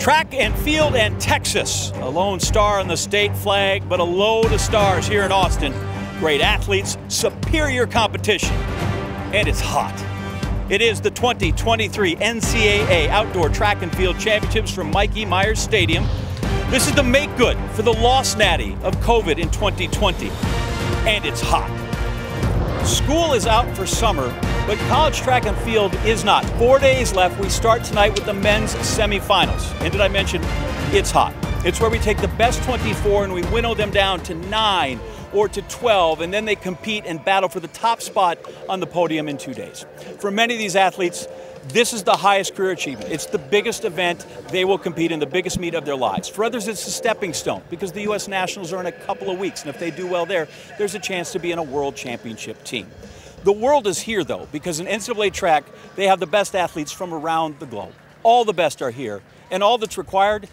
Track and field and Texas. A lone star on the state flag, but a load of stars here in Austin. Great athletes, superior competition, and it's hot. It is the 2023 NCAA Outdoor Track and Field Championships from Mikey Myers Stadium. This is the make good for the lost natty of COVID in 2020, and it's hot. School is out for summer, but college track and field is not. 4 days left. We start tonight with the men's semifinals. And did I mention it's hot? It's where we take the best 24 and we winnow them down to 9 or to 12, and then they compete and battle for the top spot on the podium in 2 days. For many of these athletes, this is the highest career achievement. It's the biggest event. They will compete in the biggest meet of their lives. For others, it's a stepping stone because the U.S. Nationals are in a couple of weeks, and if they do well there, there's a chance to be in a world championship team. The world is here, though, because in NCAA track, they have the best athletes from around the globe. All the best are here, and all that's required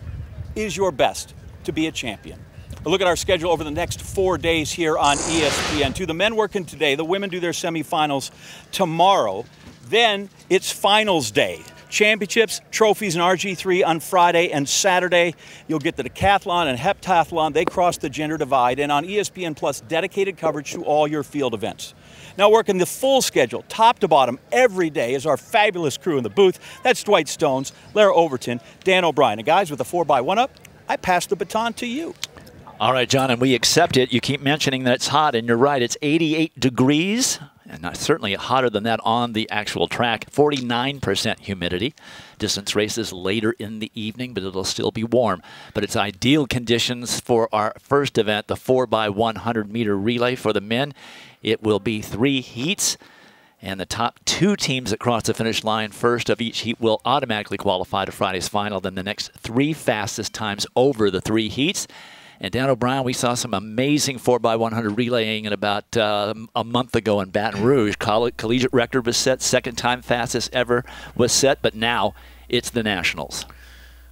is your best to be a champion. A look at our schedule over the next 4 days here on ESPN2. The men working today, the women do their semifinals tomorrow. Then it's finals day. Championships, trophies, and RG3 on Friday and Saturday. You'll get the decathlon and heptathlon. They cross the gender divide. And on ESPN Plus, dedicated coverage to all your field events. Now working the full schedule, top to bottom, every day is our fabulous crew in the booth. That's Dwight Stones, Lara Overton, Dan O'Brien. And guys, with the 4x1 up, I pass the baton to you. All right, John, and we accept it. You keep mentioning that it's hot, and you're right. It's 88 degrees. And certainly hotter than that on the actual track. 49% humidity. Distance races later in the evening, but it'll still be warm. But it's ideal conditions for our first event, the 4x100 meter relay for the men. It will be 3 heats, and the top 2 teams that cross the finish line first of each heat will automatically qualify to Friday's final. Then the next 3 fastest times over the 3 heats. And Dan O'Brien, we saw some amazing 4x100 relaying in about a month ago in Baton Rouge. Collegiate record was set, second time fastest ever was set, but now it's the Nationals.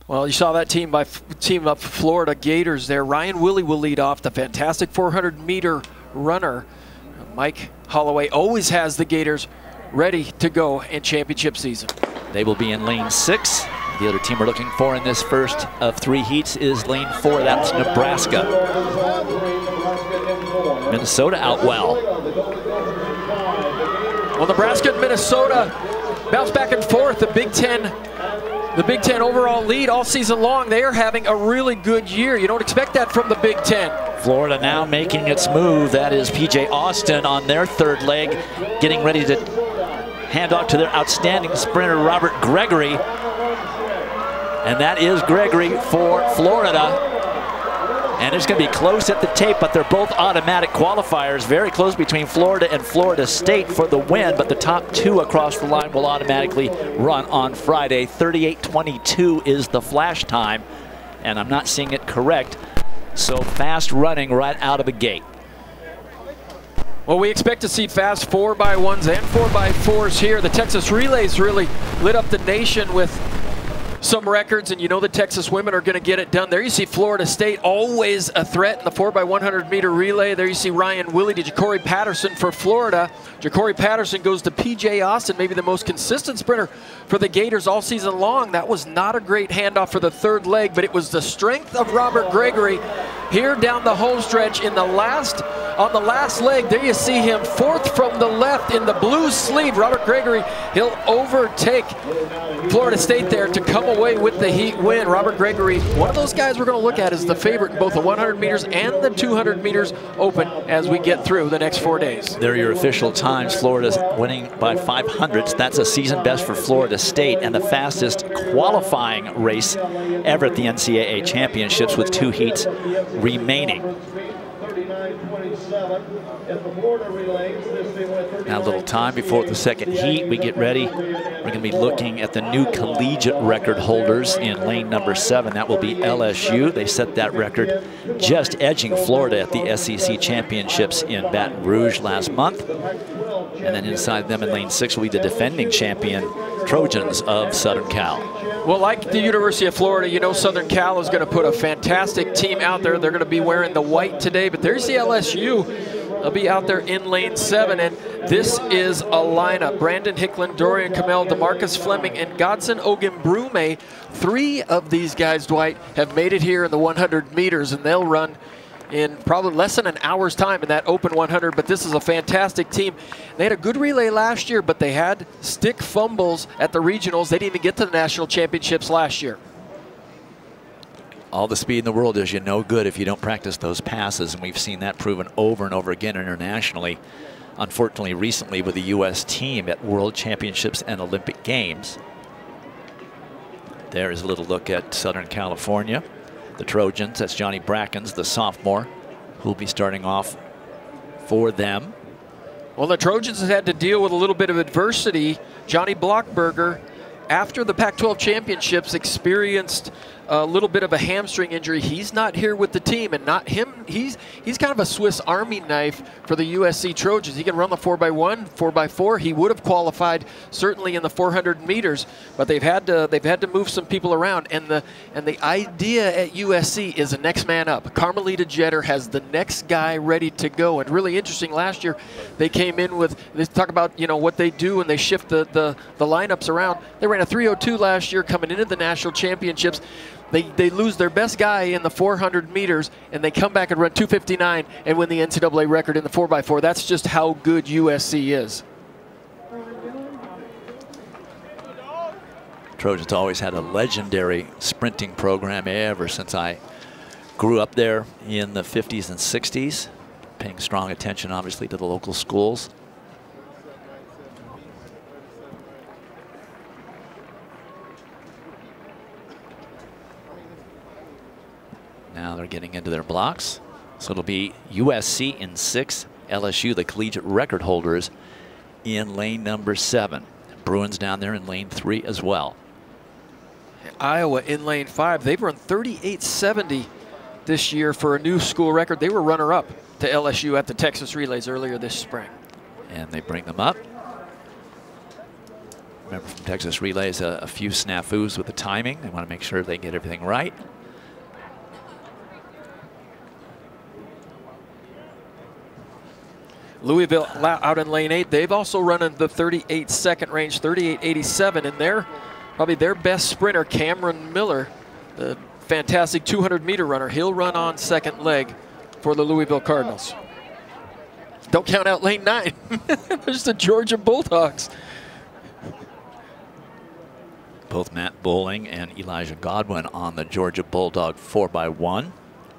Well, you saw that team up Florida Gators there. Ryan Willie will lead off, the fantastic 400-meter runner. Mike Holloway always has the Gators ready to go in championship season. They will be in lane 6. The other team we're looking for in this first of 3 heats is lane 4. That's Nebraska. Minnesota out well. Well, Nebraska and Minnesota bounce back and forth. The Big Ten overall lead all season long. They are having a really good year. You don't expect that from the Big Ten. Florida now making its move. That is P.J. Austin on their third leg, getting ready to hand off to their outstanding sprinter, Robert Gregory. And that is Gregory for Florida. And it's going to be close at the tape, but they're both automatic qualifiers. Very close between Florida and Florida State for the win, but the top 2 across the line will automatically run on Friday. 38:22 is the flash time, and I'm not seeing it correct. So fast running right out of the gate. Well, we expect to see fast 4x1s and 4x4s here. The Texas Relays really lit up the nation with some records, and you know the Texas women are going to get it done. There you see Florida State, always a threat in the 4x100 meter relay. There you see Ryan Willie to Ja'Cory Patterson for Florida. Ja'Cory Patterson goes to P.J. Austin, maybe the most consistent sprinter for the Gators all season long. That was not a great handoff for the third leg, but it was the strength of Robert Gregory here down the home stretch on the last leg. There you see him 4th from the left in the blue sleeve. Robert Gregory, he'll overtake Florida State there to come away with the heat win. Robert Gregory, one of those guys we're going to look at as the favorite in both the 100 meters and the 200 meters open as we get through the next 4 days. They're your official times. Florida's winning by 500ths. That's a season best for Florida State and the fastest qualifying race ever at the NCAA championships with 2 heats remaining. Now a little time before the second heat. We get ready. We're going to be looking at the new collegiate record holders in lane number 7. That will be LSU. They set that record just edging Florida at the SEC championships in Baton Rouge last month. And then inside them in lane 6 will be the defending champion Trojans of Southern Cal. Well, like the University of Florida, you know Southern Cal is going to put a fantastic team out there. They're going to be wearing the white today, but there's the LSU They'll be out there in lane 7, and this is a lineup. Brandon Hicklin, Dorian Kamel, DeMarcus Fleming, and Godson Ogunbrume. 3 of these guys, Dwight, have made it here in the 100 meters, and they'll run in probably less than an hour's time in that open 100, but this is a fantastic team. They had a good relay last year, but they had stick fumbles at the regionals. They didn't even get to the national championships last year. All the speed in the world is no good if you don't practice those passes, and we've seen that proven over and over again internationally. Unfortunately, recently with the U.S. team at World Championships and Olympic Games. There is a little look at Southern California. The Trojans, that's Johnny Brackens, the sophomore, who'll be starting off for them. Well, the Trojans have had to deal with a little bit of adversity. Johnny Blockberger, after the Pac-12 championships, experienced a little bit of a hamstring injury. He's not here with the team, and not him. He's kind of a Swiss Army knife for the USC Trojans. He can run the 4x1, 4x4. He would have qualified certainly in the 400 meters, but they've had to move some people around. And the idea at USC is the next man up. Carmelita Jeter has the next guy ready to go. And really interesting, last year they came in with, let's talk about what they do and they shift the lineups around. They ran a 3:02 last year coming into the national championships. They lose their best guy in the 400 meters, and they come back and run 2:59 and win the NCAA record in the 4x4. That's just how good USC is. Trojans always had a legendary sprinting program ever since I grew up there in the 50s and 60s, paying strong attention, obviously, to the local schools. Now they're getting into their blocks. So it'll be USC in 6, LSU, the collegiate record holders, in lane number 7. Bruins down there in lane 3 as well. Iowa in lane 5. They've run 38.70 this year for a new school record. They were runner-up to LSU at the Texas Relays earlier this spring. And they bring them up. Remember from Texas Relays, a few snafus with the timing. They want to make sure they get everything right. Louisville out in lane 8. They've also run in the 38-second range, 38.87, and they're probably their best sprinter, Cameron Miller, the fantastic 200-meter runner. He'll run on second leg for the Louisville Cardinals. Don't count out lane 9. There's the Georgia Bulldogs. Both Matt Bowling and Elijah Godwin on the Georgia Bulldog 4x1.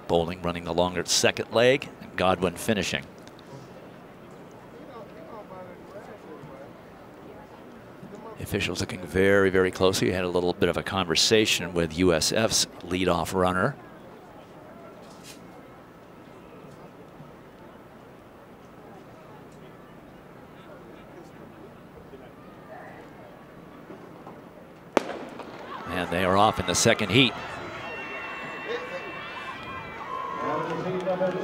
Bowling running the longer second leg, and Godwin finishing. Officials looking very, very closely. We had a little bit of a conversation with USF's leadoff runner. And they are off in the second heat.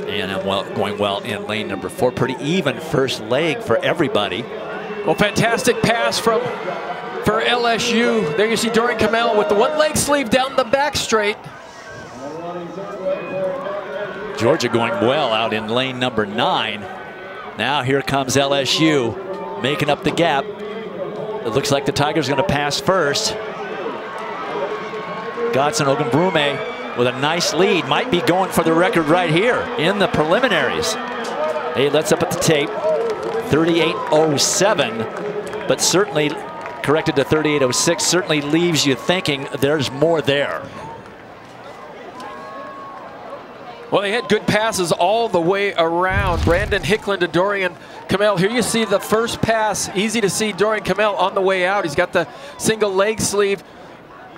And going well in lane number 4. Pretty even first leg for everybody. Well, fantastic pass for LSU. There you see Dorian Kamel with the one leg sleeve down the back straight. Georgia going well out in lane number 9. Now here comes LSU making up the gap. It looks like the Tigers are going to pass first. Godson Ogunbrume with a nice lead. Might be going for the record right here in the preliminaries. Hey, let's up at the tape. 38.07, but certainly corrected to 38.06, certainly leaves you thinking there's more there. Well, they had good passes all the way around. Brandon Hicklin to Dorian Kamel. Here you see the first pass. Easy to see Dorian Kamel on the way out. He's got the single leg sleeve.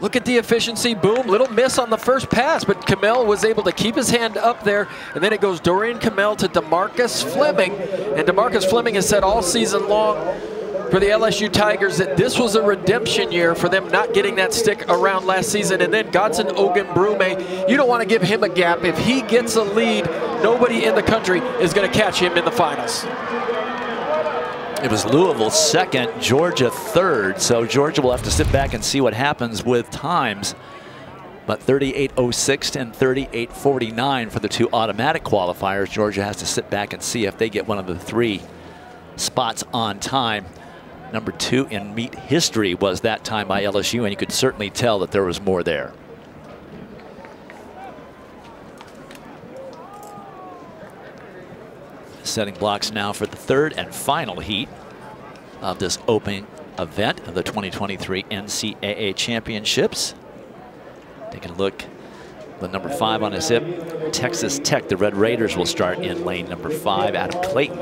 Look at the efficiency, boom, little miss on the first pass, but Kamel was able to keep his hand up there, and then it goes Dorian Kamel to DeMarcus Fleming, and DeMarcus Fleming has said all season long for the LSU Tigers that this was a redemption year for them not getting that stick around last season. And then Godson Ogunbrume, you don't want to give him a gap. If he gets a lead, nobody in the country is going to catch him in the finals. It was Louisville second, Georgia third, so Georgia will have to sit back and see what happens with times. But 38.06 and 38.49 for the two automatic qualifiers. Georgia has to sit back and see if they get one of the three spots on time. Number 2 in meet history was that time by LSU, and you could certainly tell that there was more there. Setting blocks now for the third and final heat of this opening event of the 2023 NCAA Championships. Taking a look, the number 5 on his hip, Texas Tech. The Red Raiders will start in lane number 5. Adam Clayton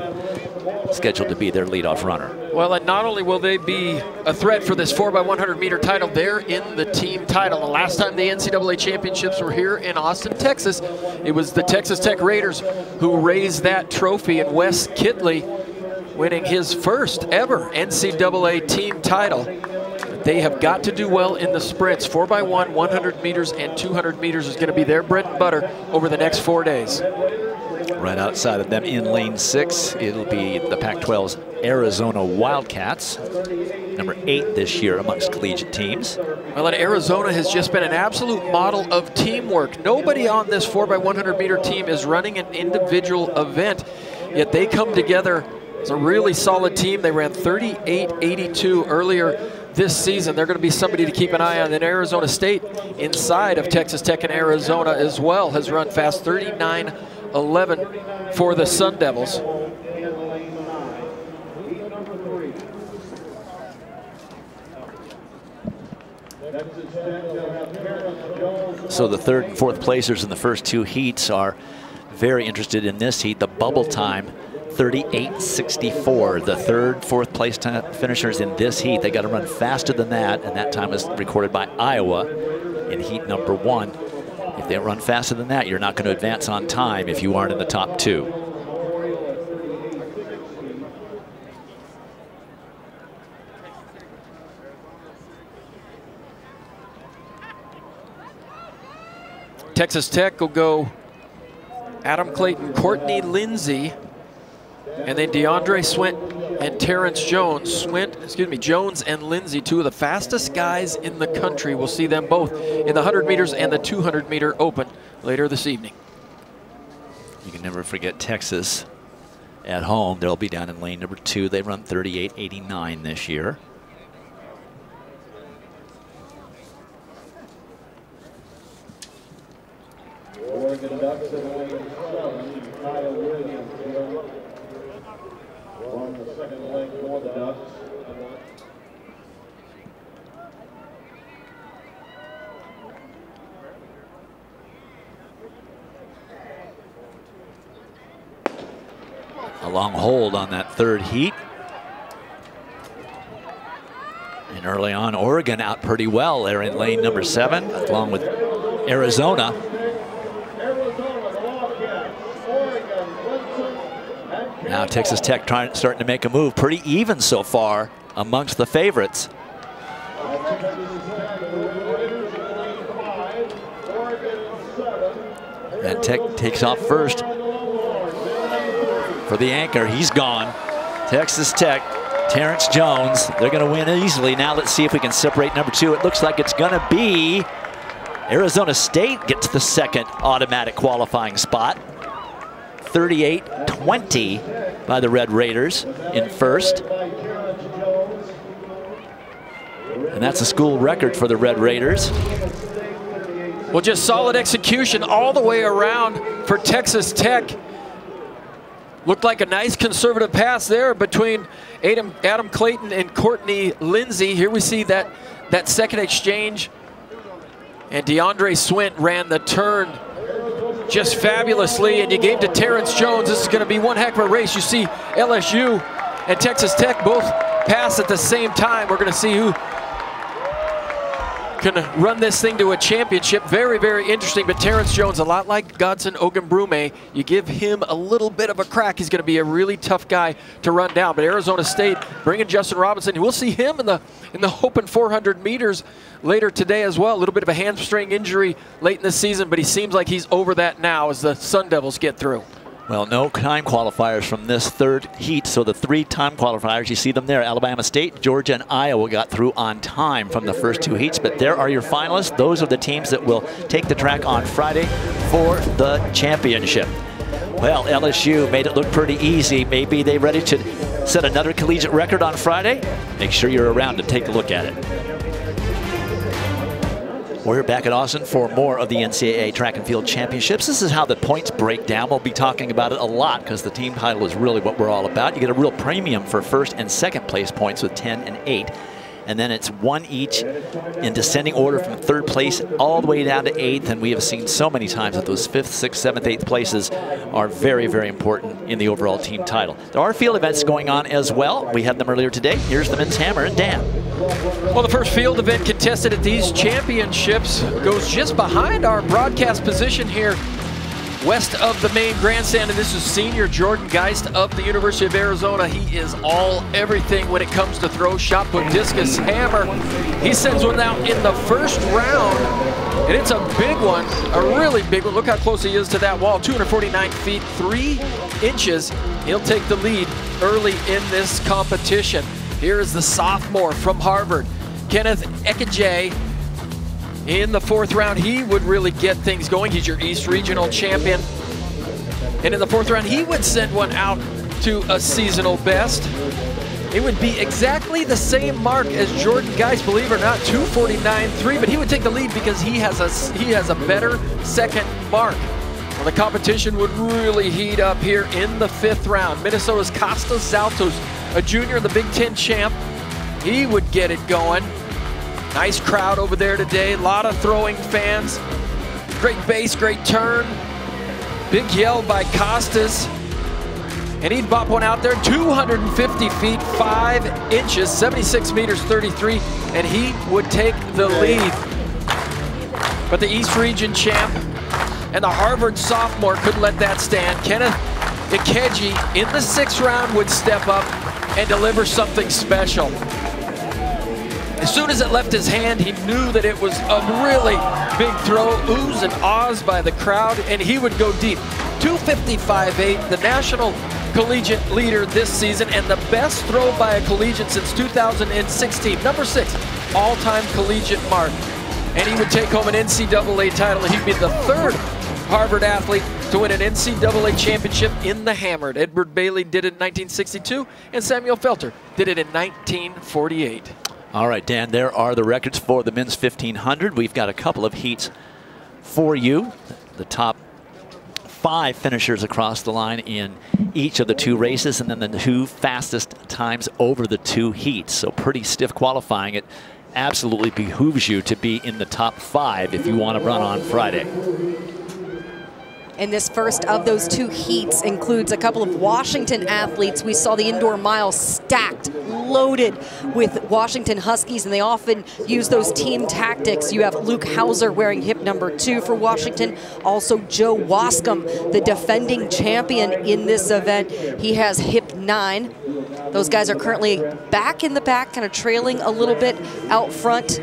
scheduled to be their leadoff runner. Well, and not only will they be a threat for this 4x100 meter title, they're in the team title. The last time the NCAA championships were here in Austin, Texas, it was the Texas Tech Raiders who raised that trophy, and Wes Kitley winning his first ever NCAA team title. They have got to do well in the sprints. 4x1, 100 meters, and 200 meters is going to be their bread and butter over the next 4 days. Right outside of them in lane 6, it'll be the Pac-12's Arizona Wildcats, number 8 this year amongst collegiate teams. Well, and Arizona has just been an absolute model of teamwork. Nobody on this 4x100 meter team is running an individual event, yet they come together as a really solid team. They ran 38.82 earlier this season. They're going to be somebody to keep an eye on. And Arizona State, inside of Texas Tech and Arizona as well, has run fast, 39.11 for the Sun Devils. So the third and fourth placers in the first two heats are very interested in this heat. The bubble time, 38.64. The third, fourth place finishers in this heat, they got to run faster than that, and that time is recorded by Iowa in heat number 1. If they run faster than that, you're not going to advance on time if you aren't in the top 2. Texas Tech will go Adam Clayton, Courtney Lindsay, and then DeAndre Swint and Terrence Jones. Jones and Lindsay, two of the fastest guys in the country. We'll see them both in the 100 meters and the 200 meter open later this evening. You can never forget Texas at home. They'll be down in lane number 2. They run 38.89 this year. Oregon Ducks in lane 7, Kyle Williams on the second leg for the Ducks. A long hold on that third heat. And early on, Oregon out pretty well. They're in lane number 7, along with Arizona. Now Texas Tech starting to make a move. Pretty even so far amongst the favorites. And Tech takes off first for the anchor. He's gone. Texas Tech, Terrence Jones. They're going to win easily. Now let's see if we can separate number 2. It looks like it's going to be Arizona State gets the second automatic qualifying spot. 38.20 by the Red Raiders in first. And that's a school record for the Red Raiders. Well, just solid execution all the way around for Texas Tech. Looked like a nice conservative pass there between Adam Clayton and Courtney Lindsay. Here we see that second exchange. And DeAndre Swint ran the turn just fabulously, and you gave to Terrence Jones. This is going to be one heck of a race. You see LSU and Texas Tech both pass at the same time. We're going to see who can run this thing to a championship. Very, very interesting. But Terrence Jones, a lot like Godson Ogunbrume, you give him a little bit of a crack, he's going to be a really tough guy to run down. But Arizona State bringing Justin Robinson. We'll see him in the open 400 meters later today as well. A little bit of a hamstring injury late in the season, but he seems like he's over that now as the Sun Devils get through. Well, no time qualifiers from this third heat. So the 3 time qualifiers, you see them there. Alabama State, Georgia, and Iowa got through on time from the first 2 heats. But there are your finalists. Those are the teams that will take the track on Friday for the championship. Well, LSU made it look pretty easy. Maybe they're ready to set another collegiate record on Friday. Make sure you're around to take a look at it. We're back at Austin for more of the NCAA Track and Field Championships. This is how the points break down. We'll be talking about it a lot because the team title is really what we're all about. You get a real premium for first and second place points with 10 and 8. And then it's 1 each in descending order from 3rd place all the way down to 8th. And we have seen so many times that those 5th, 6th, 7th, 8th places are very, very important in the overall team title. There are field events going on as well. We had them earlier today. Here's the men's hammer and Dan. Well, the first field event contested at these championships goes just behind our broadcast position here west of the main grandstand, and this is senior Jordan Geist of the University of Arizona. He is everything when it comes to throw, shot put, discus, hammer. He sends one out in the first round, and it's a big one, a really big one. Look how close he is to that wall, 249 feet, 3 inches. He'll take the lead early in this competition. Here is the sophomore from Harvard, Kenneth Ekejay. In the 4th round, he would really get things going. He's your East Regional champion. And in the 4th round, he would send one out to a seasonal best. It would be exactly the same mark as Jordan Geist, believe it or not, 249.3, but he would take the lead because he has a better second mark. Well, the competition would really heat up here in the 5th round. Minnesota's Costas Zaltos, a junior, the Big Ten champ. He would get it going. Nice crowd over there today, a lot of throwing fans. Great base, great turn. Big yell by Costas. And he'd bop one out there, 250 feet, 5 inches, 76 meters, 33, and he would take the lead. But the East Region champ and the Harvard sophomore couldn't let that stand. Kenneth Ekejay in the 6th round would step up and deliver something special. As soon as it left his hand, he knew that it was a really big throw, oohs and ahs by the crowd, and he would go deep. 255.8, the national collegiate leader this season, and the best throw by a collegiate since 2016. Number 6, all-time collegiate mark. And he would take home an NCAA title, and he'd be the 3rd Harvard athlete to win an NCAA championship in the hammered. Edward Bailey did it in 1962, and Samuel Felter did it in 1948. All right, Dan, there are the records for the men's 1500. We've got a couple of heats for you. The top 5 finishers across the line in each of the 2 races, and then the 2 fastest times over the 2 heats. So pretty stiff qualifying. It absolutely behooves you to be in the top 5 if you want to run on Friday. And this first of those 2 heats includes a couple of Washington athletes. We saw the indoor mile stacked, loaded with Washington Huskies, and they often use those team tactics. You have Luke Hauser wearing hip number 2 for Washington. Also Joe Wascom, the defending champion in this event. He has hip 9. Those guys are currently back in the back, kind of trailing a little bit. Out front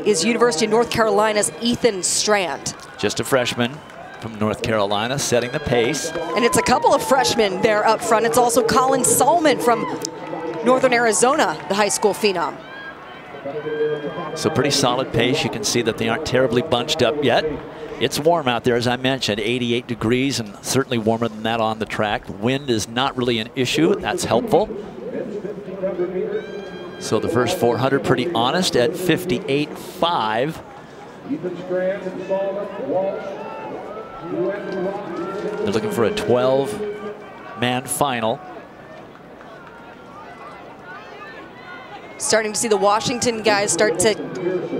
is University of North Carolina's Ethan Strand. Just a freshman from North Carolina, setting the pace. And it's a couple of freshmen there up front. It's also Colin Salmon from Northern Arizona, the high school phenom. So pretty solid pace. You can see that they aren't terribly bunched up yet. It's warm out there, as I mentioned, 88 degrees, and certainly warmer than that on the track. Wind is not really an issue. That's helpful. So the first 400 pretty honest at 58.5. They're looking for a 12-man final. Starting to see the Washington guys start to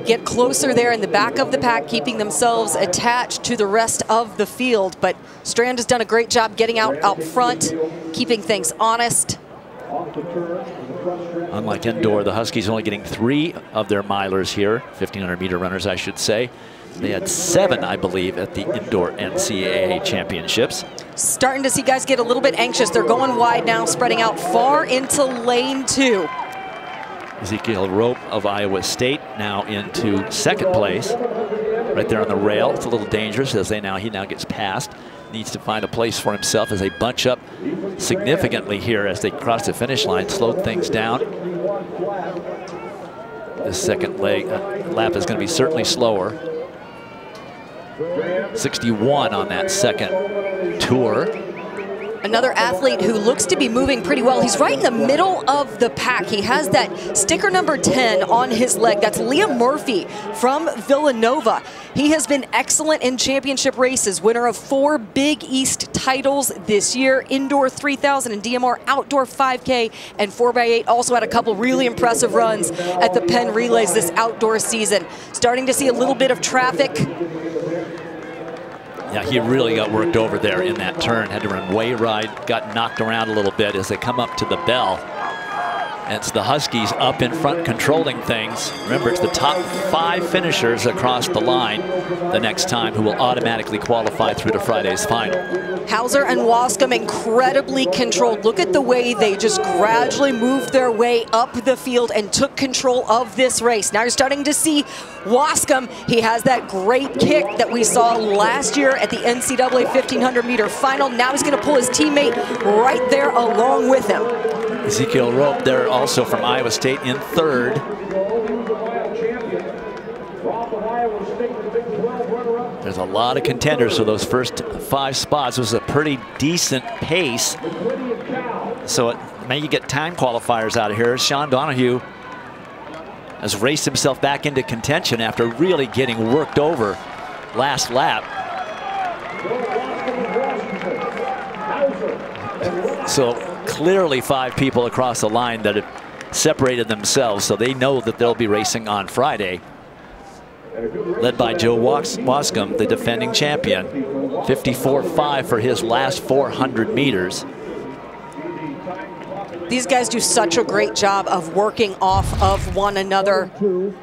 get closer there in the back of the pack, keeping themselves attached to the rest of the field. But Strand has done a great job getting out front, keeping things honest. Unlike indoor, the Huskies only getting 3 of their milers here, 1,500-meter runners, I should say. They had 7, I believe, at the indoor NCAA championships. Starting to see guys get a little bit anxious. They're going wide now, spreading out far into lane 2. Ezekiel Rope of Iowa State now into 2nd place. Right there on the rail. It's a little dangerous as he now gets past. needs to find a place for himself as they bunch up significantly here as they cross the finish line, slowed things down. This second lap is going to be certainly slower. 61 on that second tour. Another athlete who looks to be moving pretty well. He's right in the middle of the pack. He has that sticker number 10 on his leg. That's Liam Murphy from Villanova. He has been excellent in championship races, winner of 4 Big East titles this year, indoor 3,000 and DMR outdoor 5K and 4x8. Also had a couple really impressive runs at the Penn Relays this outdoor season. Starting to see a little bit of traffic. Yeah, he really got worked over there in that turn. Had to run way wide, got knocked around a little bit as they come up to the bell. And it's the Huskies up in front controlling things. Remember, it's the top 5 finishers across the line the next time who will automatically qualify through to Friday's final. Hauser and Wascom incredibly controlled. Look at the way they just gradually moved their way up the field and took control of this race. Now you're starting to see Wascom. He has that great kick that we saw last year at the NCAA 1500-meter final. Now he's going to pull his teammate right there along with him. Ezekiel Rope there also from Iowa State in 3rd. There's a lot of contenders for those first 5 spots. It was a pretty decent pace. So it may get time qualifiers out of here. Sean Donahue has raced himself back into contention after really getting worked over last lap. So clearly 5 people across the line that have separated themselves, so they know that they'll be racing on Friday. Led by Joe Wascom, the defending champion. 54.5 for his last 400 meters. These guys do such a great job of working off of one another.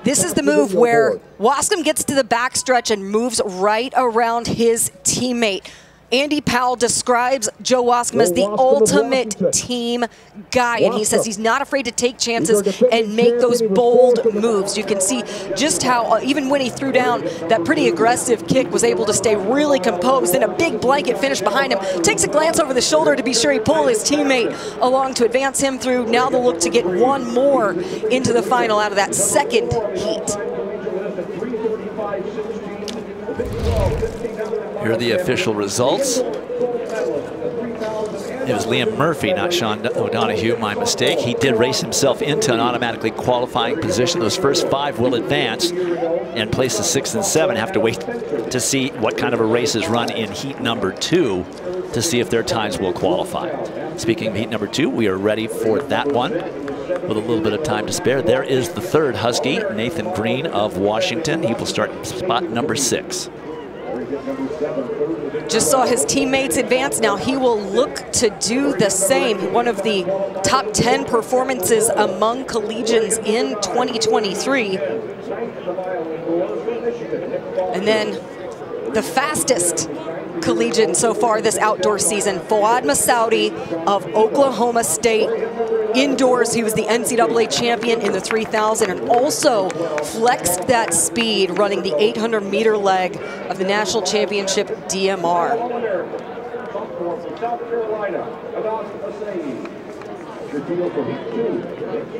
This is the move where Wascom gets to the backstretch and moves right around his teammate. Andy Powell describes Joe Wascom as the ultimate team guy, and he says he's not afraid to take chances and make those bold moves. You can see just how, even when he threw down that pretty aggressive kick, was able to stay really composed. Then a big blanket finish behind him. Takes a glance over the shoulder to be sure he pulled his teammate along to advance him through. Now they'll look to get one more into the final out of that second heat. Here are the official results. It was Liam Murphy, not Sean O'Donoghue, my mistake. He did race himself into an automatically qualifying position. Those first 5 will advance, and places 6 and 7 have to wait to see what kind of a race is run in heat number 2 to see if their times will qualify. Speaking of heat number 2, we are ready for that one with a little bit of time to spare. There is the 3rd Husky, Nathan Green of Washington. He will start in spot number 6. Just saw his teammates advance. Now he will look to do the same. One of the top 10 performances among collegians in 2023. And then the fastest collegian so far this outdoor season, Fouad Massaoudi of Oklahoma State. Indoors, he was the NCAA champion in the 3,000 and also flexed that speed running the 800-meter leg of the national championship DMR.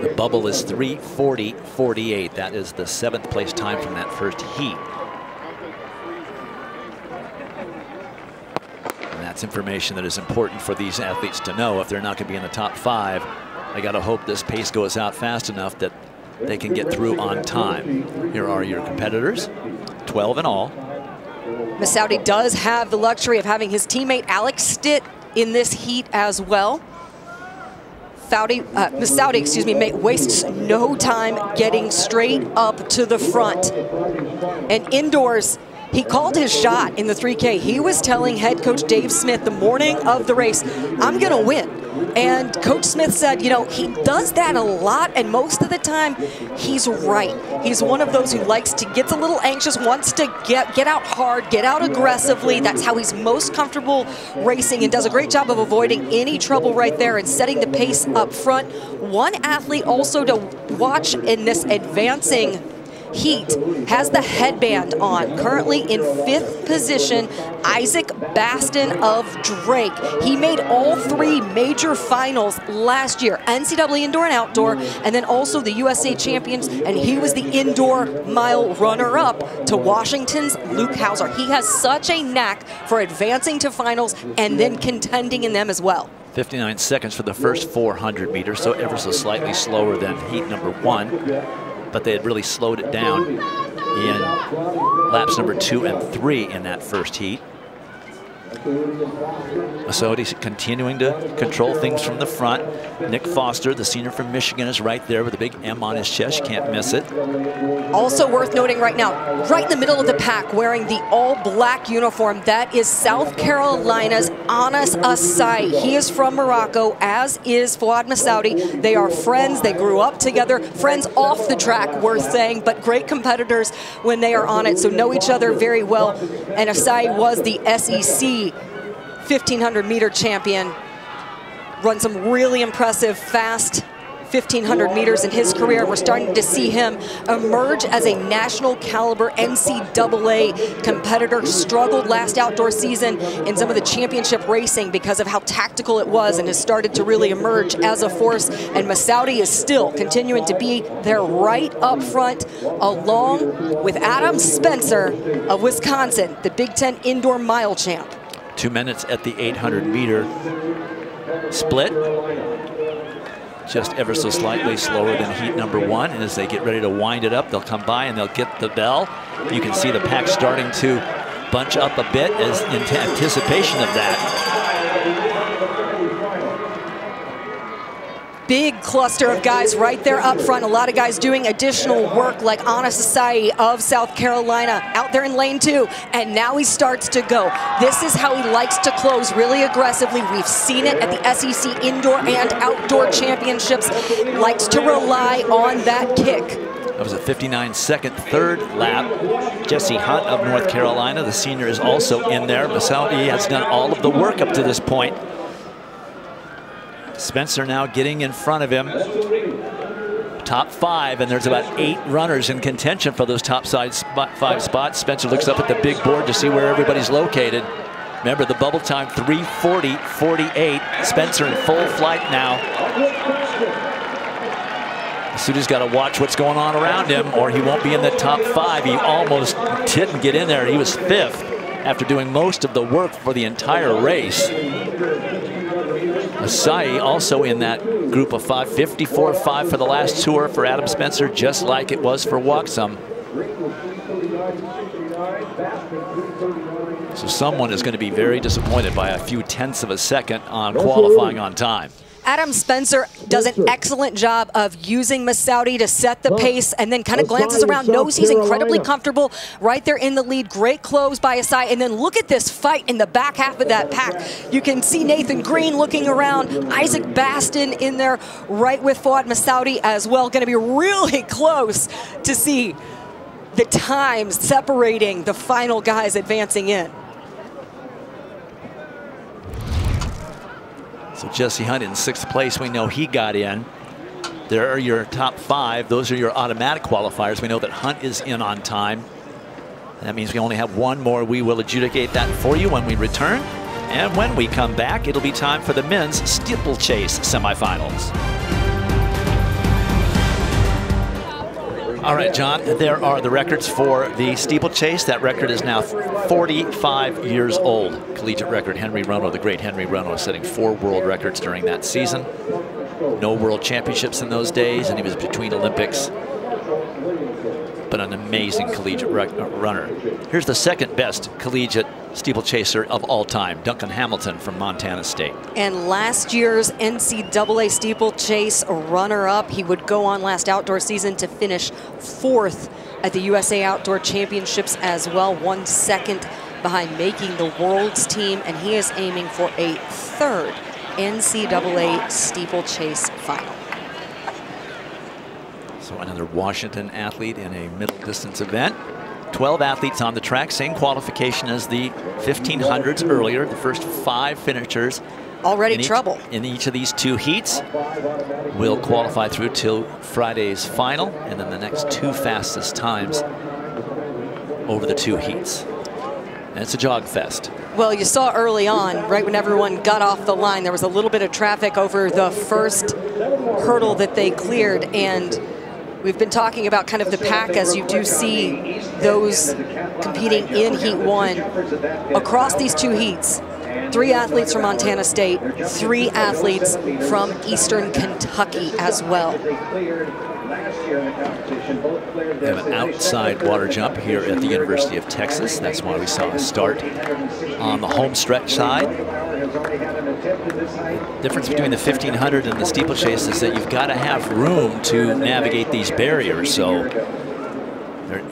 The bubble is 3:40.48. That is the 7th place time from that first heat. And that's information that is important for these athletes to know if they're not going to be in the top 5. I got to hope this pace goes out fast enough that they can get through on time. Here are your competitors, 12 in all. Massaoudi does have the luxury of having his teammate Alex Stitt in this heat as well. Massaoudi, wastes no time getting straight up to the front. And indoors, he called his shot in the 3K. He was telling head coach Dave Smith the morning of the race, I'm going to win. And Coach Smith said, you know, he does that a lot, and most of the time, he's right. He's one of those who gets a little anxious, wants to get out hard, get out aggressively. That's how he's most comfortable racing, and does a great job of avoiding any trouble right there and setting the pace up front. One athlete also to watch in this advancing heat has the headband on. Currently in 5th position, Isaac Baston of Drake. He made all 3 major finals last year, NCAA indoor and outdoor, and then also the USA champions, and he was the indoor mile runner-up to Washington's Luke Hauser. He has such a knack for advancing to finals and then contending in them as well. 59 seconds for the first 400 meters, so ever so slightly slower than heat number 1. But they had really slowed it down in laps number 2 and 3 in that first heat. Massoudi continuing to control things from the front. Nick Foster, the senior from Michigan, is right there with a big M on his chest. You can't miss it. Also worth noting right now, right in the middle of the pack, wearing the all-black uniform, that is South Carolina's Anas Asai. He is from Morocco, as is Fouad Massoudi. They are friends. They grew up together. Friends off the track, worth saying, but great competitors when they are on it, so know each other very well. And Asai was the SEC 1,500 meter champion. Run some really impressive, fast 1,500 meters in his career. We're starting to see him emerge as a national caliber NCAA competitor. Struggled last outdoor season in some of the championship racing because of how tactical it was, and has started to really emerge as a force. And Massoudi is still continuing to be there right up front, along with Adam Spencer of Wisconsin, the Big Ten indoor mile champ. 2 minutes at the 800 meter split. Just ever so slightly slower than heat number 1. And as they get ready to wind it up, they'll come by and they'll get the bell. You can see the pack starting to bunch up a bit as in anticipation of that. Big cluster of guys right there up front. A lot of guys doing additional work, like Anas Asai of South Carolina out there in lane 2. And now he starts to go. This is how he likes to close, really aggressively. We've seen it at the SEC indoor and outdoor championships. Likes to rely on that kick. That was a 59-second third lap. Jesse Hunt of North Carolina, the senior, is also in there. Massoudi has done all of the work up to this point. Spencer now getting in front of him. Top 5, and there's about 8 runners in contention for those top 5 spots. Spencer looks up at the big board to see where everybody's located. Remember the bubble time, 3:40.48. Spencer in full flight now. Suda's got to watch what's going on around him, or he won't be in the top 5. He almost didn't get in there. He was 5th after doing most of the work for the entire race. Asai also in that group of 5, 54.5 for the last tour for Adam Spencer, just like it was for Waxham. So someone is going to be very disappointed by a few tenths of a second on qualifying on time. Adam Spencer does an excellent job of using Massoudi to set the pace, and then kind of glances around, knows he's incredibly comfortable right there in the lead. Great close by Asai, and then look at this fight in the back half of that pack. You can see Nathan Green looking around, Isaac Baston in there right with Fouad Massoudi as well. Going to be really close to see the times separating the final guys advancing in. So Jesse Hunt in 6th place, we know he got in. There are your top 5. Those are your automatic qualifiers. We know that Hunt is in on time. That means we only have one more. We will adjudicate that for you when we return. And when we come back, it'll be time for the men's steeplechase semifinals. All right, John, there are the records for the steeplechase. That record is now 45 years old. Collegiate record, Henry Rono, the great Henry Rono, setting 4 world records during that season. No world championships in those days, and he was between Olympics. But an amazing collegiate runner. Here's the second best collegiate steeplechaser of all time, Duncan Hamilton from Montana State. And last year's NCAA steeplechase runner-up, he would go on last outdoor season to finish 4th at the USA Outdoor Championships as well, 1 second behind making the world's team, and he is aiming for a 3rd NCAA steeplechase final. So another Washington athlete in a middle distance event. 12 athletes on the track, same qualification as the 1500s earlier. The first 5 finishers already trouble. In each of these 2 heats will qualify through till Friday's final, and then the next 2 fastest times over the 2 heats. And it's a jog fest. Well, you saw early on, right when everyone got off the line, there was a little bit of traffic over the first hurdle that they cleared, and we've been talking about kind of the pack as you do see those competing in Heat 1. Across these 2 heats, 3 athletes from Montana State, 3 athletes from Eastern Kentucky as well. We have an outside water jump here at the University of Texas. That's why we saw a start on the home stretch side. The difference between the 1500 and the steeplechase is that you've got to have room to navigate these barriers. So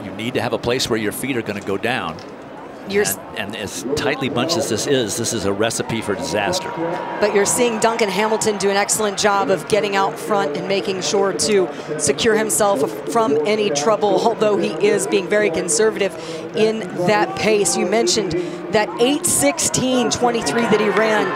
you need to have a place where your feet are going to go down. And as tightly bunched as this is a recipe for disaster. But you're seeing Duncan Hamilton do an excellent job of getting out front and making sure to secure himself from any trouble, although he is being very conservative in that pace. You mentioned that 8:16.23 that he ran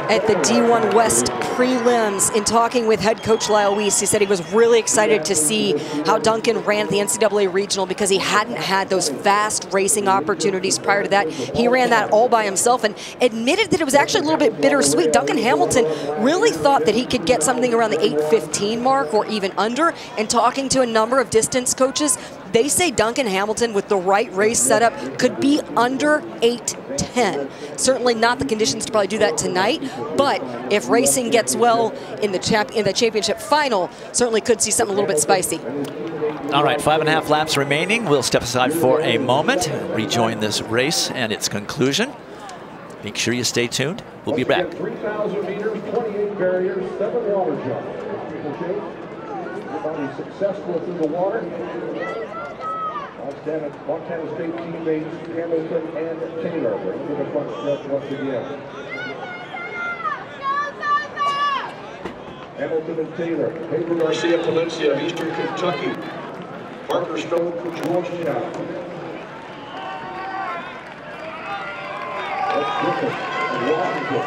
at the D1 West prelims. In talking with head coach Lyle Weiss, he said he was really excited to see how Duncan ran at the NCAA regional because he hadn't had those fast racing opportunities prior to that. He ran that all by himself and admitted that it was actually a little bit bittersweet. Duncan Hamilton really thought that he could get something around the 8:15 mark or even under, and talking to a number of distance coaches, they say Duncan Hamilton with the right race setup could be under 8:10. Certainly not the conditions to probably do that tonight, but if racing gets well in the championship final, certainly could see something a little bit spicy. All right, 5.5 laps remaining. We'll step aside for a moment, rejoin this race and its conclusion. Make sure you stay tuned. We'll be back. 3,000 meters, 28 barriers, 7 water jumps. Everybody successful through the water. Montana State teammates Hamilton and Taylor bring to the front stretch once again. Hamilton and Taylor. Pedro Garcia Palencia of Eastern Kentucky. Parker Stone from Georgetown. That's Griffith of Washington.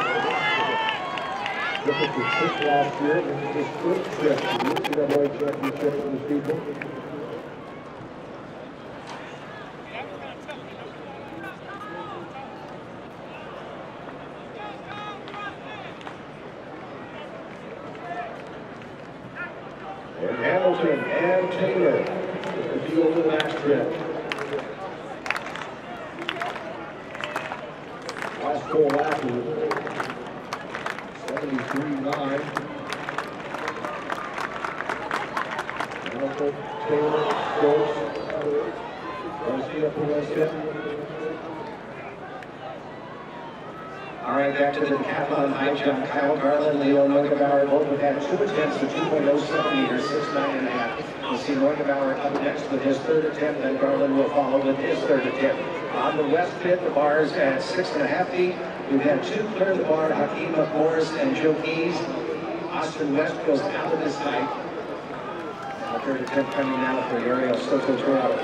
Griffith was 6th last year in his first trip to the NCAA championship for his people. And Hamilton and Taylor the field of the last stretch. Last 4 laps is 73.9. Hamilton, Taylor, Stokes, Garcia, Palencia. All right, back to the decathlon high jump. Kyle Garland, Leo Neugebauer both have had 2 attempts to 2.07 meters, 6.9.5. We'll see Neugebauer up next with his 3rd attempt, then Garland will follow with his 3rd attempt. On the west pit, the bars at 6.5 feet. We've had 2 clear the bar, Hakeem McMorris and Joe Keys. Austin West goes out of this height. And the 3rd attempt coming now for Ariel Soto-Torado.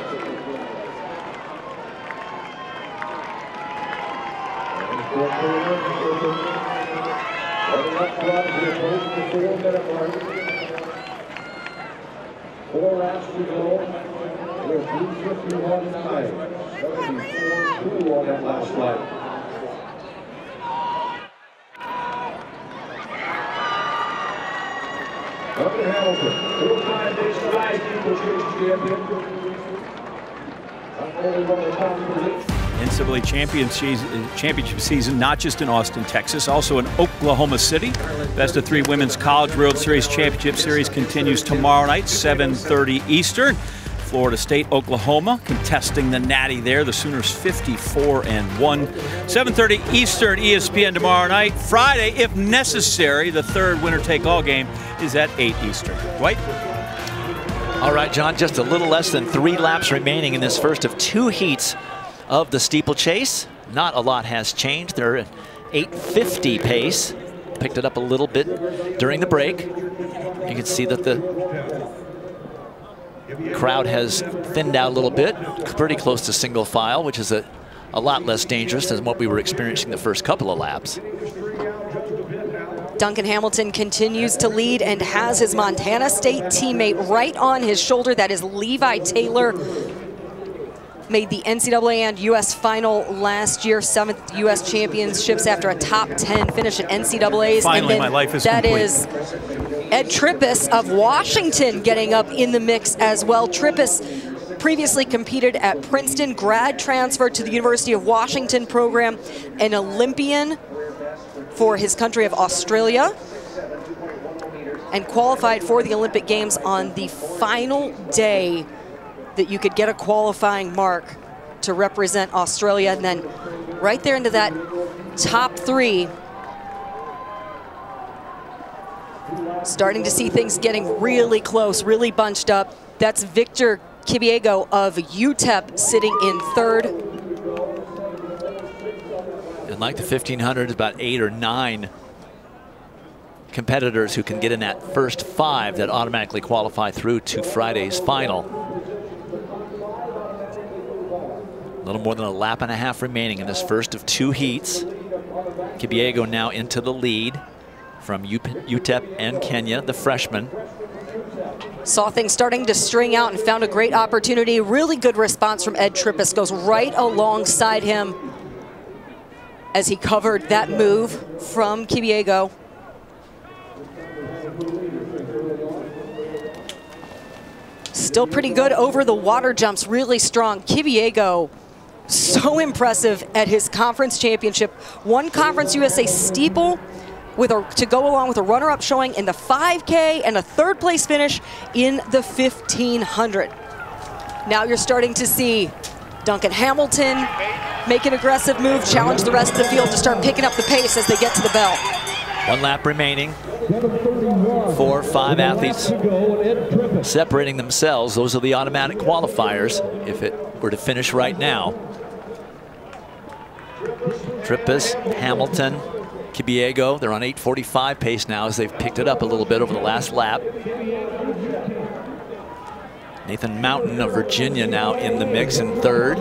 Four laps to go. We're 3:51.9. 74.2 on that last lap. Duncan Hamilton, 4-time nationwide steeplechase champion. Not only won the top NCAA championship season, not just in Austin, Texas, also in Oklahoma City. Best of 3 Women's College World Series Championship Series continues tomorrow night, 7:30 Eastern. Florida State, Oklahoma, contesting the Natty there. The Sooners 54-1. 7:30 Eastern, ESPN tomorrow night. Friday, if necessary, the 3rd winner-take-all game is at 8 Eastern. Right? All right, John, just a little less than 3 laps remaining in this first of 2 heats of the steeplechase. Not a lot has changed. They're at 8:50 pace. Picked it up a little bit during the break. You can see that the crowd has thinned out a little bit, pretty close to single file, which is a lot less dangerous than what we were experiencing the first couple of laps. Duncan Hamilton continues to lead and has his Montana State teammate right on his shoulder. That is Levi Taylor. Made the NCAA and U.S. final last year, 7th U.S. championships after a top 10 finish at NCAAs. Finally, and my life is that complete. is Ed Trippus of Washington getting up in the mix as well. Trippus previously competed at Princeton, grad transfer to the University of Washington program, an Olympian for his country of Australia, and qualified for the Olympic Games on the final day that you could get a qualifying mark to represent Australia. And then right there into that top 3. Starting to see things getting really close, really bunched up. That's Victor Kipyego of UTEP sitting in 3rd. And like the 1500, about 8 or 9 competitors who can get in that first 5 that automatically qualify through to Friday's final. A little more than a lap and a half remaining in this first of 2 heats. Kipyego now into the lead from UTEP and Kenya, the freshman. Saw things starting to string out and found a great opportunity. Really good response from Ed Trippus. Goes right alongside him as he covered that move from Kipyego. Still pretty good over the water jumps, really strong. Kipyego, so impressive at his conference championship. Won Conference USA steeple with to go along with a runner-up showing in the 5K and a 3rd place finish in the 1500. Now you're starting to see Duncan Hamilton make an aggressive move, challenge the rest of the field to start picking up the pace as they get to the bell. 1 lap remaining. 4 or 5 athletes separating themselves. Those are the automatic qualifiers if it were to finish right now. Trippus, Hamilton, Kipyego, they're on 8:45 pace now as they've picked it up a little bit over the last lap. Nathan Mountain of Virginia now in the mix in 3rd.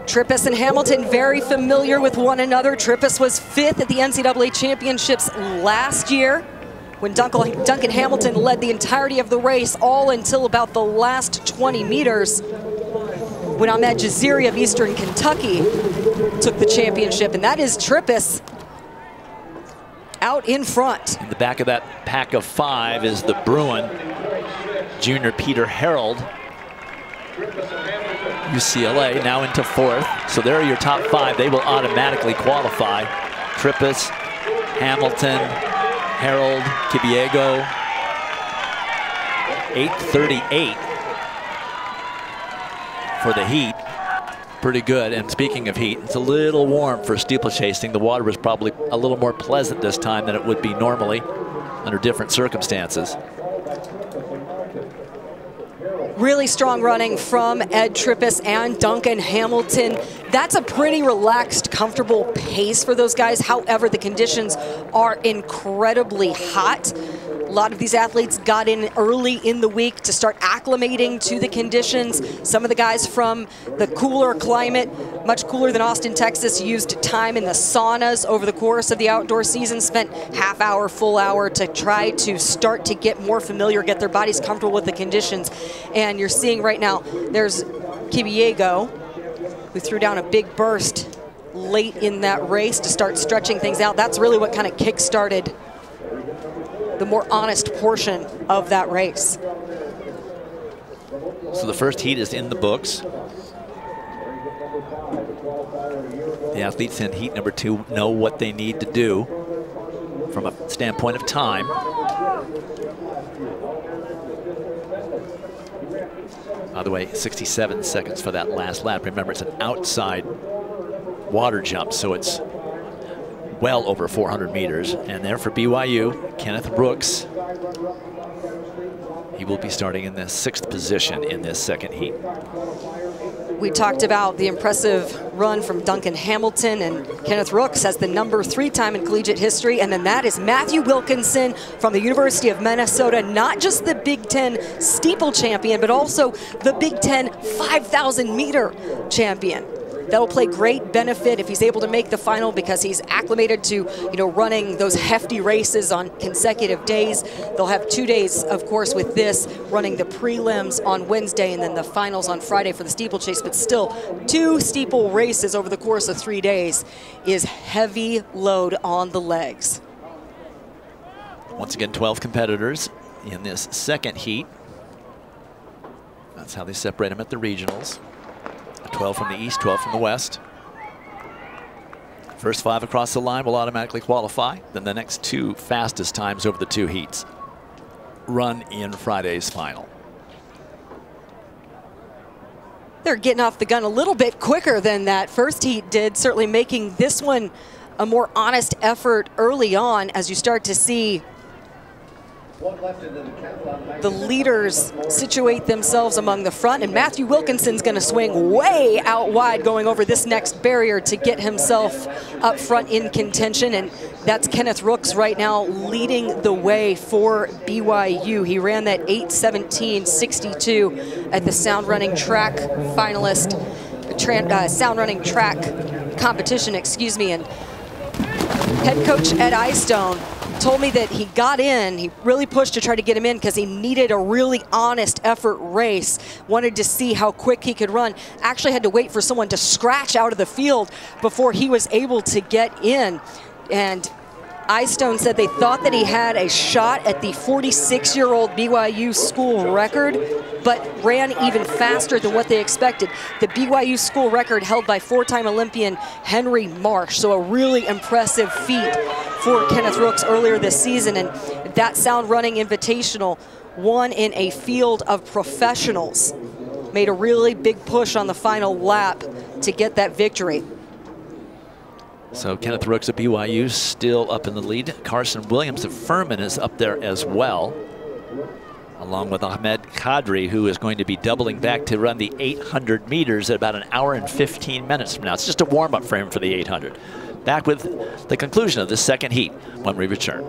Trippus and Hamilton very familiar with one another. Trippus was 5th at the NCAA championships last year when Duncan Hamilton led the entirety of the race all until about the last 20 meters when Ahmed Jaziri of Eastern Kentucky took the championship. And that is Trippus out in front. In the back of that pack of 5 is the Bruin junior Peter Harold. UCLA now into 4th. So there are your top 5. They will automatically qualify. Trippus, Hamilton, Harold, Kipyego. 8:38 for the heat. Pretty good. And speaking of heat, it's a little warm for steeplechasing. The water was probably a little more pleasant this time than it would be normally under different circumstances. Really strong running from Ed Trippus and Duncan Hamilton. That's a pretty relaxed, comfortable pace for those guys. However, the conditions are incredibly hot. A lot of these athletes got in early in the week to start acclimating to the conditions. Some of the guys from the cooler climate, much cooler than Austin, Texas, used time in the saunas over the course of the outdoor season, spent half hour, full hour to try to start to get more familiar, get their bodies comfortable with the conditions. And you're seeing right now, there's Kipyego, who threw down a big burst late in that race to start stretching things out. That's really what kind of kick-started the more honest portion of that race. So the first heat is in the books. The athletes in heat number 2 know what they need to do from a standpoint of time. By the way, 67 seconds for that last lap. Remember, it's an outside water jump, so it's well over 400 meters. And there for BYU, Kenneth Brooks. He will be starting in the 6th position in this second heat. We talked about the impressive run from Duncan Hamilton, and Kenneth Brooks has the number 3 time in collegiate history, and then that is Matthew Wilkinson from the University of Minnesota, not just the Big Ten steeple champion, but also the Big Ten 5,000 meter champion. that'll play great benefit if he's able to make the final, because he's acclimated to, running those hefty races on consecutive days. They'll have 2 days, of course, with this, running the prelims on Wednesday and then the finals on Friday for the steeplechase. But still, 2 steeple races over the course of 3 days is heavy load on the legs. Once again, 12 competitors in this second heat. That's how they separate them at the regionals. 12 from the east, 12 from the west. First 5 across the line will automatically qualify. Then the next 2 fastest times over the 2 heats run in Friday's final. They're getting off the gun a little bit quicker than that first heat did, certainly making this one a more honest effort early on, as you start to see the leaders situate themselves among the front. And Matthew Wilkinson's going to swing way out wide going over this next barrier to get himself up front in contention. And that's Kenneth Rooks right now leading the way for BYU. He ran that 8:17.62 at the sound running track finalist, sound running track competition, excuse me. And head coach Ed Eyestone told me that he got in, he really pushed to try to get him in because he needed a really honest effort race, wanted to see how quick he could run. Actually had to wait for someone to scratch out of the field before he was able to get in. And Eyestone said they thought that he had a shot at the 46-year-old BYU school record, but ran even faster than what they expected. The BYU school record held by 4-time Olympian Henry Marsh, so a really impressive feat for Kenneth Rooks earlier this season. And that sound running invitational won in a field of professionals. Made a really big push on the final lap to get that victory. So Kenneth Rooks of BYU still up in the lead. Carson Williams of Furman is up there as well, along with Ahmed Kadri, who is going to be doubling back to run the 800 meters at about 1 hour and 15 minutes from now. It's just a warm-up for him for the 800. Back with the conclusion of this second heat when we return.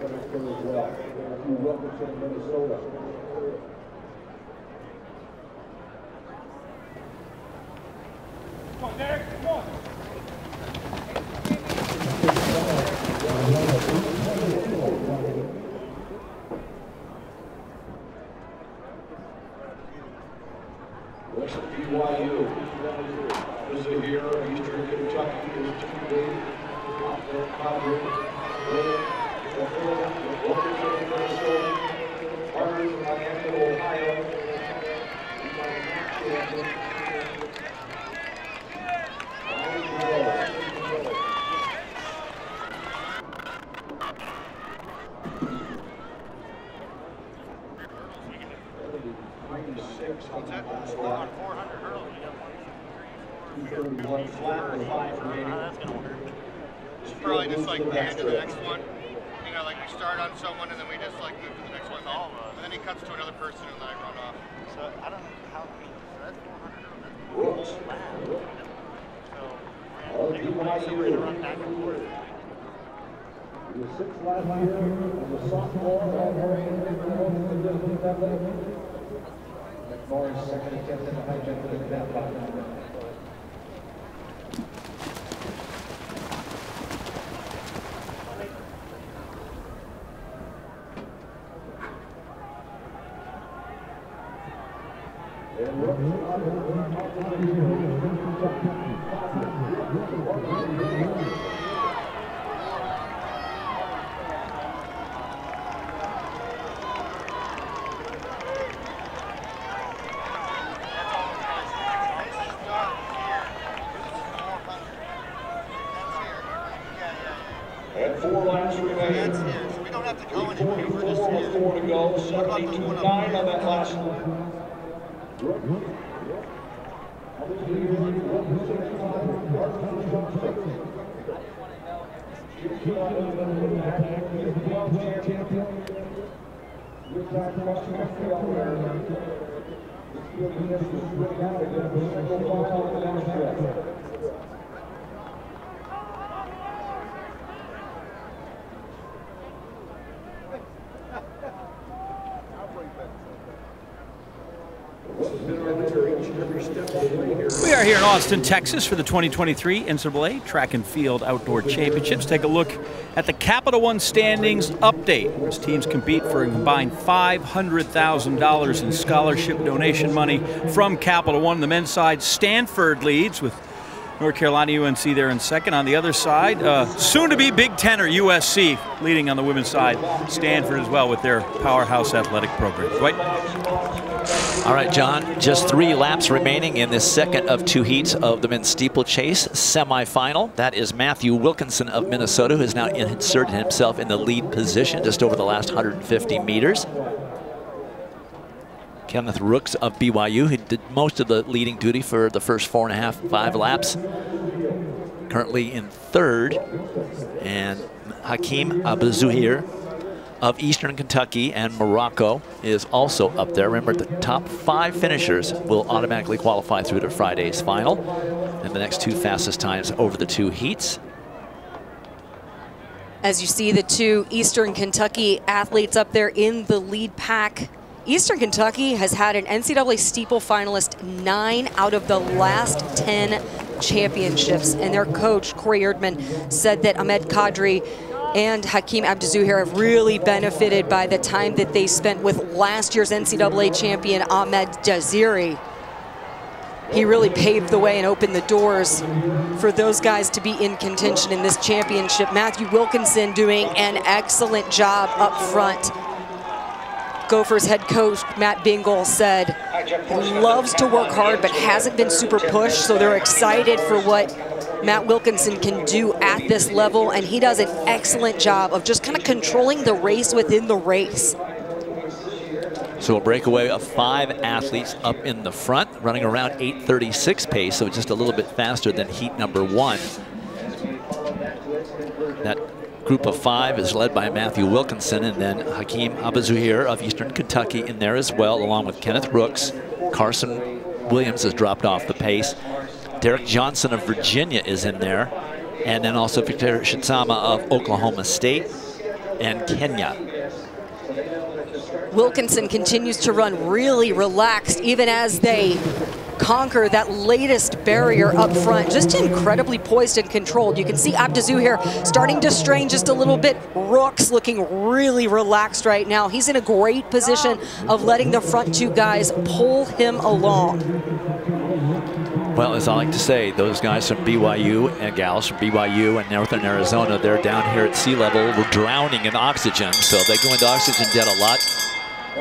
BYU is here, Eastern Kentucky is 2 big. Ohio. Flat with 5 remaining. It's probably just like the end of the next one. You know, like we start on someone and then we just like move to the next one. And then he cuts to another person and then I run off. So I don't know how many. So that's 400. That's flat. So we're going to run back and forth. He was 6th last year as a sophomore. McMorris second attempt at the high jump for the decathlon. And 4 laps remaining. So we don't have to go anywhere. We're just here. 4 to go. 72.9 on that last one. We are here in Austin, Texas for the 2023 NCAA Track and Field Outdoor Championships. Take a look at the Capital One standings update, as teams compete for a combined $500,000 in scholarship donation money from Capital One. On the men's side, Stanford leads with North Carolina UNC there in second. On the other side, soon-to-be Big Ten or USC leading on the women's side. Stanford as well with their powerhouse athletic program. Dwight? All right, John, just 3 laps remaining in this second of 2 heats of the men's steeplechase semifinal. That is Matthew Wilkinson of Minnesota, who has now inserted himself in the lead position just over the last 150 meters. Kenneth Rooks of BYU, who did most of the leading duty for the first 4.5–5 laps, currently in third. And Hakeem Abuzuhir of Eastern Kentucky and Morocco is also up there. Remember, the top 5 finishers will automatically qualify through to Friday's final, and the next 2 fastest times over the 2 heats. As you see the 2 Eastern Kentucky athletes up there in the lead pack. Eastern Kentucky has had an NCAA steeple finalist 9 out of the last 10 championships, and their coach, Corey Erdman, said that Ahmed Kadri and Hakeem Abduzuhir have really benefited by the time that they spent with last year's NCAA champion Ahmed Jaziri. He really paved the way and opened the doors for those guys to be in contention in this championship. Matthew Wilkinson doing an excellent job up front. Gophers head coach Matt Bingle said he loves to work hard but hasn't been super pushed, so they're excited for what Matt Wilkinson can do at this level, and he does an excellent job of just kind of controlling the race within the race. So a breakaway of 5 athletes up in the front, running around 8:36 pace, so just a little bit faster than heat number 1. That group of 5 is led by Matthew Wilkinson, and then Hakeem Abuzuhir of Eastern Kentucky in there as well, along with Kenneth Rooks. Carson Williams has dropped off the pace. Derek Johnson of Virginia is in there, and then also Victor Shitsama of Oklahoma State and Kenya. Wilkinson continues to run really relaxed even as they conquer that latest barrier up front. Just incredibly poised and controlled. You can see Abduzuhir starting to strain just a little bit. Rooks looking really relaxed right now. He's in a great position of letting the front 2 guys pull him along. Well, as I like to say, those guys from BYU and gals from BYU and Northern Arizona, they're down here at sea level. We're drowning in oxygen, so they go into oxygen debt a lot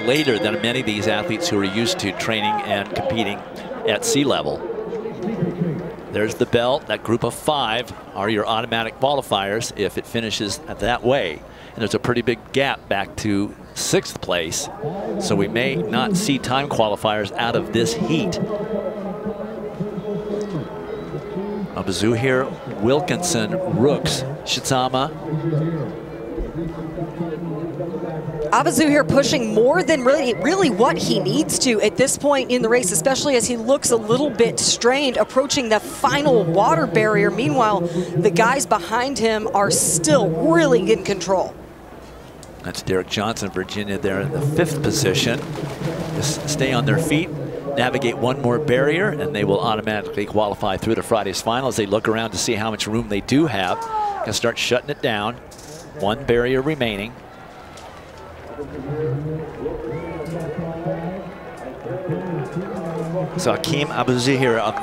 later than many of these athletes who are used to training and competing at sea level. There's the bell. That group of 5 are your automatic qualifiers if it finishes that way. And there's a pretty big gap back to 6th place, so we may not see time qualifiers out of this heat. Abuzuhir, Wilkinson, Rooks, Shitsama. Abuzuhir pushing more than really what he needs to at this point in the race, especially as he looks a little bit strained approaching the final water barrier. Meanwhile, the guys behind him are still really in control. That's Derek Johnson, Virginia, there in the 5th position. Just stay on their feet, navigate 1 more barrier, and they will automatically qualify through to Friday's final as they look around to see how much room they do have. Gonna start shutting it down. 1 barrier remaining. So Hakeem Abuzuhir of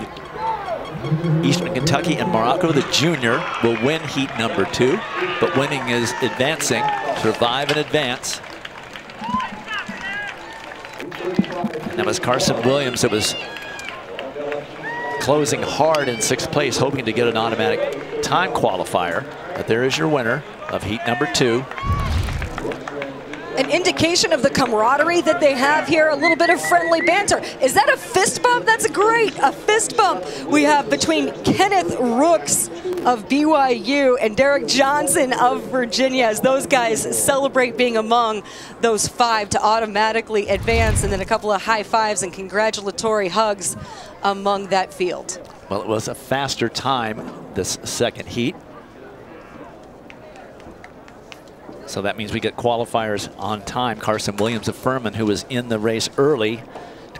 Eastern Kentucky and Morocco, the junior, will win heat number 2, but winning is advancing. Survive and advance. And that was Carson Williams that was closing hard in 6th place, hoping to get an automatic time qualifier. But there is your winner of heat number 2. An indication of the camaraderie that they have here, a little bit of friendly banter. Is that a fist bump? That's great, a fist bump we have between Kenneth Rooks of BYU and Derek Johnson of Virginia as those guys celebrate being among those 5 to automatically advance, and then a couple of high fives and congratulatory hugs among that field. Well, it was a faster time this second heat. So that means we get qualifiers on time. Carson Williams of Furman, who was in the race early,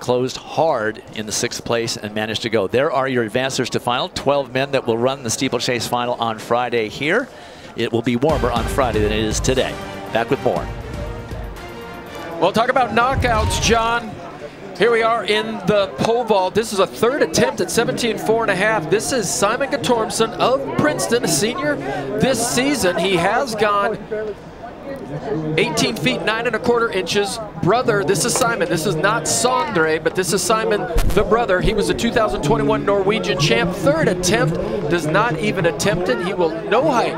closed hard in the 6th place and managed to go. There are your advancers to final. 12 men that will run the steeplechase final on Friday here. It will be warmer on Friday than it is today. Back with more. Well, talk about knockouts, John. Here we are in the pole vault. This is a 3rd attempt at 17.4.5. This is Simon Guttormson of Princeton, a senior this season. He has gone 18 feet 9 1/4 inches. Brother, this is Simon. This is not Sondre, but this is Simon, the brother. He was a 2021 Norwegian champ. 3rd attempt, does not even attempt it. He will no height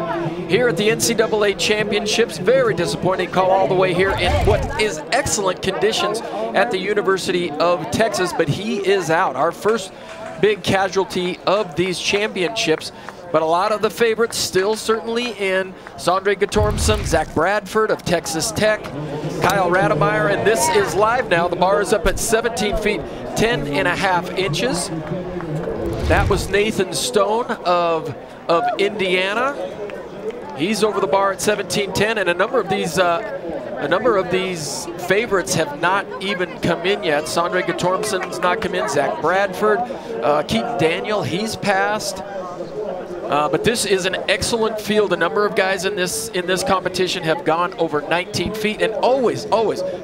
here at the NCAA championships. Very disappointing call all the way here in what is excellent conditions at the University of Texas, but he is out. Our first big casualty of these championships. But a lot of the favorites still certainly in. Sondre Guttormson, Zach Bradford of Texas Tech, Kyle Rademeyer, and this is live now. The bar is up at 17 feet 10 1/2 inches. That was Nathan Stone of Indiana. He's over the bar at 17.10, and a number of these favorites have not even come in yet. Sondre Guttormson's not come in. Zach Bradford, Keaton Daniel, he's passed. But this is an excellent field. A number of guys in this competition have gone over 19 feet, and always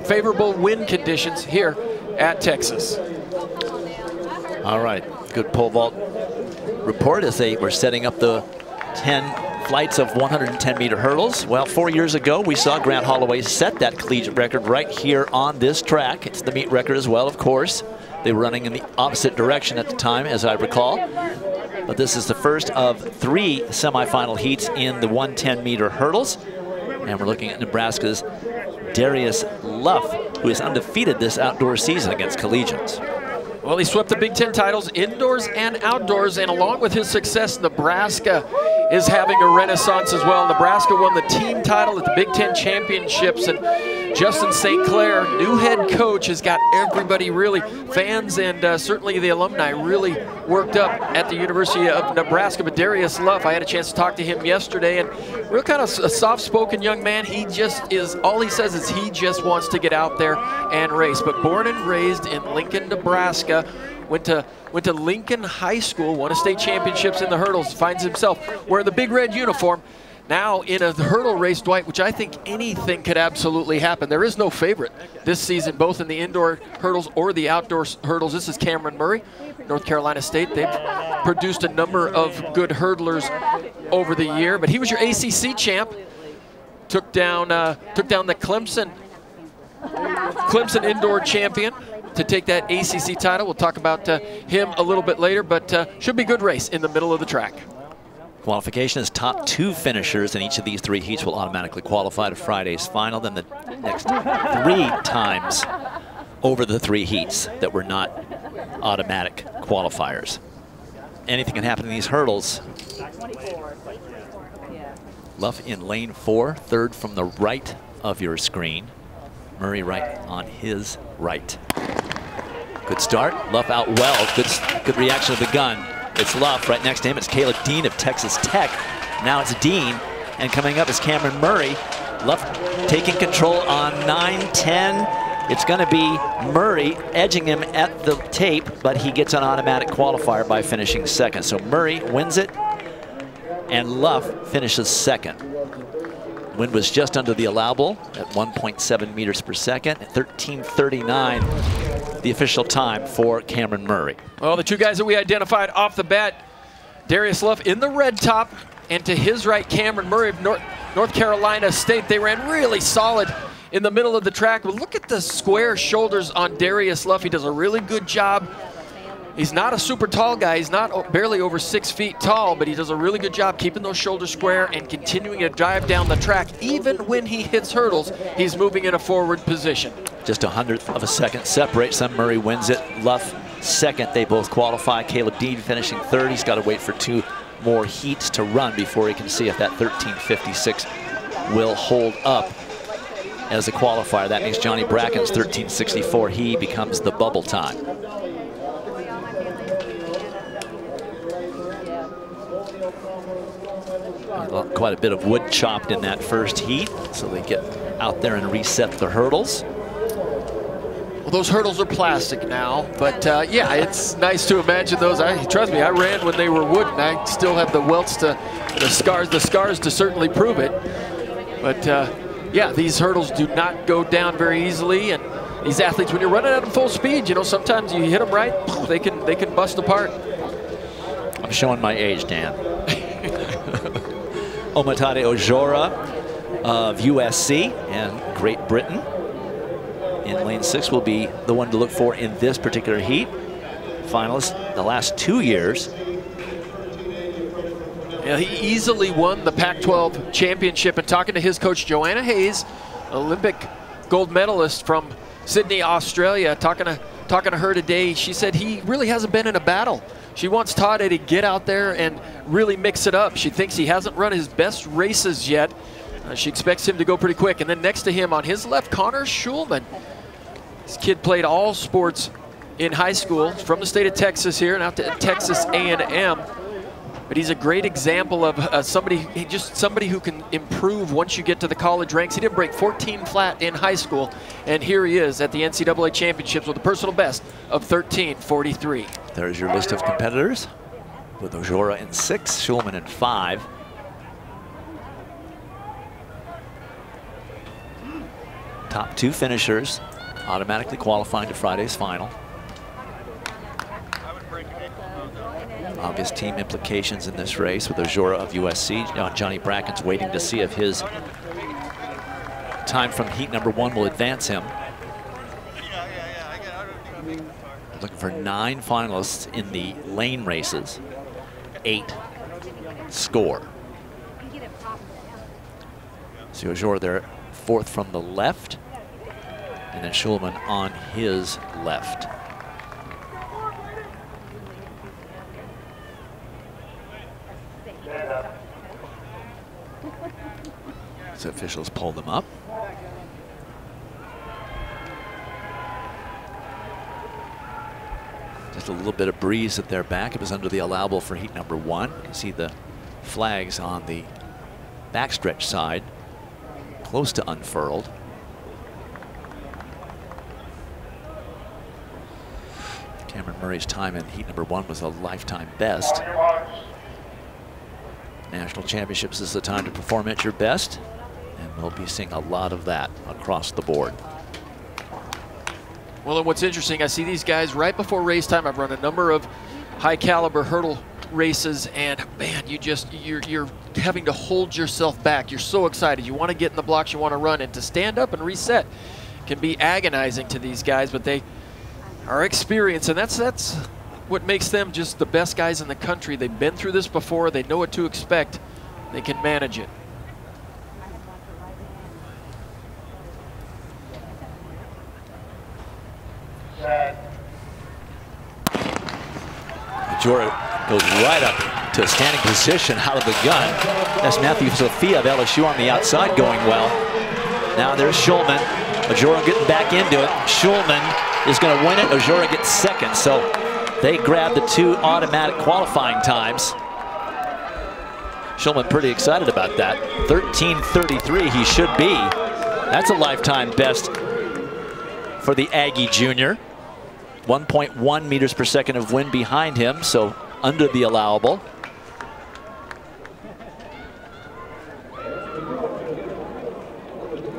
favorable wind conditions here at Texas. All right, good pole vault report as they were setting up the 10 flights of 110-meter hurdles. Well, 4 years ago, we saw Grant Holloway set that collegiate record right here on this track. It's the meet record as well, of course. They were running in the opposite direction at the time, as I recall. But this is the first of 3 semifinal heats in the 110-meter hurdles. And we're looking at Nebraska's Darius Luff, who is undefeated this outdoor season against collegians. Well, he swept the Big Ten titles indoors and outdoors, and along with his success, Nebraska is having a renaissance as well. Nebraska won the team title at the Big Ten championships, and Justin St. Clair, new head coach, has got everybody really, fans and certainly the alumni, really worked up at the University of Nebraska. But Darius Luff, I had a chance to talk to him yesterday, and real kind of a soft-spoken young man. He just is, all he says is he just wants to get out there and race. But born and raised in Lincoln, Nebraska, went to Lincoln High School, won a state championships in the hurdles, finds himself wearing the big red uniform. Now in a hurdle race, Dwight, which I think anything could absolutely happen. There is no favorite this season, both in the indoor hurdles or the outdoor hurdles. This is Cameron Murray, North Carolina State. They've produced a number of good hurdlers over the year, but he was your ACC champ. Took down the Clemson indoor champion to take that ACC title. We'll talk about him a little bit later, but should be a good race in the middle of the track. Qualification is top 2 finishers in each of these 3 heats will automatically qualify to Friday's final. Then the next 3 times over the 3 heats that were not automatic qualifiers. Anything can happen in these hurdles. Luff in lane 4, 3rd from the right of your screen. Murray right on his right. Good start. Luff out well. Good reaction of the gun. It's Luff. Right next to him, it's Caleb Dean of Texas Tech. Now it's Dean, and coming up is Cameron Murray. Luff taking control on 9-10. It's going to be Murray edging him at the tape, but he gets an automatic qualifier by finishing 2nd. So Murray wins it, and Luff finishes 2nd. Wind was just under the allowable at 1.7 meters per second, 13:39. The official time for Cameron Murray. Well, the 2 guys that we identified off the bat, Darius Luff in the red top, and to his right, Cameron Murray of North Carolina State. They ran really solid in the middle of the track. But look at the square shoulders on Darius Luff. He does a really good job. He's not a super tall guy. He's not barely over 6 feet tall, but he does a really good job keeping those shoulders square and continuing to drive down the track. Even when he hits hurdles, he's moving in a forward position. Just 100th of a second separates them. Murray wins it. Luff 2nd. They both qualify. Caleb Dean finishing 3rd. He's got to wait for 2 more heats to run before he can see if that 13:56 will hold up as a qualifier. That means Johnny Bracken's 13:64. He becomes the bubble time. Quite a bit of wood chopped in that first heat, so they get out there and reset the hurdles. Well, those hurdles are plastic now, but yeah, it's nice to imagine those. Trust me, I ran when they were wooden. I still have the welts to, the scars to certainly prove it. But yeah, these hurdles do not go down very easily, and these athletes, when you're running at them full speed, you know, sometimes you hit them right, they can bust apart. I'm showing my age, Dan. Omatade Ojora of USC and Great Britain in lane 6 will be the one to look for in this particular heat. Finalist the last 2 years. Yeah, he easily won the Pac-12 championship, and talking to his coach, Joanna Hayes, Olympic gold medalist from Sydney, Australia, talking to her today, she said he really hasn't been in a battle. She wants Tade to get out there and really mix it up. She thinks he hasn't run his best races yet. She expects him to go pretty quick. And then next to him on his left, Connor Schulman. This kid played all sports in high school. He's from the state of Texas here and out to Texas A&M. But he's a great example of somebody who can improve once you get to the college ranks. He didn't break 14 flat in high school, and here he is at the NCAA championships with a personal best of 13:43. There's your list of competitors, with Ojora in 6, Schulman in 5. Top 2 finishers automatically qualifying to Friday's final. Obvious team implications in this race with Ojora of USC. Johnny Bracken's waiting to see if his time from heat number 1 will advance him. Looking for 9 finalists in the lane races. 8 score. So Ojora there, 4th from the left, and then Schulman on his left. So officials pull them up. Just a little bit of breeze at their back. It was under the allowable for heat number 1. You can see the flags on the backstretch side, close to unfurled. Cameron Murray's time in heat number 1 was a lifetime best. National championships is the time to perform at your best, and we'll be seeing a lot of that across the board. Well, and what's interesting, I see these guys right before race time. I've run a number of high caliber hurdle races, and man, you're having to hold yourself back. You're so excited. You want to get in the blocks, you want to run, and to stand up and reset can be agonizing to these guys, but they are experienced, and that's what makes them just the best guys in the country. They've been through this before. They know what to expect. They can manage it. Ojora goes right up to a standing position out of the gun. That's Matthew Sophia of LSU on the outside going well. Now there's Schulman. Ojora getting back into it. Schulman is going to win it. Ojora gets second. So they grab the 2 automatic qualifying times. Schulman pretty excited about that. 13:33 he should be. That's a lifetime best for the Aggie junior. 1.1 meters per second of wind behind him, so under the allowable.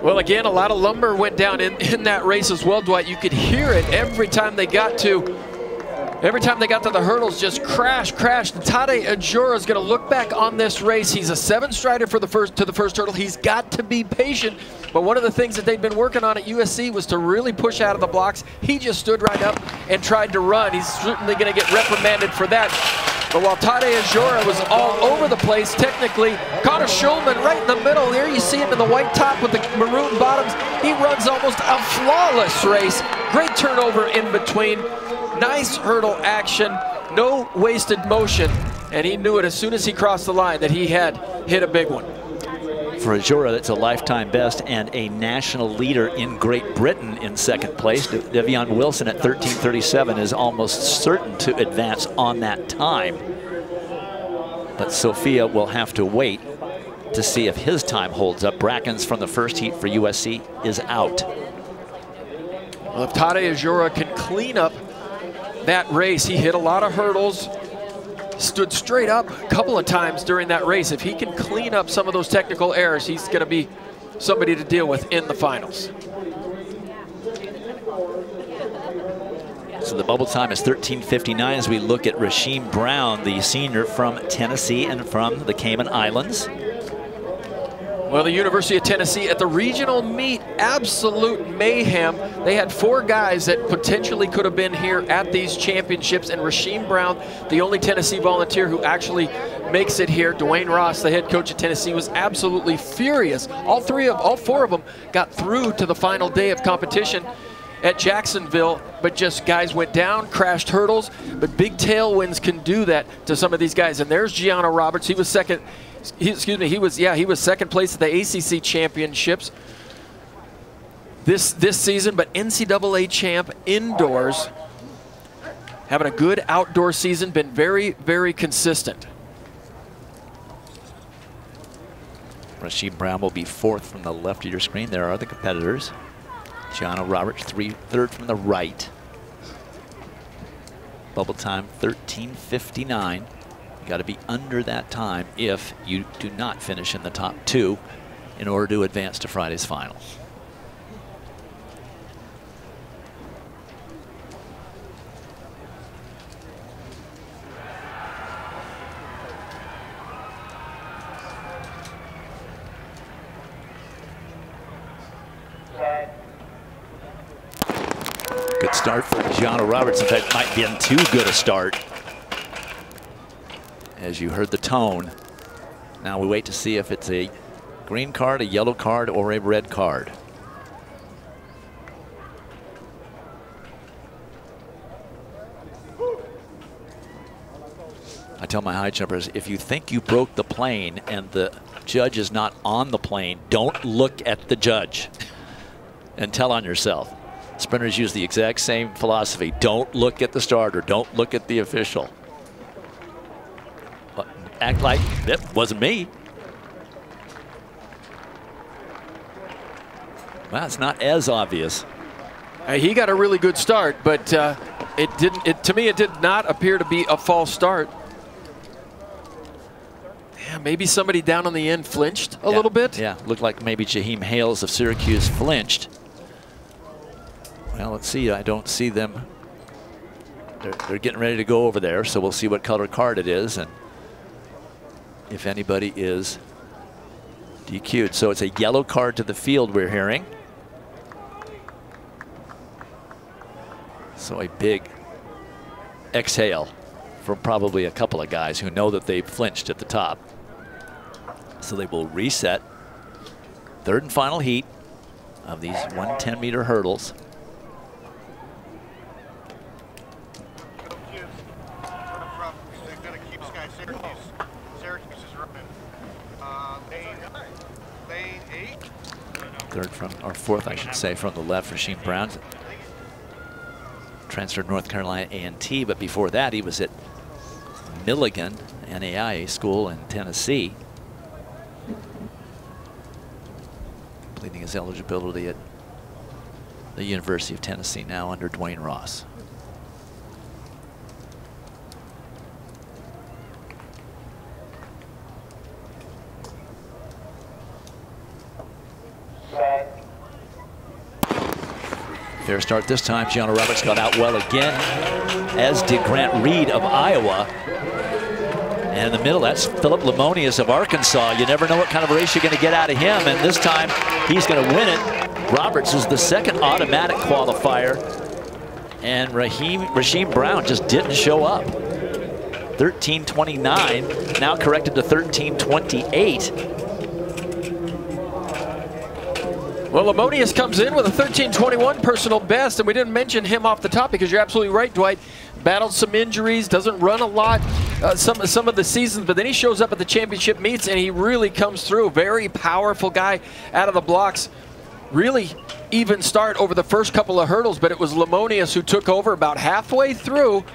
Well, again, a lot of lumber went down in that race as well, Dwight. You could hear it every time they got to the hurdles, just crash. Tade Ojora is going to look back on this race. He's a 7-strider to the first hurdle. He's got to be patient. But one of the things that they've been working on at USC was to really push out of the blocks. He just stood right up and tried to run. He's certainly going to get reprimanded for that. But while Tade Ojora was all over the place, technically, Connor Schulman right in the middle. There you see him in the white top with the maroon bottoms. He runs almost a flawless race. Great turnover in between. Nice hurdle action, no wasted motion. And he knew it as soon as he crossed the line that he had hit a big one. For Ojora, that's a lifetime best and a national leader in Great Britain in second place. Devion Wilson at 13:37 is almost certain to advance on that time. But Sophia will have to wait to see if his time holds up. Brackens from the first heat for USC is out. Well, if Tadej Ajura can clean up that race, he hit a lot of hurdles, stood straight up a couple of times during that race. If he can clean up some of those technical errors, he's going to be somebody to deal with in the finals. So the bubble time is 13:59 as we look at Rasheem Brown, the senior from Tennessee and from the Cayman Islands. Well, the University of Tennessee at the regional meet, absolute mayhem. They had 4 guys that potentially could have been here at these championships, and Rasheem Brown, the only Tennessee volunteer who actually makes it here. Dwayne Ross, the head coach of Tennessee, was absolutely furious. All 4 of them got through to the final day of competition at Jacksonville, but just guys went down, crashed hurdles. But big tailwinds can do that to some of these guys. And there's Gianna Roberts. He was second. He was second place at the ACC championships this season, but NCAA champ indoors, having a good outdoor season, been very, very consistent. Rasheem Brown will be 4th from the left of your screen. There are the competitors. Gianna Roberts, 3rd from the right. Bubble time 13:59. You got to be under that time if you do not finish in the top 2 in order to advance to Friday's final. Good start for Gianna Roberts. In fact, might be in too good a start. As you heard the tone. Now we wait to see if it's a green card, a yellow card, or a red card. I tell my high jumpers, if you think you broke the plane and the judge is not on the plane, don't look at the judge and tell on yourself. Sprinters use the exact same philosophy. Don't look at the starter. Don't look at the official. But act like it wasn't me. Well, it's not as obvious. He got a really good start, but to me, it did not appear to be a false start. Yeah, maybe somebody down on the end flinched a little bit. Yeah, looked like maybe Jaheim Hales of Syracuse flinched. Well, let's see. I don't see them. They're getting ready to go over there, so we'll see what color card it is and if anybody is DQ'd. So it's a yellow card to the field, we're hearing. So a big exhale from probably a couple of guys who know that they've flinched at the top. So they will reset. 3rd and final heat of these 110-meter hurdles. Third from, or 4th, I should say, from the left, Rasheem Brown. Transferred North Carolina A&T, but before that he was at Milligan, NAIA school in Tennessee. Completing his eligibility at the University of Tennessee now under Dwayne Ross. Fair start this time. Gianna Roberts got out well again, as did Grant Reed of Iowa. And in the middle, that's Philip Lemonius of Arkansas. You never know what kind of race you're going to get out of him, and this time he's going to win it. Roberts is the 2nd automatic qualifier, and Rasheem Brown just didn't show up. 13:29, now corrected to 13:28. Well, Lemonius comes in with a 13:21 personal best, and we didn't mention him off the top because you're absolutely right, Dwight. Battled some injuries, doesn't run a lot some of the seasons, but then he shows up at the championship meets and he really comes through. Very powerful guy out of the blocks. Really even start over the first couple of hurdles, but it was Lemonius who took over about halfway through.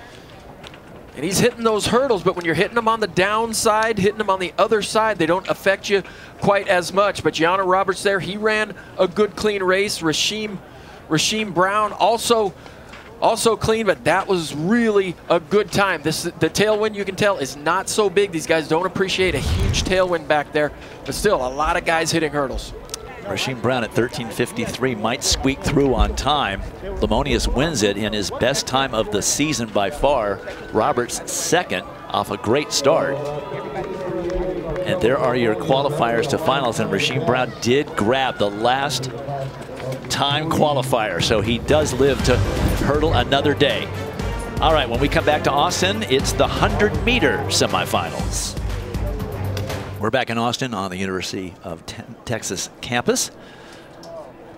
And he's hitting those hurdles, but when you're hitting them on the downside, hitting them on the other side, they don't affect you quite as much. But Gianna Roberts there, he ran a good, clean race. Rasheem Rasheem Brown also clean, but that was really a good time. The tailwind, you can tell, is not so big. These guys don't appreciate a huge tailwind back there, but still a lot of guys hitting hurdles. Rasheem Brown at 13:53 might squeak through on time. Lemonius wins it in his best time of the season by far. Roberts second off a great start. And there are your qualifiers to finals, and Rasheem Brown did grab the last time qualifier, so he does live to hurdle another day. All right, when we come back to Austin, it's the 100-meter semifinals. We're back in Austin on the University of Texas campus.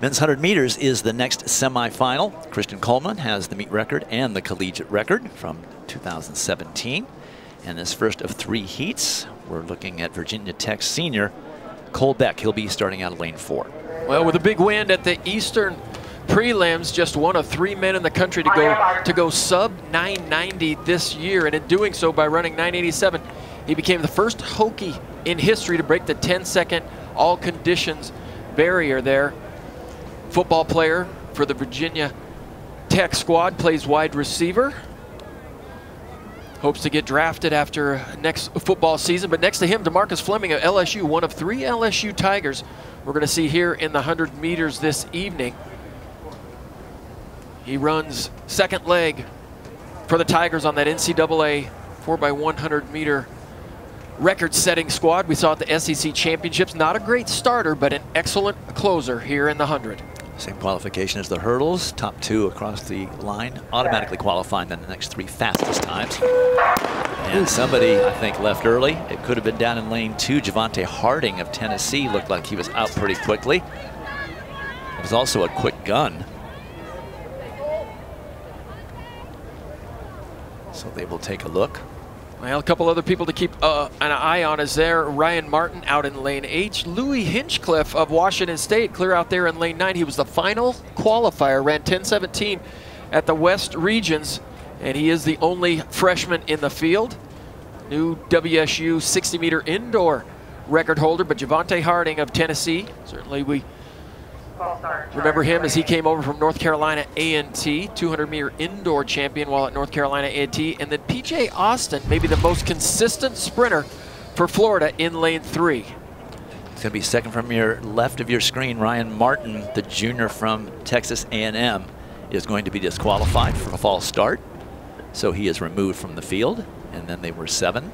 Men's 100 meters is the next semifinal. Christian Coleman has the meet record and the collegiate record from 2017. And this first of 3 heats, we're looking at Virginia Tech senior Cole Beck. He'll be starting out of lane 4. Well, with a big win at the Eastern prelims, just one of 3 men in the country to go sub 990 this year, and in doing so by running 987, he became the first Hokie in history to break the 10-second all conditions barrier there. Football player for the Virginia Tech squad, plays wide receiver. Hopes to get drafted after next football season. But next to him, DeMarcus Fleming of LSU, one of 3 LSU Tigers we're going to see here in the 100 meters this evening. He runs second leg for the Tigers on that NCAA 4x100 meter record-setting squad we saw at the SEC Championships. Not a great starter, but an excellent closer here in the 100. Same qualification as the hurdles. Top 2 across the line, automatically qualifying in the next 3 fastest times. And somebody, I think, left early. It could have been down in lane 2. Javante Harding of Tennessee looked like he was out pretty quickly. It was also a quick gun. So they will take a look. Well, a couple other people to keep an eye on is there. Ryan Martin out in lane 8. Louis Hinchcliffe of Washington State clear out there in lane 9. He was the final qualifier, ran 10:17 at the West Regions, and he is the only freshman in the field. New WSU 60-meter indoor record holder, but Javante Harding of Tennessee, certainly we remember him as he came over from North Carolina A&T, 200-meter indoor champion while at North Carolina A&T. And then P.J. Austin, maybe the most consistent sprinter for Florida in lane 3. It's going to be second from your left of your screen. Ryan Martin, the junior from Texas A&M, is going to be disqualified for a false start. So he is removed from the field, and then they were 7.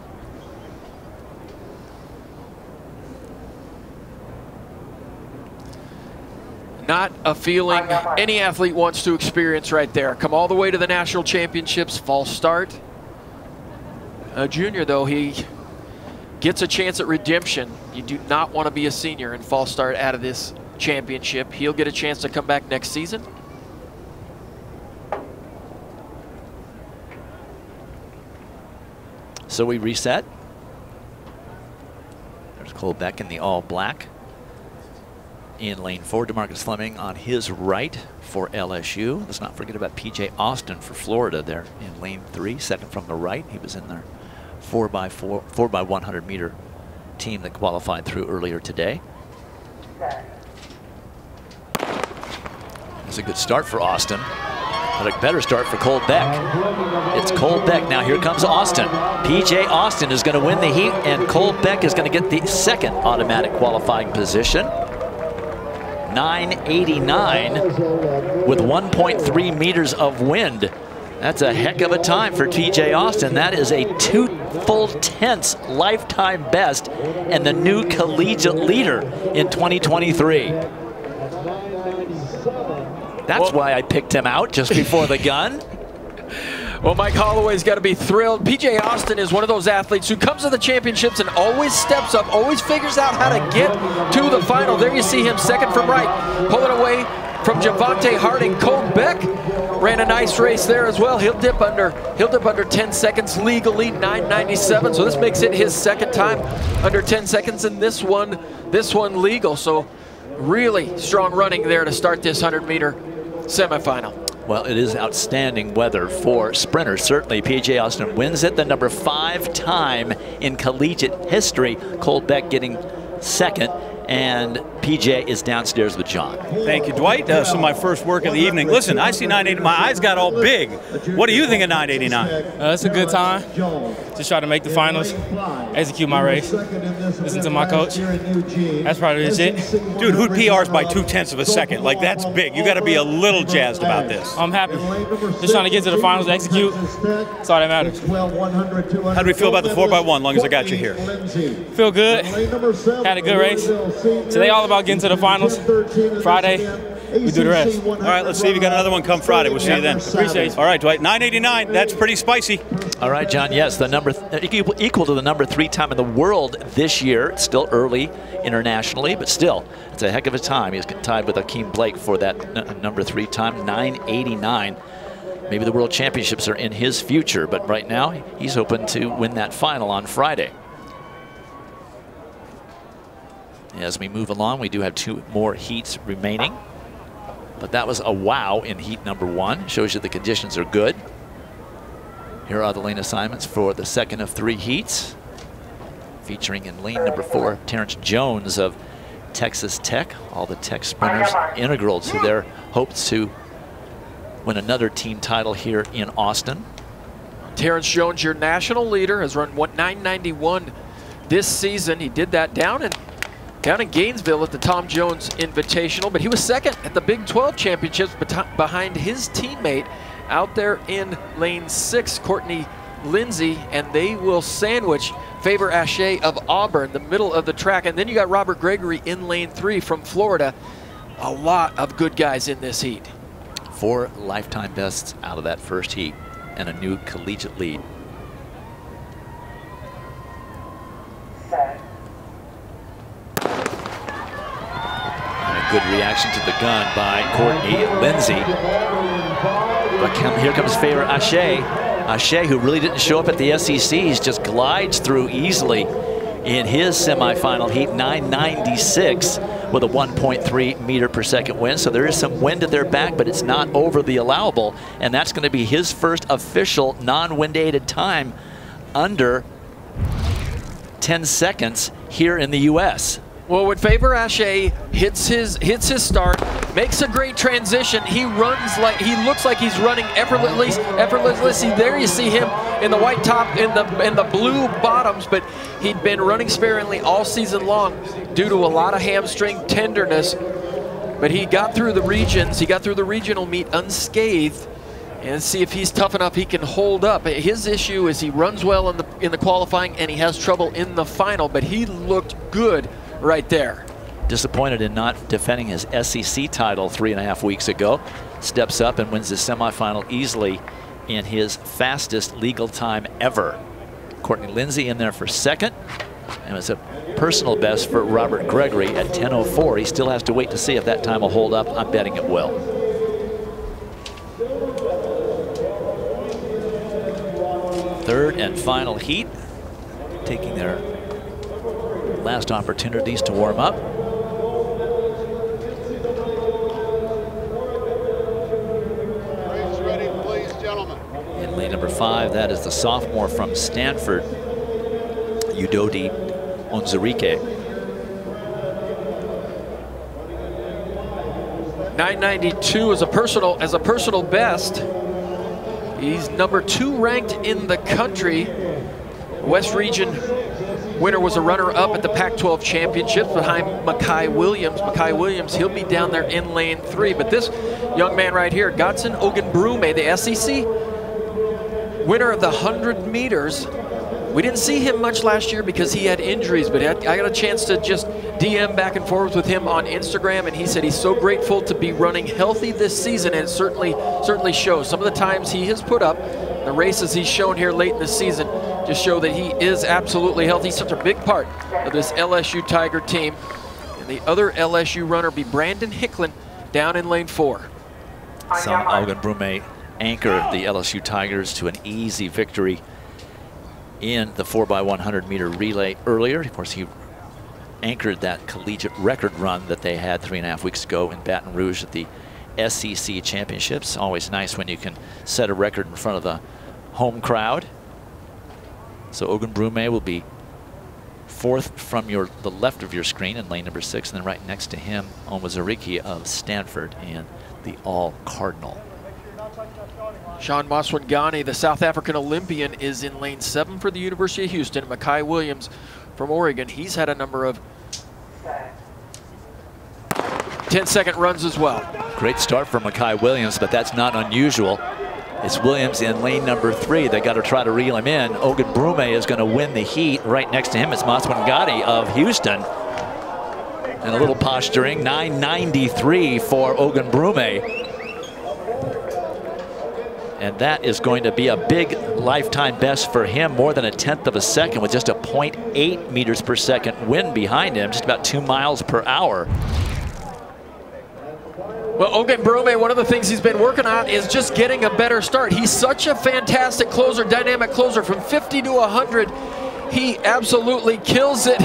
Not a feeling any athlete wants to experience right there. Come all the way to the national championships, false start. A junior, though, he gets a chance at redemption. You do not want to be a senior and false start out of this championship. He'll get a chance to come back next season. So we reset. There's Cole Beck in the all black. In lane 4, DeMarcus Fleming on his right for LSU. Let's not forget about P.J. Austin for Florida there in lane 3, second from the right. He was in their 4x100 meter team that qualified through earlier today. That's a good start for Austin, but a better start for Cole Beck. It's Cole Beck. Now here comes Austin. P.J. Austin is going to win the heat, and Cole Beck is going to get the second automatic qualifying position. 989 with 1.3 meters of wind. That's a heck of a time for T.J. Austin. That is a 2 full tenths lifetime best and the new collegiate leader in 2023. That's why I picked him out just before the gun. Well, Mike Holloway's got to be thrilled. P.J. Austin is one of those athletes who comes to the championships and always steps up, always figures out how to get to the final. There you see him second from right, pulling away from Javante Harding. Cole Beck ran a nice race there as well. He'll dip under 10 seconds legally, 9:97. So this makes it his second time under 10 seconds, and this one legal. So really strong running there to start this 100-meter semifinal. Well, it is outstanding weather for sprinters. Certainly, P.J. Austin wins it, the number 5 time in collegiate history. Cole Beck getting second, and PJ is downstairs with John. Thank you, Dwight. This is my first work of the evening. Listen, I see 980. My eyes got all big. What do you think of 989? It's a good time. Just try to make the finals, execute my race, listen to my coach. That's probably legit. Dude, who PRs by 0.2 of a second? Like, that's big. You got to be a little jazzed about this. I'm happy. Just trying to get to the finals, execute. That's all that matters. How do we feel about the 4x1, long as I got you here? Feel good. Had a good race. Today all about getting to the finals. Friday, we do the rest. All right, let's see if you got another one come Friday. We'll see you then. Appreciate you. All right, Dwight, 989. That's pretty spicy. All right, John, yes, the number equal to the number 3 time in the world this year. It's still early internationally, but still, it's a heck of a time. He's tied with Akeem Blake for that number 3 time, 989. Maybe the World Championships are in his future, but right now he's hoping to win that final on Friday. As we move along, we do have 2 more heats remaining. But that was a wow in heat number 1. Shows you the conditions are good. Here are the lane assignments for the second of 3 heats. Featuring in lane number 4, Terrence Jones of Texas Tech. All the Tech sprinters integral to their hopes to win another team title here in Austin. Terrence Jones, your national leader, has run 991 this season. He did that down in Gainesville at the Tom Jones Invitational, but he was second at the Big 12 Championships behind his teammate out there in lane 6, Courtney Lindsay, and they will sandwich Faber Ashe of Auburn, the middle of the track. And then you got Robert Gregory in lane 3 from Florida. A lot of good guys in this heat. 4 lifetime bests out of that first heat and a new collegiate lead. Good reaction to the gun by Courtney Lindsay. But here comes Faber Ashe. Ashe, who really didn't show up at the SECs, just glides through easily in his semifinal heat, 996 with a 1.3 meter per second wind. So there is some wind at their back, but it's not over the allowable. And that's going to be his first official non-wind aided time under 10 seconds here in the U.S. Well, when Faber Ashe hits his start, makes a great transition, he looks like he's running effortlessly. There you see him in the white top and the blue bottoms, but he'd been running sparingly all season long due to a lot of hamstring tenderness. But he got through the regions, he got through the regional meet unscathed, and see if he's tough enough he can hold up. His issue is he runs well in the qualifying and he has trouble in the final, but he looked good right there. Disappointed in not defending his SEC title 3.5 weeks ago. Steps up and wins the semifinal easily in his fastest legal time ever. Courtney Lindsay in there for second. And it's a personal best for Robert Gregory at 10:04. He still has to wait to see if that time will hold up. I'm betting it will. Third and final heat, taking their last opportunities to warm up. Race ready, please, gentlemen. In lane number 5, that is the sophomore from Stanford, Udodi Onzarike. 992 as a personal best. He's number 2 ranked in the country. West Region winner was a runner-up at the Pac-12 Championships behind Makai Williams. Makai Williams, he'll be down there in lane 3. But this young man right here, Godson Ogunbrume, the SEC winner of the 100 meters. We didn't see him much last year because he had injuries, but I got a chance to just DM back and forth with him on Instagram, and he said he's so grateful to be running healthy this season, and it certainly shows. Some of the times he has put up, the races he's shown here late in the season, just show that he is absolutely healthy. Such a big part of this LSU Tiger team. And the other LSU runner be Brandon Hicklin down in lane 4. Some Ogunbrume anchored the LSU Tigers to an easy victory in the 4x100 meter relay earlier. Of course, he anchored that collegiate record run that they had 3.5 weeks ago in Baton Rouge at the SEC Championships. Always nice when you can set a record in front of the home crowd. So Ogunbrume will be Fourth from the left of your screen in lane number 6, and then right next to him, Onwuzurike of Stanford and the All Cardinal. Sean Maswangani, the South African Olympian, is in lane 7 for the University of Houston. Makai Williams from Oregon, he's had a number of 10-second runs as well. Great start for Makai Williams, but that's not unusual. It's Williams in lane number 3. They got to try to reel him in. Ogun Brume is going to win the heat. Right next to him is Maswangani of Houston. And a little posturing, 9:93 for Ogun Brume. And that is going to be a big lifetime best for him, more than 1/10 of a second, with just a 0.8 meters per second wind behind him, just about 2 miles per hour. Well, Ogun Brume, one of the things he's been working on is just getting a better start. He's such a fantastic closer, dynamic closer. From 50 to 100, he absolutely kills it.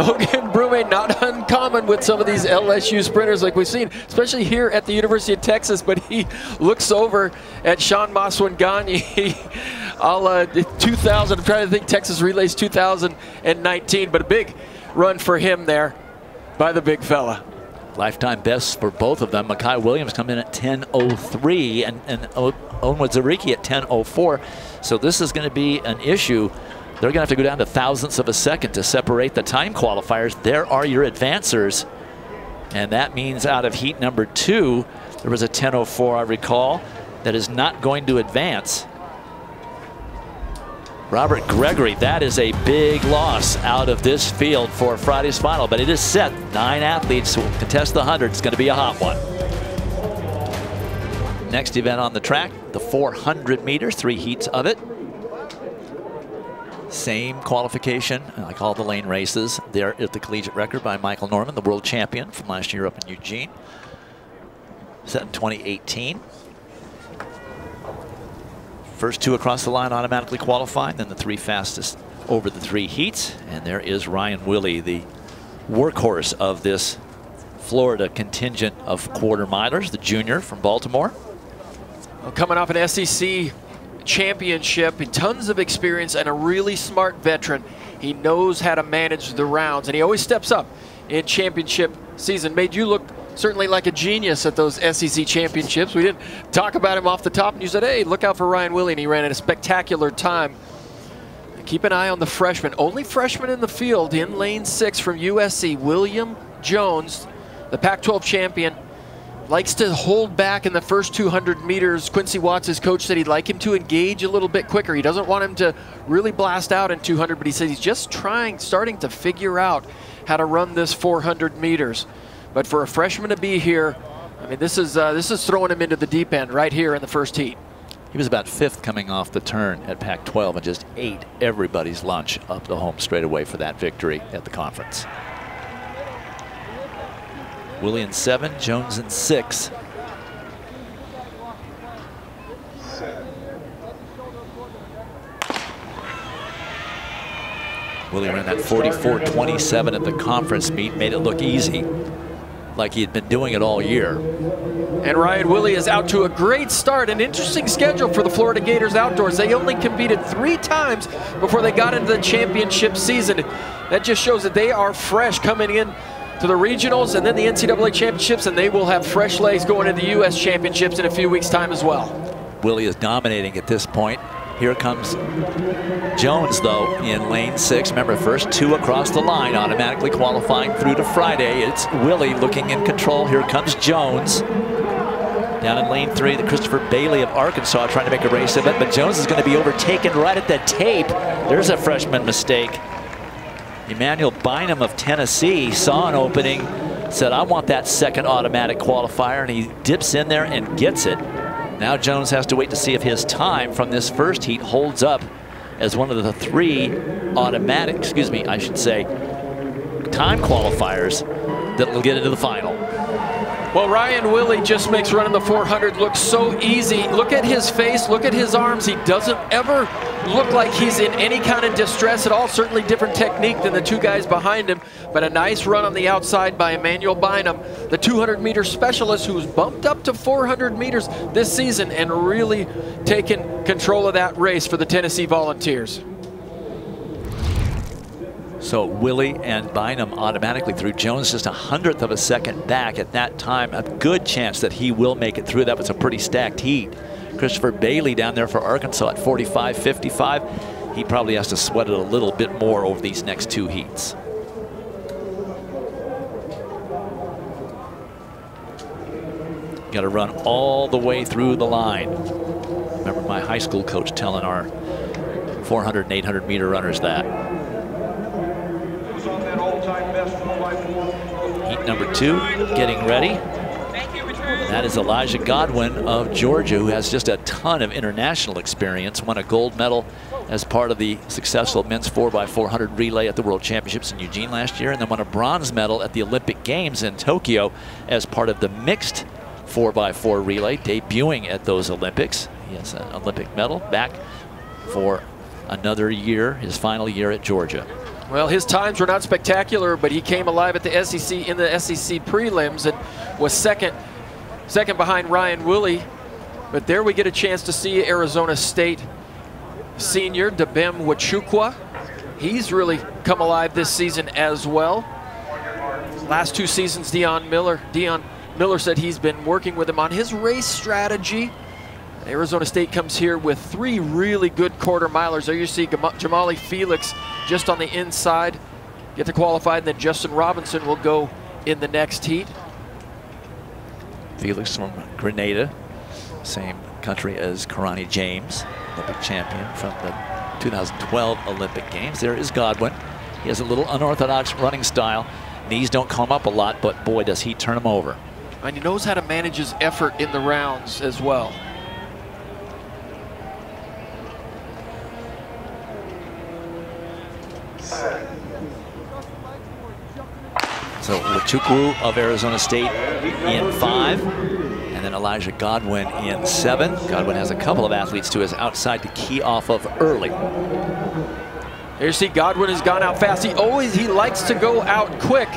Ogun Brume, not uncommon with some of these LSU sprinters like we've seen, especially here at the University of Texas, but he looks over at Sean Maswangani. 2000, I'm trying to think Texas Relays 2019, but a big run for him there by the big fella. Lifetime best for both of them. Makai Williams come in at 10:03 and Onwuzurike at 10:04. So this is going to be an issue. They're going to have to go down to thousandths of a second to separate the time qualifiers. There are your advancers. And that means out of heat number 2, there was a 10:04, I recall, that is not going to advance. Robert Gregory, that is a big loss out of this field for Friday's final, but it is set. 9 athletes will contest the 100. It's going to be a hot one. Next event on the track, the 400 meters, 3 heats of it. Same qualification, like all the lane races. There at the collegiate record by Michael Norman, the world champion from last year up in Eugene. Set in 2018. First 2 across the line automatically qualifying, then the 3 fastest over the 3 heats. And there is Ryan Willey, the workhorse of this Florida contingent of quarter milers, the junior from Baltimore. Well, coming off an SEC championship, tons of experience, and a really smart veteran. He knows how to manage the rounds, and he always steps up in championship season. Made you look certainly like a genius at those SEC championships. We didn't talk about him off the top, and you said, hey, look out for Ryan Willey, and he ran at a spectacular time. And keep an eye on the freshman. Only freshman in the field in lane 6 from USC, William Jones, the Pac-12 champion. Likes to hold back in the first 200 meters. Quincy Watts, his coach, said he'd like him to engage a little bit quicker. He doesn't want him to really blast out in 200, but he says he's just starting to figure out how to run this 400 meters. But for a freshman to be here, I mean, this is throwing him into the deep end right here in the first heat. He was about 5th coming off the turn at Pac-12 and just ate everybody's lunch up the home straightaway for that victory at the conference. Willey in 7, Jones in 6. Willey ran that 44.27 at the conference meet, made it look easy, like he had been doing it all year. And Ryan Willey is out to a great start. An interesting schedule for the Florida Gators outdoors. They only competed 3 times before they got into the championship season. That just shows that they are fresh coming in to the regionals and then the NCAA championships, and they will have fresh legs going into the U.S. championships in a few weeks' time as well. Willey is dominating at this point. Here comes Jones, though, in lane 6. Remember, first 2 across the line, automatically qualifying through to Friday. It's Willey looking in control. Here comes Jones. Down in lane 3, the Christopher Bailey of Arkansas trying to make a race of it, but Jones is going to be overtaken right at the tape. There's a freshman mistake. Emmanuel Bynum of Tennessee saw an opening, said, I want that second automatic qualifier, and he dips in there and gets it. Now Jones has to wait to see if his time from this first heat holds up as one of the 3 automatic, excuse me, I should say, time qualifiers that will get into the final. Well, Ryan Willey just makes running the 400 look so easy. Look at his face, look at his arms. He doesn't ever look like he's in any kind of distress at all. Certainly different technique than the 2 guys behind him, but a nice run on the outside by Emmanuel Bynum, the 200-meter specialist who's bumped up to 400 meters this season and really taken control of that race for the Tennessee Volunteers. So Willie and Bynum automatically through. Jones just 100th of a second back at that time. A good chance that he will make it through. That was a pretty stacked heat. Christopher Bailey down there for Arkansas at 45.55. He probably has to sweat it a little bit more over these next 2 heats. Got to run all the way through the line. Remember my high school coach telling our 400 and 800 meter runners that. Heat number 2, getting ready. That is Elijah Godwin of Georgia, who has just a ton of international experience. Won a gold medal as part of the successful men's 4x400 relay at the World Championships in Eugene last year, and then won a bronze medal at the Olympic Games in Tokyo as part of the mixed 4x4 relay, debuting at those Olympics. He has an Olympic medal, back for another year, his final year at Georgia. Well, his times were not spectacular, but he came alive at the SEC in the SEC prelims and was second behind Ryan Woolley. But there we get a chance to see Arizona State senior Debem Wachukwa. He's really come alive this season as well. Last 2 seasons, Dion Miller said he's been working with him on his race strategy. Arizona State comes here with 3 really good quarter milers. There you see Jamali Felix just on the inside, get to qualify, and then Justin Robinson will go in the next heat. Felix from Grenada, same country as Karani James, Olympic champion from the 2012 Olympic Games. There is Godwin. He has a little unorthodox running style. Knees don't come up a lot, but boy, does he turn them over. And he knows how to manage his effort in the rounds as well. So Wachukwu of Arizona State in 5, and then Elijah Godwin in 7. Godwin has a couple of athletes to his outside to key off of early. There you see Godwin has gone out fast. He likes to go out quick.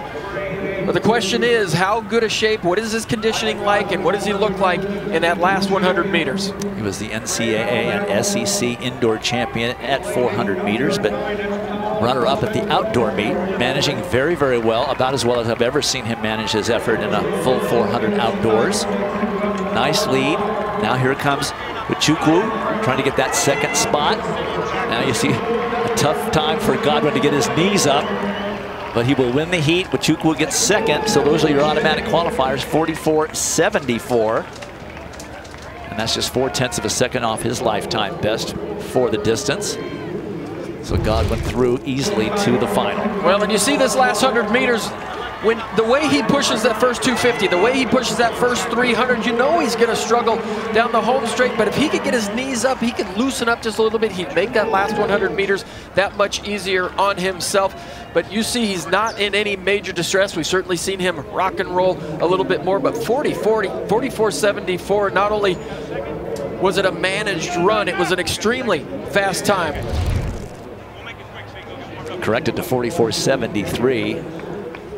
But the question is, how good a shape, what is his conditioning like, and what does he look like in that last 100 meters? He was the NCAA and SEC indoor champion at 400 meters, but runner-up at the outdoor meet, managing very, very well, about as well as I've ever seen him manage his effort in a full 400 outdoors. Nice lead. Now here comes Wachukwu, trying to get that second spot. Now you see a tough time for Godwin to get his knees up, but he will win the heat. Wachukwu gets second, so those are your automatic qualifiers, 44.74. And that's just 0.4 of a second off his lifetime best for the distance. So Godwin through easily to the final. Well, and you see this last 100 meters, when the way he pushes that first 250, the way he pushes that first 300, you know he's going to struggle down the home straight. But if he could get his knees up, he could loosen up just a little bit. He'd make that last 100 meters that much easier on himself. But you see he's not in any major distress. We've certainly seen him rock and roll a little bit more, but 44.74, not only was it a managed run, it was an extremely fast time. Corrected to 44.73.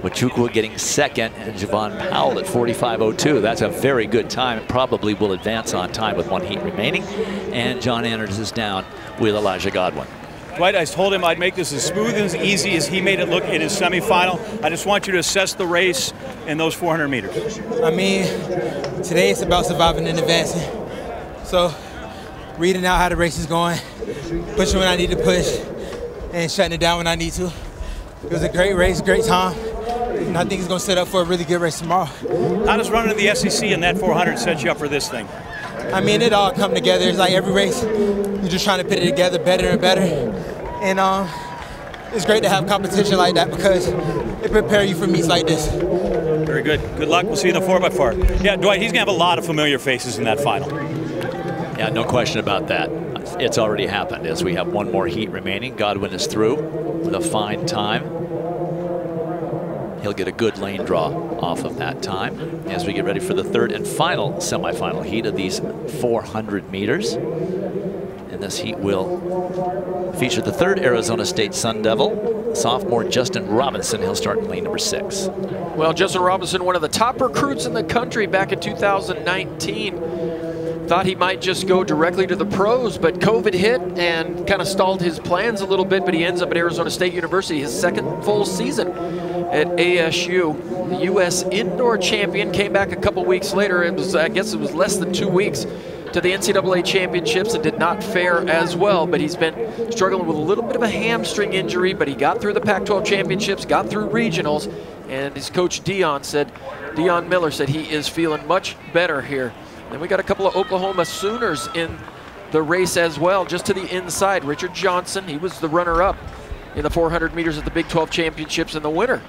Wachukwu getting second, and Javon Powell at 45.02. That's a very good time. It probably will advance on time with 1 heat remaining. And John Anders is down with Elijah Godwin. Dwight, I told him I'd make this as smooth and as easy as he made it look in his semifinal. I just want you to assess the race in those 400 meters. I mean, today it's about surviving and advancing. So, reading out how the race is going, pushing when I need to push, and shutting it down when I need to. It was a great race, great time, and I think it's going to set up for a really good race tomorrow. How does running the SEC in that 400 set you up for this thing? I mean, it all come together. It's like every race, you're just trying to put it together better and better. And it's great to have competition like that because it prepares you for meets like this. Very good. Good luck. We'll see you in the 4x4. Yeah, Dwight, he's going to have a lot of familiar faces in that final. Yeah, no question about that. It's already happened as we have 1 more heat remaining. Godwin is through with a fine time. He'll get a good lane draw off of that time as we get ready for the 3rd and final semifinal heat of these 400 meters. And this heat will feature the 3rd Arizona State Sun Devil, sophomore Justin Robinson. He'll start in lane number 6. Well, Justin Robinson, one of the top recruits in the country back in 2019. Thought he might just go directly to the pros, but COVID hit and kind of stalled his plans a little bit, but he ends up at Arizona State University, his second full season at ASU. The U.S. indoor champion came back a couple weeks later. It was, I guess it was less than 2 weeks to the NCAA championships and did not fare as well, but he's been struggling with a little bit of a hamstring injury, but he got through the Pac-12 championships, got through regionals, and his coach Dion Miller said he is feeling much better here. Then we got a couple of Oklahoma Sooners in the race as well, just to the inside. Richard Johnson, he was the runner-up in the 400 meters at the Big 12 championships, and the winner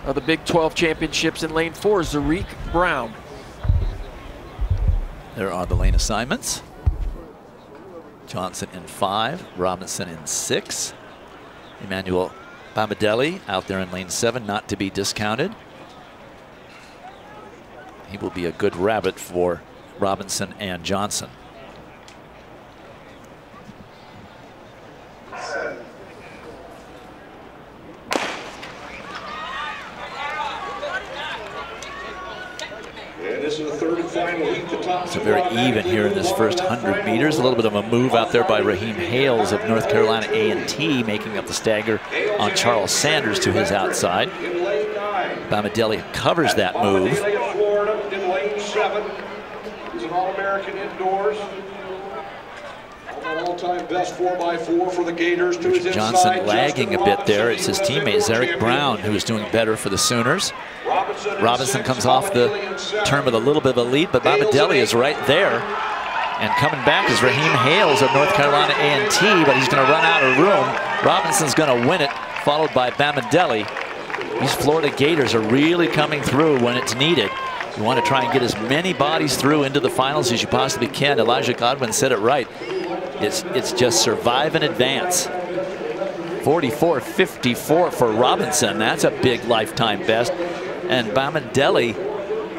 of the Big 12 championships in lane 4, Zariq Brown. There are the lane assignments. Johnson in 5, Robinson in 6. Emmanuel Bamadelli out there in lane 7, not to be discounted. He will be a good rabbit for Robinson and Johnson. So very even here in this first 100 meters. A little bit of a move out there by Raheem Hales of North Carolina A&T, making up the stagger on Charles Sanders to his outside. Bamadelli covers that move. In lane 7, he's an All-American indoors. All-time best 4x4 for the Gators to his inside. Johnson lagging a bit there. It's his teammate Zariq Brown who is doing better for the Sooners. Robinson comes off the turn with a little bit of a lead, but Bamadelli is right there. And coming back is Raheem Hales of North Carolina A&T, but he's going to run out of room. Robinson's going to win it, followed by Bamadelli. These Florida Gators are really coming through when it's needed. You want to try and get as many bodies through into the finals as you possibly can. Elijah Godwin said it right. It's just survive and advance. 44.54 for Robinson. That's a big lifetime best. And Bamadelli,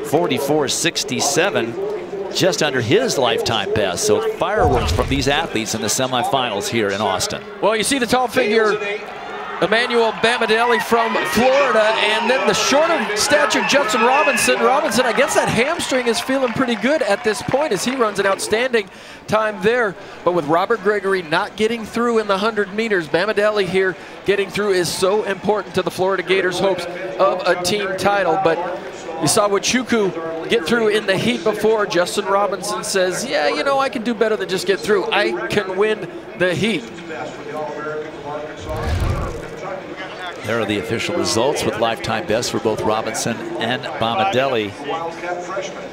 44.67, just under his lifetime best. So fireworks from these athletes in the semifinals here in Austin. Well, you see the tall figure, Emmanuel Bamadelli from Florida, and then the shorter stature Justin Robinson. Robinson, I guess that hamstring is feeling pretty good at this point as he runs an outstanding time there. But with Robert Gregory not getting through in the 100 meters, Bamadelli here getting through is so important to the Florida Gators' hopes of a team title. But you saw Wachuku get through in the heat before. Justin Robinson says, yeah, you know, I can do better than just get through. I can win the heat. There are the official results with lifetime bests for both Robinson and Bamadelli,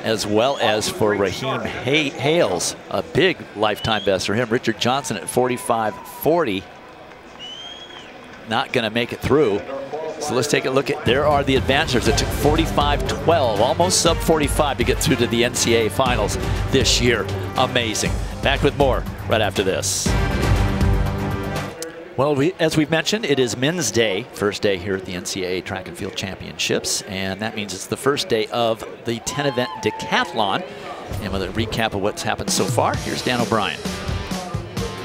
as well as for Raheem Hales, a big lifetime best for him. Richard Johnson at 45.40, not going to make it through. So let's take a look at, there are the advancers. It took 45.12, almost sub 45 to get through to the NCAA finals this year. Amazing. Back with more right after this. Well, as we've mentioned, it is Men's Day, first day here at the NCAA Track and Field Championships, and that means it's the first day of the 10-event decathlon. And with a recap of what's happened so far, here's Dan O'Brien.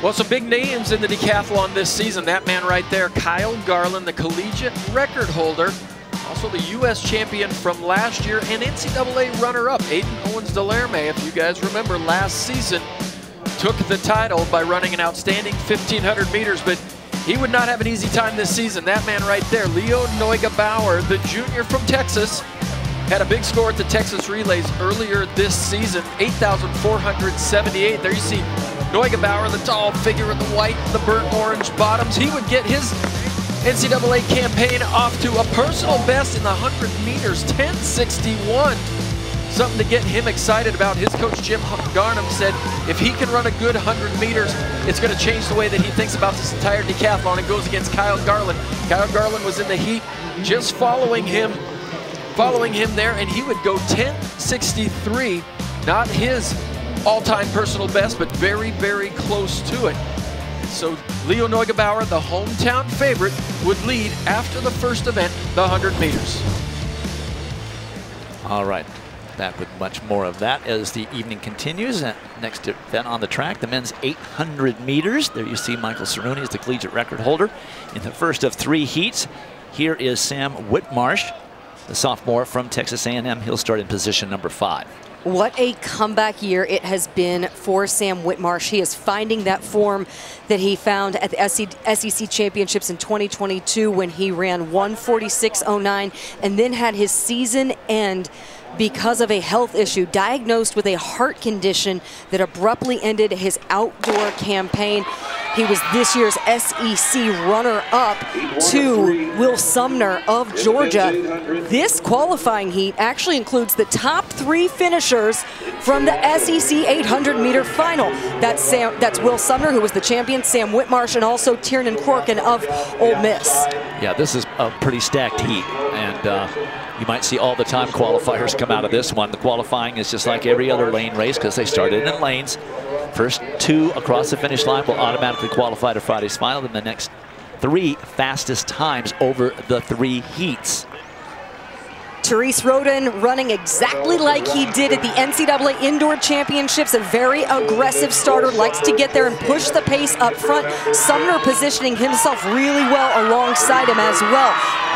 Well, some big names in the decathlon this season. That man right there, Kyle Garland, the collegiate record holder, also the U.S. champion from last year, and NCAA runner-up, Aiden Owens-Delerme, if you guys remember last season, took the title by running an outstanding 1,500 meters, but he would not have an easy time this season. That man right there, Leo Neugebauer, the junior from Texas, had a big score at the Texas Relays earlier this season, 8,478. There you see Neugebauer, the tall figure in the white, the burnt orange bottoms. He would get his NCAA campaign off to a personal best in the 100 meters, 10:61. Something to get him excited about. His coach Jim Garnham said if he can run a good 100 meters, it's going to change the way that he thinks about this entire decathlon. It goes against Kyle Garland. Kyle Garland was in the heat just following him there, and he would go 10:63. Not his all-time personal best, but very, very close to it. So Leo Neugebauer, the hometown favorite, would lead after the first event, the 100 meters. All right. Back with much more of that as the evening continues. Next event on the track, the men's 800 meters. There you see Michael Cerrone is the collegiate record holder in the first of 3 heats. Here is Sam Whitmarsh, the sophomore from Texas A&M. He'll start in position number 5. What a comeback year it has been for Sam Whitmarsh. He is finding that form that he found at the SEC Championships in 2022 when he ran 1:46.09 and then had his season end because of a health issue, diagnosed with a heart condition that abruptly ended his outdoor campaign. He was this year's SEC runner-up to Will Sumner of Georgia. This qualifying heat actually includes the top 3 finishers from the SEC 800-meter final. That's Will Sumner, who was the champion, Sam Whitmarsh, and also Tiernan Corcoran of Ole Miss. Yeah, this is a pretty stacked heat, and you might see all the time qualifiers come out of this one. The qualifying is just like every other lane race because they started in lanes. First 2 across the finish line will automatically qualify to Friday's final, and the next 3 fastest times over the 3 heats. Therese Roden running exactly like he did at the NCAA Indoor Championships. A very aggressive starter, likes to get there and push the pace up front. Sumner positioning himself really well alongside him as well.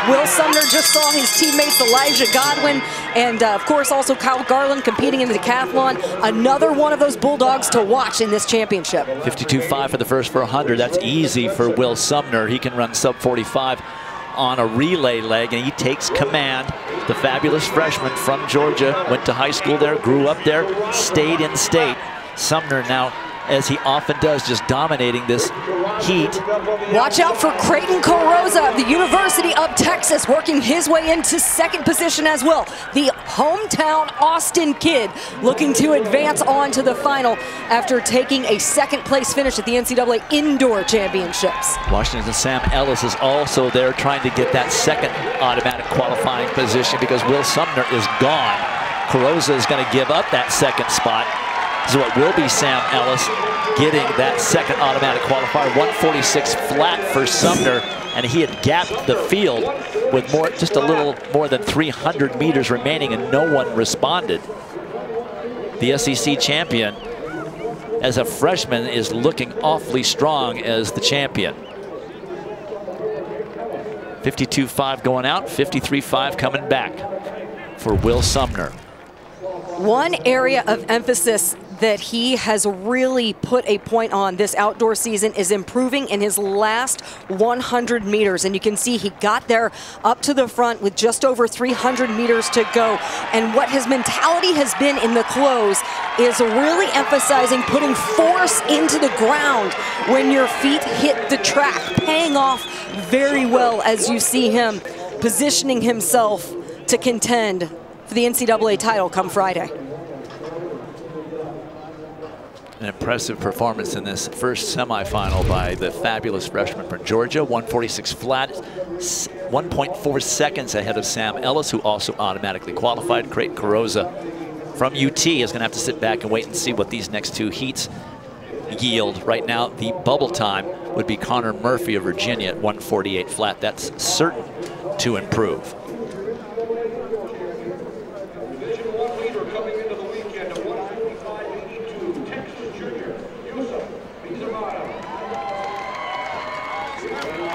Will Sumner just saw his teammates Elijah Godwin and of course also Kyle Garland competing in the decathlon. Another one of those Bulldogs to watch in this championship. 52.5 for the first 400. That's easy for Will Sumner. He can run sub 45 on a relay leg, and he takes command. The fabulous freshman from Georgia, went to high school there, grew up there, stayed in state. Sumner now, as he often does, just dominating this heat. Watch out for Creighton Carrozza of the University of Texas, working his way into 2nd position as well. The hometown Austin kid looking to advance on to the final after taking a 2nd place finish at the NCAA Indoor Championships. Washington's Sam Ellis is also there trying to get that 2nd automatic qualifying position because Will Sumner is gone. Carrozza is going to give up that 2nd spot. So it will be Sam Ellis getting that 2nd automatic qualifier. 1:46 flat for Sumner, and he had gapped the field with just a little more than 300 meters remaining, and no one responded. The SEC champion, as a freshman, is looking awfully strong as the champion. 52.5 going out, 53.5 coming back for Will Sumner. One area of emphasis that he has really put a point on this outdoor season is improving in his last 100 meters. And you can see he got there up to the front with just over 300 meters to go. And what his mentality has been in the close is really emphasizing putting force into the ground when your feet hit the track, paying off very well as you see him positioning himself to contend for the NCAA title come Friday. An impressive performance in this first semifinal by the fabulous freshman from Georgia. 1:46 flat, 1.4 seconds ahead of Sam Ellis, who also automatically qualified. Creighton Carrozza from UT is going to have to sit back and wait and see what these next 2 heats yield. Right now, the bubble time would be Connor Murphy of Virginia at 1:48 flat. That's certain to improve.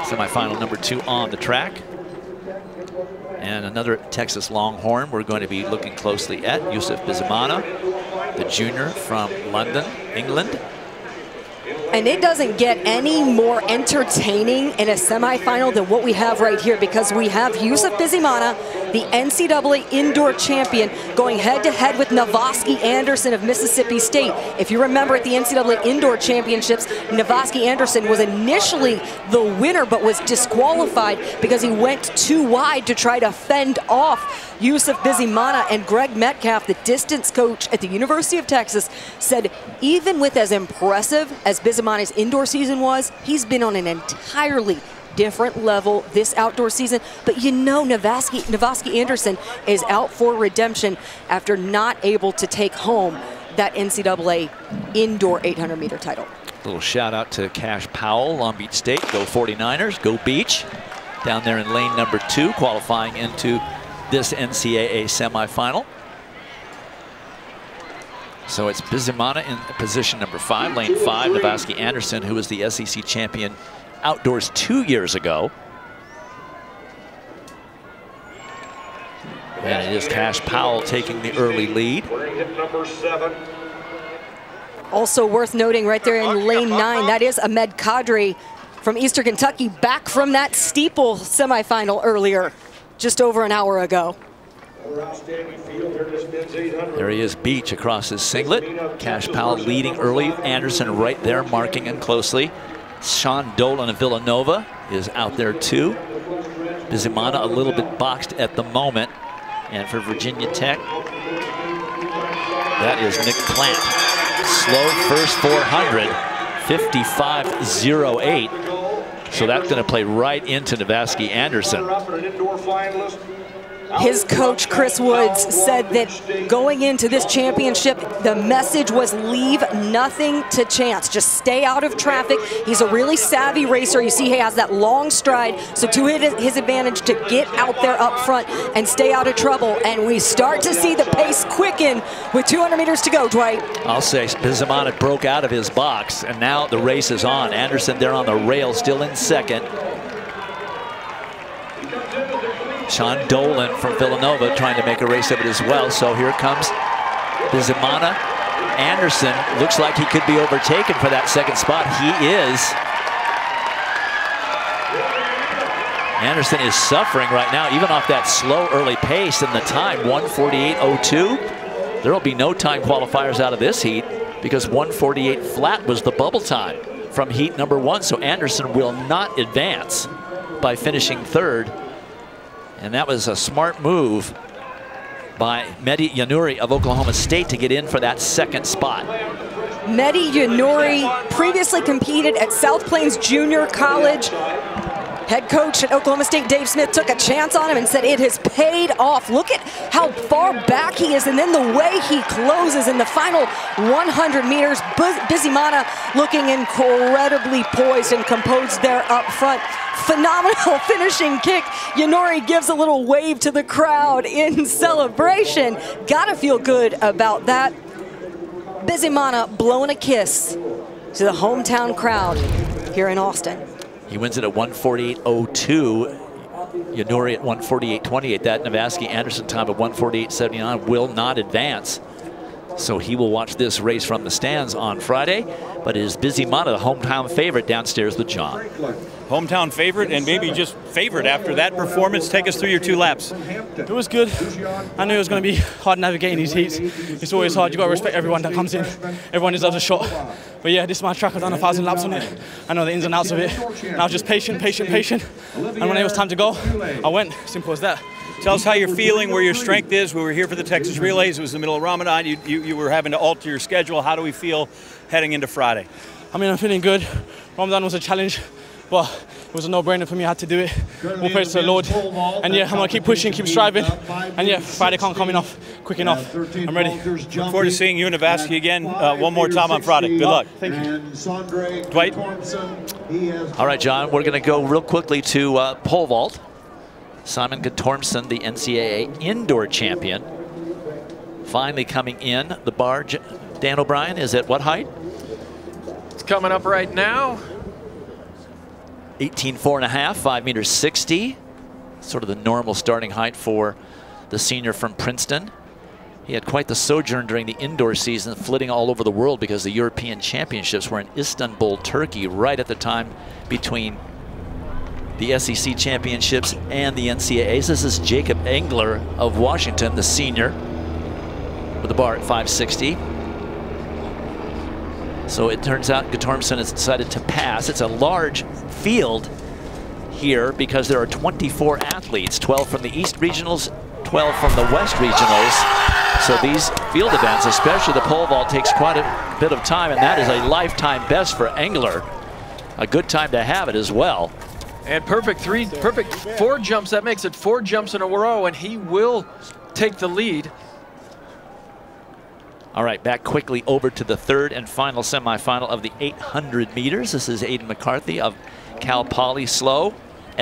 Semifinal number 2 on the track. And another Texas Longhorn we're going to be looking closely at, Yusuf Bizimana, the junior from London, England. And it doesn't get any more entertaining in a semifinal than what we have right here, because we have Yusuf Bizimana, the NCAA Indoor Champion, going head-to-head with Navosky Anderson of Mississippi State. If you remember at the NCAA Indoor Championships, Navosky Anderson was initially the winner but was disqualified because he went too wide to try to fend off Yusuf Bizimana. And Greg Metcalf, the distance coach at the University of Texas, said even with as impressive as Bizimana's indoor season was, he's been on an entirely different level this outdoor season. But you know, Navosky Anderson is out for redemption after not able to take home that NCAA indoor 800-meter title. A little shout out to Cash Powell, Long Beach State. Go 49ers, go Beach. Down there in lane number 2, qualifying into this NCAA semifinal. So it's Bizimana in position number 5, lane 5, Navosky Anderson, who was the SEC champion outdoors 2 years ago. And it is Cash Powell taking the early lead. Number 7. Also worth noting right there in lane 9, that is Ahmed Kadri from Eastern Kentucky, back from that steeple semifinal earlier, just over an hour ago. There he is, Beach across his singlet. Cash Powell leading early. Anderson right there marking him closely. Sean Dolan of Villanova is out there too. Bizimana a little bit boxed at the moment. And for Virginia Tech, that is Nick Plant. Slow first 400, 55.08. So that's going to play right into Navasky Anderson. His coach, Chris Woods, said that going into this championship, the message was leave nothing to chance. Just stay out of traffic. He's a really savvy racer. You see he has that long stride. So to his advantage to get out there up front and stay out of trouble. And we start to see the pace quicken with 200 meters to go, Dwight. I'll say Bizimana broke out of his box, and now the race is on. Anderson there on the rail, still in second. Sean Dolan from Villanova trying to make a race of it as well. So here comes Bizimana. Anderson looks like he could be overtaken for that second spot. He is. Anderson is suffering right now, even off that slow early pace, and the time, 1:48.02. There will be no time qualifiers out of this heat because 1:48 flat was the bubble time from heat number 1. So Anderson will not advance by finishing third. And that was a smart move by Mehdi Yanuri of Oklahoma State to get in for that second spot. Mehdi Yanuri previously competed at South Plains Junior College. Head coach at Oklahoma State, Dave Smith, took a chance on him and said it has paid off. Look at how far back he is, and then the way he closes in the final 100 meters. Bizimana looking incredibly poised and composed there up front. Phenomenal finishing kick. Yanuri gives a little wave to the crowd in celebration. Gotta feel good about that. Bizimana blowing a kiss to the hometown crowd here in Austin. He wins it at 1:48.02. Yanuri at 1:48.28. That Navasky Anderson time of 1:48.79 will not advance. So he will watch this race from the stands on Friday. But it is Bizimana, the hometown favorite, downstairs with John. Hometown favorite and maybe just favorite after that performance. Take us through your 2 laps. It was good. I knew it was going to be hard navigating these heats. It's always hard. You've got to respect everyone that comes in. Everyone deserves a shot. But yeah, this is my track. I've done 1,000 laps on it. I know the ins and outs of it. And I was just patient. And when it was time to go, I went. Simple as that. Tell us how you're feeling, where your strength is. We were here for the Texas Relays. It was the middle of Ramadan. You were having to alter your schedule. How do we feel heading into Friday? I mean, I'm feeling good. Ramadan was a challenge, but it was a no-brainer for me. I had to do it. All praise to the Lord. And yeah, I'm going to keep pushing, keep striving. And yeah, Friday can't come enough, quick enough. I'm ready. Look forward to seeing you and Navasky again one more time on Friday. Good luck. Thank you. Dwight? All right, John, we're going to go real quickly to pole vault. Simon Guttormson, the NCAA indoor champion, finally coming in. The bar, Dan O'Brien, is at what height? It's coming up right now. 18.4.5, 5'60". Sort of the normal starting height for the senior from Princeton. He had quite the sojourn during the indoor season, flitting all over the world because the European Championships were in Istanbul, Turkey, right at the time between the SEC Championships and the NCAAs. This is Jacob Engler of Washington, the senior, with the bar at 5'60". So it turns out Guttormson has decided to pass. It's a large field here because there are 24 athletes, 12 from the East Regionals, 12 from the West Regionals. So these field events, especially the pole vault, takes quite a bit of time, and that is a lifetime best for Engler. A good time to have it as well. And perfect 4 jumps. That makes it 4 jumps in a row, and he will take the lead. All right, back quickly over to the third and final semifinal of the 800 meters. This is Aiden McCarthy of Cal Poly SLO,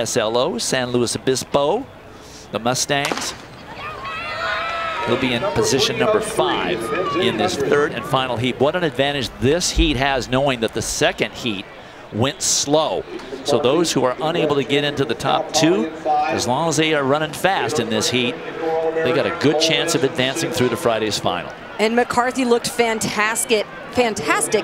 SLO, San Luis Obispo, the Mustangs. He'll be in position number 5 in this third and final heat. What an advantage this heat has, knowing that the second heat went slow. So those who are unable to get into the top 2, as long as they are running fast in this heat, they got a good chance of advancing through to Friday's final. And McCarthy looked fantastic,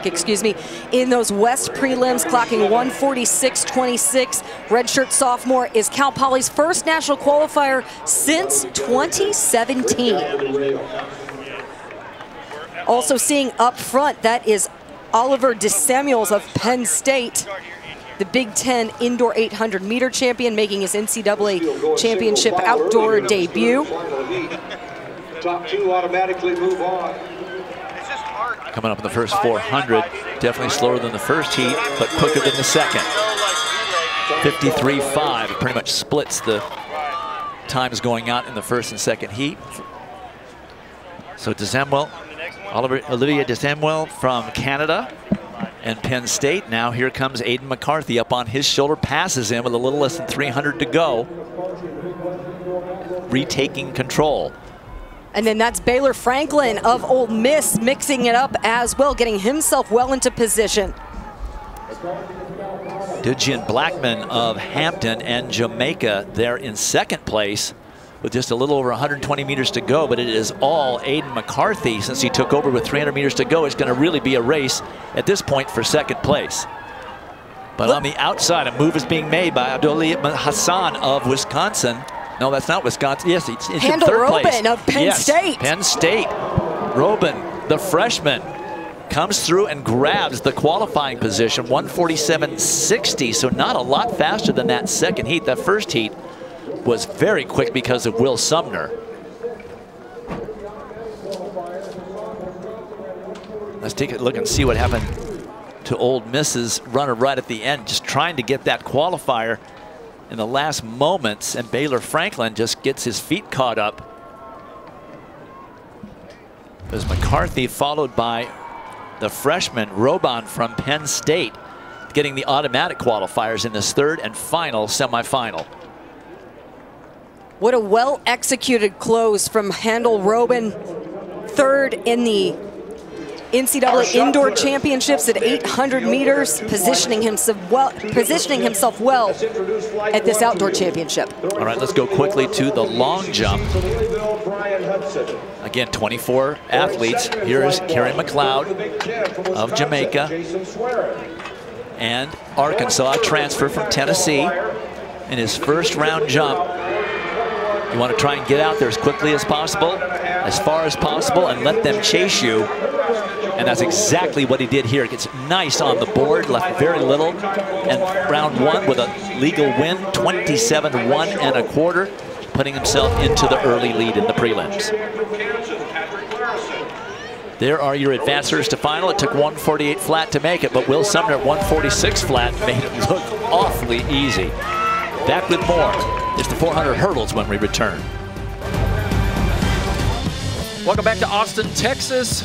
excuse me, in those West prelims, clocking 146.26. Redshirt sophomore is Cal Poly's first national qualifier since 2017. Also seeing up front, that is Oliver DeSamuels of Penn State, the Big Ten indoor 800-meter champion, making his NCAA championship outdoor debut. Top two automatically move on. Coming up in the first 400, definitely slower than the first heat, but quicker than the second. 53.5, it pretty much splits the times going out in the first and second heat. So Olivia DeSamuel from Canada and Penn State. Now here comes Aiden McCarthy up on his shoulder, passes him with a little less than 300 to go, retaking control. And then that's Baylor Franklin of Ole Miss mixing it up as well, getting himself well into position. Dujian Blackman of Hampton and Jamaica there in second place with just a little over 120 meters to go, but it is all Aiden McCarthy. Since he took over with 300 meters to go, it's going to really be a race at this point for second place. But on the outside, a move is being made by Abdullah Hassan of Wisconsin. No, that's not Wisconsin. Yes, it's in third place. Robin of Penn State. Penn State. Robin, the freshman, comes through and grabs the qualifying position, 147.60, so not a lot faster than that second heat. That first heat was very quick because of Will Sumner. Let's take a look and see what happened to Ole Miss's runner right at the end, just trying to get that qualifier in the last moments, and Baylor Franklin just gets his feet caught up. There's McCarthy followed by the freshman Robon from Penn State, getting the automatic qualifiers in this third and final semifinal. What a well-executed close from Handel Robin, third in the NCAA Indoor Championships at 800 meters, positioning himself well at this outdoor championship. All right, let's go quickly to the long jump. Again, 24 athletes. Here's Kerry McLeod of Jamaica and Arkansas, transfer from Tennessee, in his first round jump. You want to try and get out there as quickly as possible, as far as possible, and let them chase you. And that's exactly what he did here. Gets nice on the board, left very little. And round one with a legal win, 27.125, putting himself into the early lead in the prelims. There are your advancers to final. It took 148 flat to make it, but Will Sumner at 146 flat made it look awfully easy. Back with more. It's the 400 hurdles when we return. Welcome back to Austin, Texas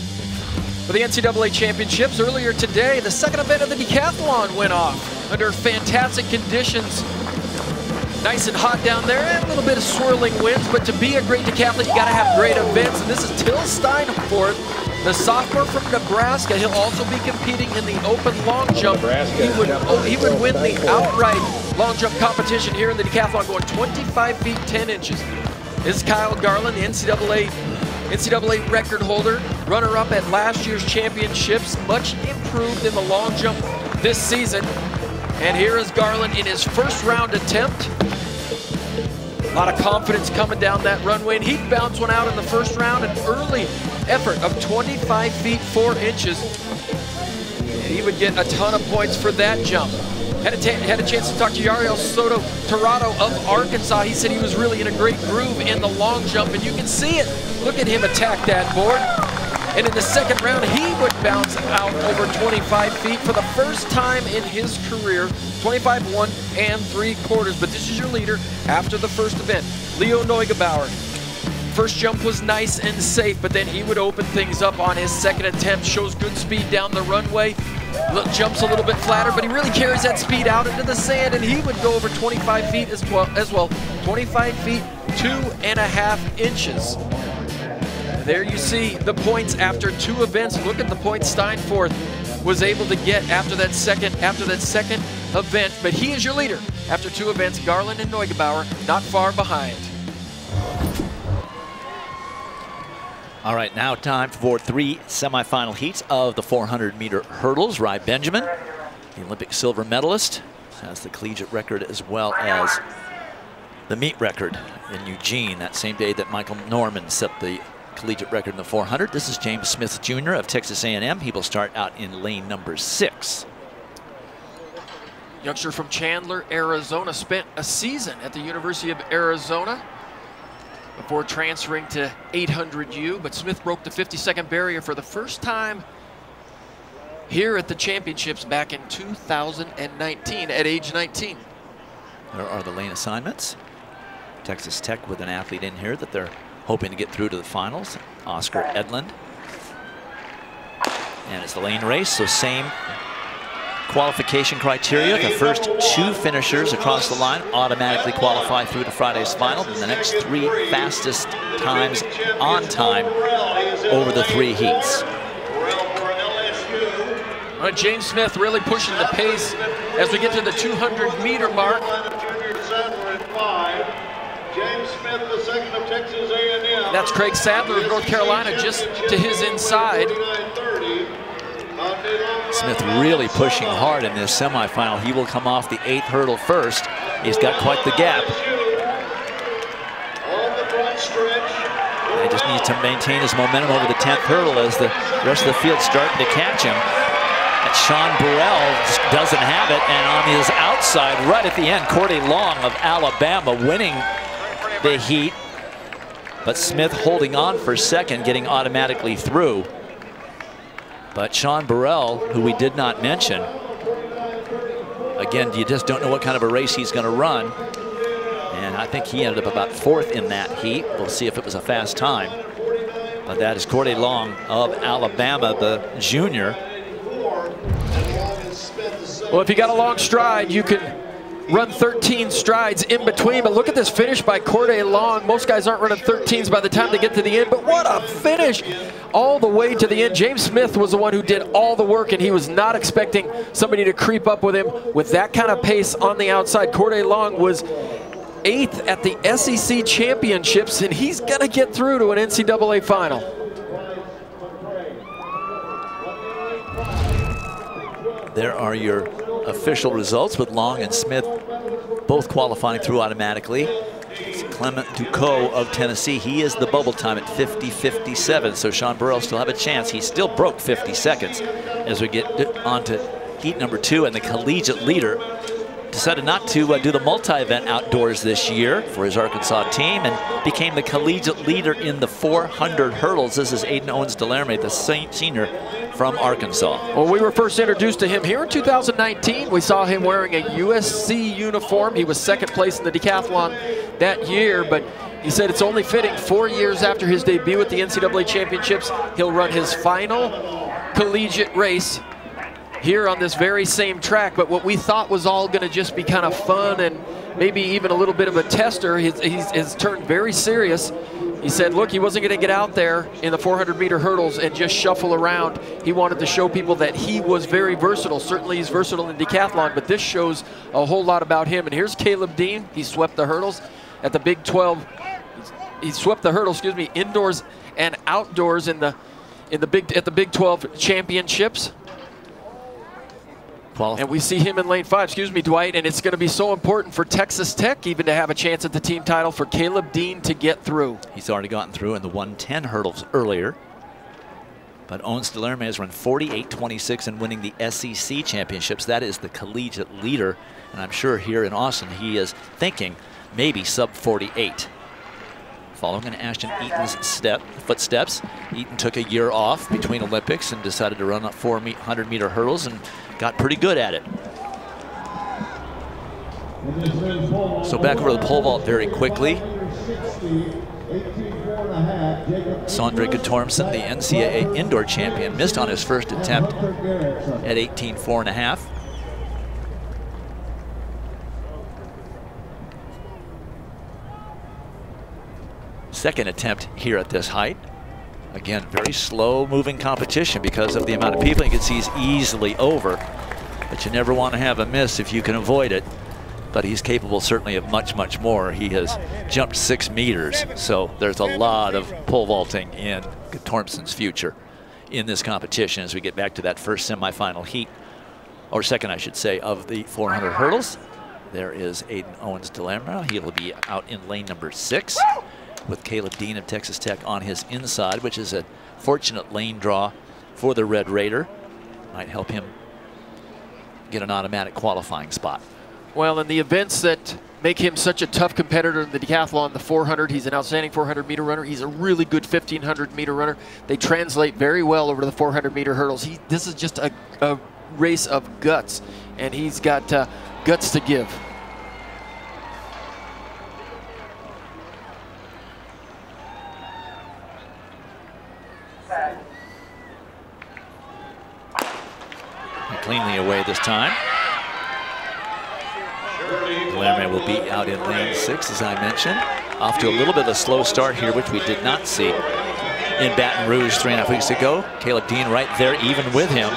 for the NCAA Championships. Earlier today, the second event of the decathlon went off under fantastic conditions. Nice and hot down there, and a little bit of swirling winds, but to be a great decathlete, you gotta have great events, and this is Till Steinfort, the sophomore from Nebraska. He'll also be competing in the open long jump. He would win the outright long jump competition here in the decathlon, going 25 feet 10 inches. This is Kyle Garland, the NCAA record holder, runner-up at last year's championships, much improved in the long jump this season. And here is Garland in his first round attempt. A lot of confidence coming down that runway, and he bounced one out in the first round, an early effort of 25 feet 4 inches. And he would get a ton of points for that jump. Had a chance to talk to Yariel Soto Torado of Arkansas. He said he was really in a great groove in the long jump, and you can see it. Look at him attack that board. And in the second round, he would bounce out over 25 feet for the first time in his career, 25.1 3/4. But this is your leader after the first event, Leo Neugebauer. First jump was nice and safe, but then he would open things up on his second attempt, shows good speed down the runway. Jumps a little bit flatter, but he really carries that speed out into the sand, and he would go over 25 feet as well. 25 feet 2.5 inches. There you see the points after 2 events. Look at the points Steinfort was able to get after that second event. But he is your leader after 2 events. Garland and Neugebauer not far behind. All right, now time for 3 semifinal heats of the 400-meter hurdles. Rai Benjamin, the Olympic silver medalist, has the collegiate record as well as the meet record in Eugene, that same day that Michael Norman set the collegiate record in the 400. This is James Smith Jr. of Texas A&M. He will start out in lane number 6. Youngster from Chandler, Arizona, spent a season at the University of Arizona before transferring to 800U, but Smith broke the 50-second barrier for the first time here at the championships back in 2019 at age 19. There are the lane assignments. Texas Tech with an athlete in here that they're hoping to get through to the finals, Oscar Edlund. And it's the lane race, so same qualification criteria. The first 2 finishers across the line automatically qualify through to Friday's final, and the next 3 fastest times on time over the 3 heats. James Smith really pushing the pace as we get to the 200-meter mark. James Smith, the second of Texas A&M. That's Craig Sadler of North Carolina just to his inside. Smith really pushing hard in this semifinal. He will come off the 8th hurdle first. He's got quite the gap. And he just needs to maintain his momentum over the 10th hurdle as the rest of the field's starting to catch him. And Sean Burrell just doesn't have it, and on his outside right at the end, Corday Long of Alabama winning the heat, but Smith holding on for second, getting automatically through. But Sean Burrell, who we did not mention, again, you just don't know what kind of a race he's going to run. And I think he ended up about 4th in that heat. We'll see if it was a fast time. But that is Corday Long of Alabama, the junior. Well, if you got a long stride, you can run 13 strides in between, but look at this finish by Corday Long. Most guys aren't running 13s by the time they get to the end, but what a finish all the way to the end. James Smith was the one who did all the work, and he was not expecting somebody to creep up with him with that kind of pace on the outside. Corday Long was 8th at the SEC championships, and he's gonna get through to an NCAA final. There are your official results with Long and Smith both qualifying through automatically. It's Clement Ducot of Tennessee. He is the bubble time at 50:57, so Sean Burrell still have a chance. He still broke 50 seconds as we get on to heat number 2, and the collegiate leader decided not to do the multi-event outdoors this year for his Arkansas team and became the collegiate leader in the 400 hurdles. This is Aiden Owens-Delarme, the senior from Arkansas. Well, we were first introduced to him here in 2019. We saw him wearing a USC uniform. He was 2nd place in the decathlon that year, but he said it's only fitting 4 years after his debut at the NCAA championships, he'll run his final collegiate race here on this very same track. But what we thought was all going to just be kind of fun and maybe even a little bit of a tester, he's turned very serious. He said, look, he wasn't going to get out there in the 400-meter hurdles and just shuffle around. He wanted to show people that he was very versatile. Certainly he's versatile in decathlon, but this shows a whole lot about him. And here's Caleb Dean. He swept the hurdles at the Big 12. He swept the hurdles, excuse me, indoors and outdoors at the Big 12 championships. And we see him in lane 5, excuse me, Dwight, and it's going to be so important for Texas Tech even to have a chance at the team title for Caleb Dean to get through. He's already gotten through in the 110 hurdles earlier. But Owens-Delarme has run 48.26 and winning the SEC championships. That is the collegiate leader, and I'm sure here in Austin he is thinking maybe sub 48. Following in Ashton Eaton's footsteps, Eaton took a year off between Olympics and decided to run up 400-meter hurdles and got pretty good at it. So back over to the pole vault very quickly. Sondre Guttormson, the NCAA indoor champion, missed on his first attempt at 18.4½. Second attempt here at this height. Again, very slow moving competition because of the amount of people. You can see he's easily over, but you never want to have a miss if you can avoid it. but he's capable certainly of much, much more. He has jumped 6 meters, so there's a lot of pole vaulting in Tormson's future in this competition as we get back to that first semifinal heat, or second, I should say, of the 400 hurdles. There is Aiden Owens-Delerme. He will be out in lane number 6 with Caleb Dean of Texas Tech on his inside, which is a fortunate lane draw for the Red Raider. Might help him get an automatic qualifying spot. Well, in the events that make him such a tough competitor in the decathlon, the 400, he's an outstanding 400-meter runner. He's a really good 1,500-meter runner. They translate very well over to the 400-meter hurdles. This is just a race of guts, and he's got guts to give. Cleanly away this time. Delerme will be out in lane 6, as I mentioned. Off to a little bit of a slow start here, which we did not see in Baton Rouge 3.5 weeks ago. Caleb Dean right there, even with him.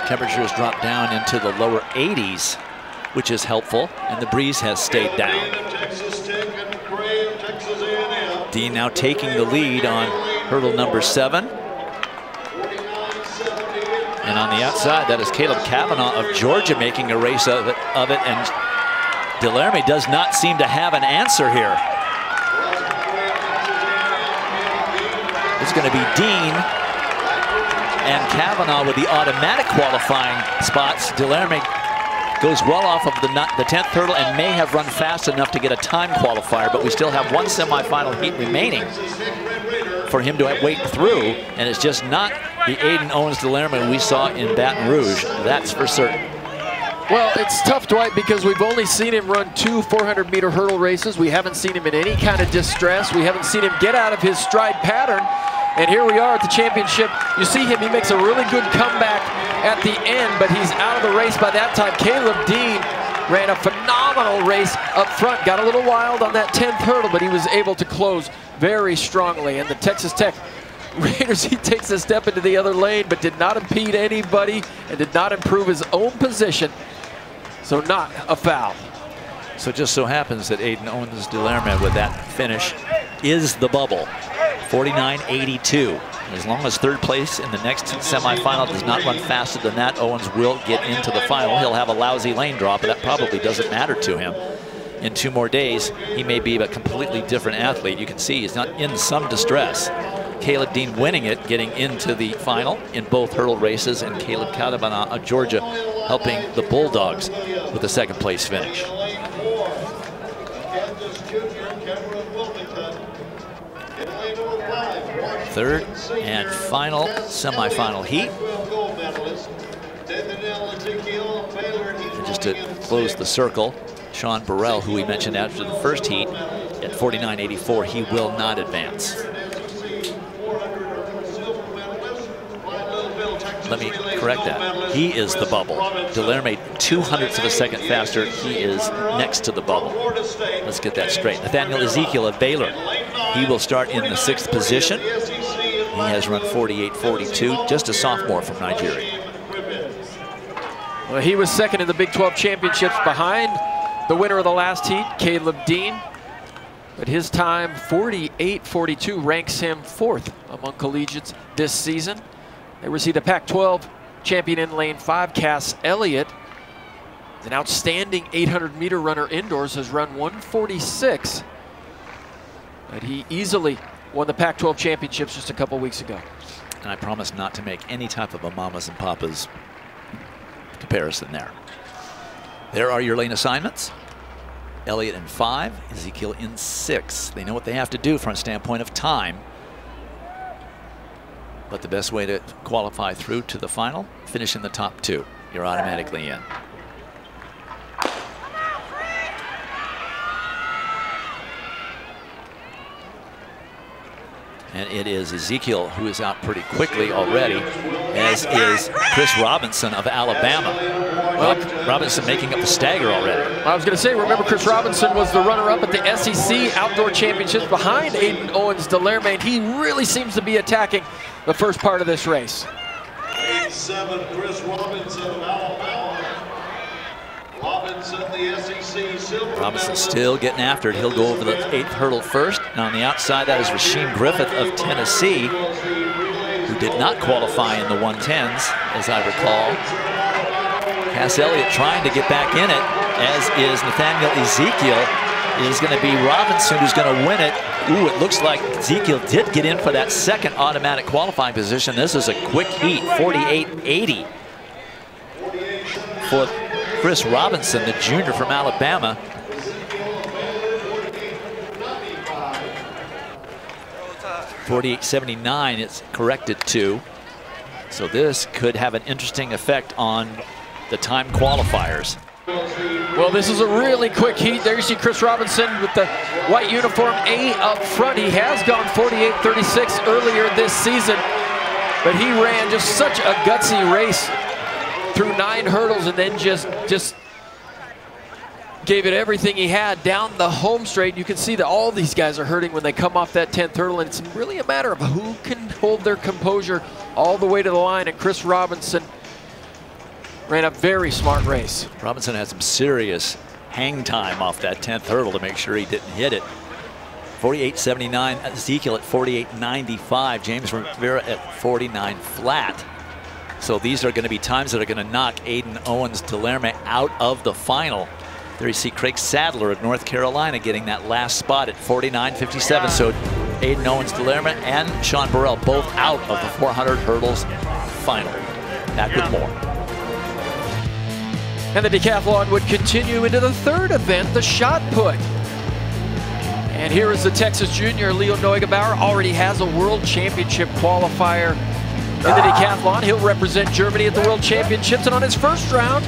Temperatures dropped down into the lower 80s, which is helpful, and the breeze has stayed down. Dean now taking the lead on hurdle number 7. And on the outside, that is Caleb Kavanaugh of Georgia making a race of it, and Delerme does not seem to have an answer here. It's going to be Dean and Kavanaugh with the automatic qualifying spots. Delerme goes well off of the 10th hurdle and may have run fast enough to get a time qualifier, but we still have one semifinal heat remaining for him to wait through, and it's just not the Aiden Owens-Delerme we saw in Baton Rouge, that's for certain. Well, it's tough, Dwight, because we've only seen him run 2 400-meter hurdle races. We haven't seen him in any kind of distress. We haven't seen him get out of his stride pattern. And here we are at the championship. You see him, he makes a really good comeback at the end, but he's out of the race by that time. Caleb Dean ran a phenomenal race up front, got a little wild on that 10th hurdle, but he was able to close very strongly. And the Texas Tech Raiders, he takes a step into the other lane, but did not impede anybody and did not improve his own position. So not a foul. So just so happens that Aiden Owens-Delerme with that finish is the bubble, 49.82. As long as third place in the next semifinal does not run faster than that, Owens will get into the final. He'll have a lousy lane draw, but that probably doesn't matter to him. In 2 more days, he may be a completely different athlete. You can see he's not in some distress. Caleb Dean winning it, getting into the final in both hurdle races, and Caleb Kavanaugh of Georgia helping the Bulldogs with the 2nd place finish. Third and final semifinal heat. And just to close the circle, Sean Burrell, who we mentioned after the first heat, at 49.84, he will not advance. Let me correct that. He is the bubble. Delerme 0.02 of a second faster. He is next to the bubble. Let's get that straight. Nathaniel Ezekiel of Baylor. He will start in the 6th position. He has run 48.42, just a sophomore from Nigeria. Well, he was 2nd in the Big 12 championships behind the winner of the last heat, Caleb Dean. But his time, 48.42, ranks him 4th among collegiates this season. They received a Pac-12 champion in lane 5, Cass Elliott. An outstanding 800-meter runner indoors, has run 146. But he easily won the Pac-12 championships just a couple weeks ago. And I promise not to make any type of a mamas and papas comparison there. There are your lane assignments. Elliott in 5, Ezekiel in 6. They know what they have to do from a standpoint of time. But the best way to qualify through to the final, finish in the top 2. You're automatically in. And it is Ezekiel who is out pretty quickly already, as is Chris Robinson of Alabama. Well, Robinson making up the stagger already. I was going to say, remember Chris Robinson was the runner-up at the SEC Outdoor Championships behind Aiden Owens-Delerme, and he really seems to be attacking the first part of this race. 8-7, Chris Robinson of Alabama. Robinson still getting after it. He'll go over the 8th hurdle first. And on the outside, that is Rasheem Griffith of Tennessee, who did not qualify in the 110s, as I recall. Cass Elliott trying to get back in it, as is Nathaniel Ezekiel. It is going to be Robinson who's going to win it. Ooh, it looks like Ezekiel did get in for that second automatic qualifying position. This is a quick heat, 48.80 for Chris Robinson, the junior from Alabama. .48.79 it's corrected to. So this could have an interesting effect on the time qualifiers. Well, this is a really quick heat. There you see Chris Robinson with the white uniform A up front. He has gone 48.36 earlier this season, but he ran just such a gutsy race through 9 hurdles and then just gave it everything he had down the home straight. You can see that all these guys are hurting when they come off that 10th hurdle, and it's really a matter of who can hold their composure all the way to the line, and Chris Robinson ran a very smart race. Robinson had some serious hang time off that 10th hurdle to make sure he didn't hit it. 48.79, Ezekiel at 48.95, James Rivera at 49 flat. So these are going to be times that are going to knock Aiden Owens-Delerme out of the final. There you see Craig Sadler of North Carolina getting that last spot at 49.57. So Aiden Owens-Delerme and Sean Burrell both out of the 400 hurdles final. Back with more. And the decathlon would continue into the 3rd event, the shot put. And here is the Texas junior, Leo Neugebauer, already has a world championship qualifier in the decathlon. He'll represent Germany at the World Championships, and on his first round,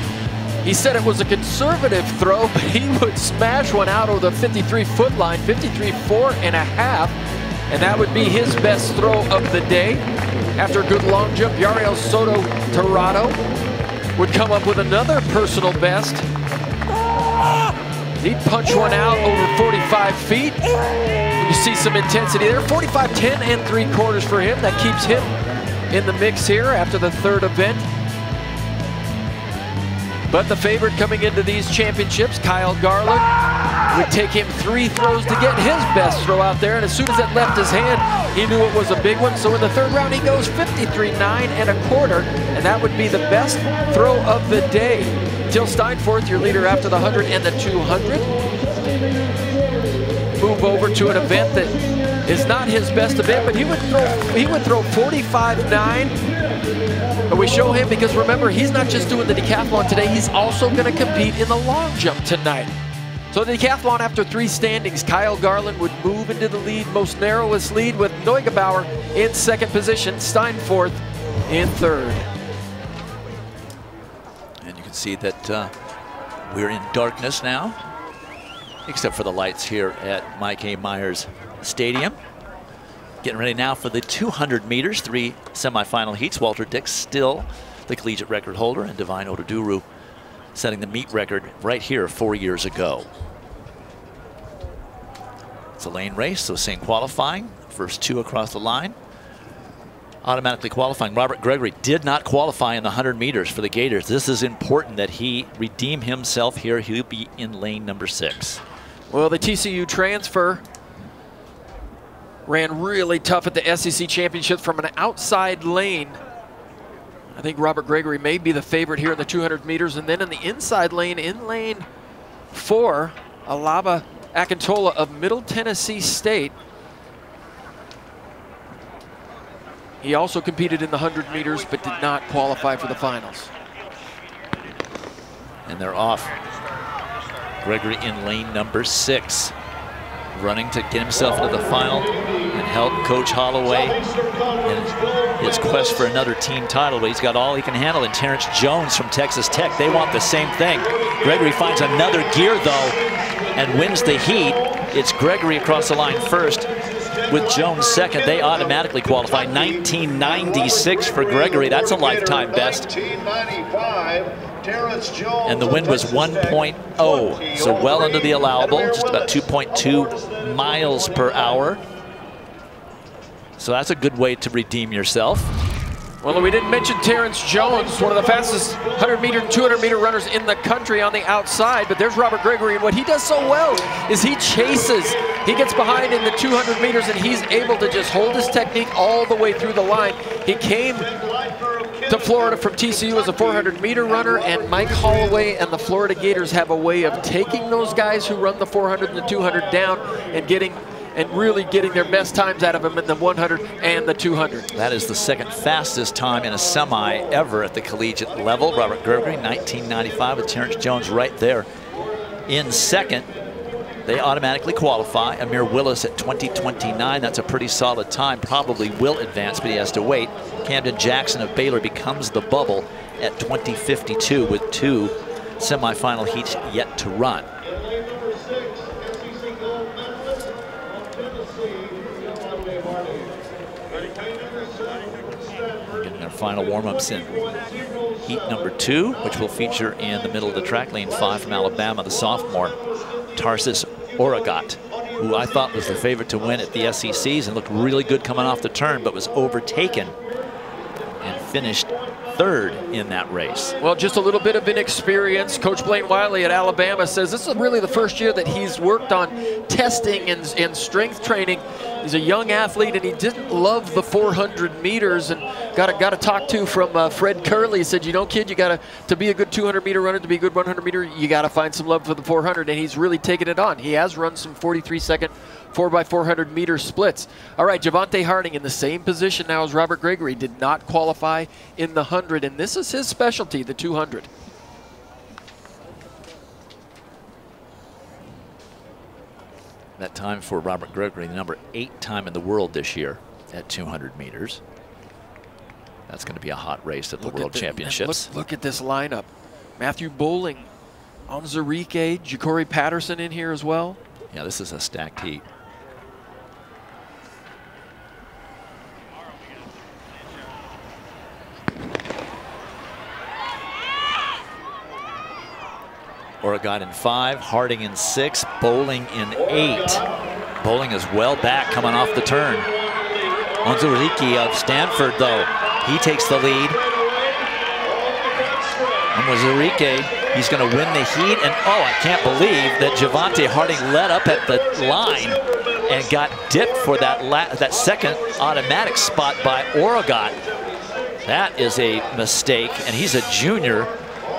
he said it was a conservative throw, but he would smash one out over the 53-foot line, 53.4 and a half, and that would be his best throw of the day. After a good long jump, Yariel Soto Torado would come up with another personal best. He'd punch one out over 45 feet. You see some intensity there, 45.10 and 3/4 for him. That keeps him in the mix here after the 3rd event. But the favorite coming into these championships, Kyle Garland, would take him 3 throws to get his best throw out there, and as soon as it left his hand, he knew it was a big one. So in the 3rd round, he goes 53.9 1/4, and that would be the best throw of the day. Till Steinforth, your leader after the 100 and the 200. Move over to an event that is not his best event, but he would throw 45.9. But we show him because remember, he's not just doing the decathlon today, he's also going to compete in the long jump tonight. So the decathlon after 3 standings, Kyle Garland would move into the lead, most narrowest lead, with Neugebauer in 2nd position, Steinforth in 3rd. And you can see that we're in darkness now, except for the lights here at Mike A. Myers Stadium. Getting ready now for the 200 meters, 3 semifinal heats. Walter Dix still the collegiate record holder, and Divine Oduduru setting the meet record right here 4 years ago. It's a lane race, so same qualifying. First 2 across the line. Automatically qualifying. Robert Gregory did not qualify in the 100 meters for the Gators. This is important that he redeem himself here. He'll be in lane number 6. Well, the TCU transfer ran really tough at the SEC Championship from an outside lane. I think Robert Gregory may be the favorite here in the 200 meters. And then in the inside lane, in lane 4, Alaba Akintola of Middle Tennessee State. He also competed in the 100 meters, but did not qualify for the finals. And they're off. Gregory in lane number 6. Running to get himself into the final and help Coach Holloway in his quest for another team title. But he's got all he can handle. And Terrence Jones from Texas Tech, they want the same thing. Gregory finds another gear, though, and wins the heat. It's Gregory across the line first with Jones second. They automatically qualify. 1996 for Gregory. That's a lifetime best. And the wind was 1.0, so well under the allowable, just about 2.2 miles per hour. So that's a good way to redeem yourself. Well, we didn't mention Terrence Jones, one of the fastest 100-meter and 200-meter runners in the country on the outside, but there's Robert Gregory, and what he does so well is he chases. He gets behind in the 200 meters, and he's able to just hold his technique all the way through the line. He came to Florida from TCU as a 400-meter runner, and Mike Holloway and the Florida Gators have a way of taking those guys who run the 400 and the 200 down and really getting their best times out of them in the 100 and the 200. That is the second fastest time in a semi ever at the collegiate level. Robert Gregory, 1995, with Terrence Jones right there in second. They automatically qualify. Amir Willis at 20:29. That's a pretty solid time. Probably will advance, but he has to wait. Camden Jackson of Baylor becomes the bubble at 20:52 with 2 semifinal heats yet to run. Getting our final warm-ups in heat number 2, which will feature in the middle of the track, lane 5 from Alabama, the sophomore Tarsis Oragat, who I thought was the favorite to win at the SECs and looked really good coming off the turn, but was overtaken and finished 3rd in that race. Well, just a little bit of inexperience. Coach Blaine Wiley at Alabama says this is really the first year that he's worked on testing and strength training. He's a young athlete, and he didn't love the 400 meters. And got to talk to from Fred Curley. He said, you know, kid, you got to be a good 200-meter runner, to be a good 100-meter, you got to find some love for the 400. And he's really taken it on. He has run some 43-second 4x400 meter splits. All right, Javante Harding in the same position now as Robert Gregory. Did not qualify in the 100, and this is his specialty, the 200. That time for Robert Gregory, the number 8 time in the world this year at 200 meters. That's going to be a hot race at the World Championships. Look at this lineup. Matthew Bowling, Onzarike, Ja'Cory Patterson in here as well. Yeah, this is a stacked heat. Oragat in 5, Harding in 6, Bowling in 8. Bowling is well back coming off the turn. Onzarike of Stanford, though, he takes the lead. Onzarike, he's going to win the heat, and oh, I can't believe that Javante Harding led up at the line and got dipped for that second automatic spot by Oragat. That is a mistake, and he's a junior.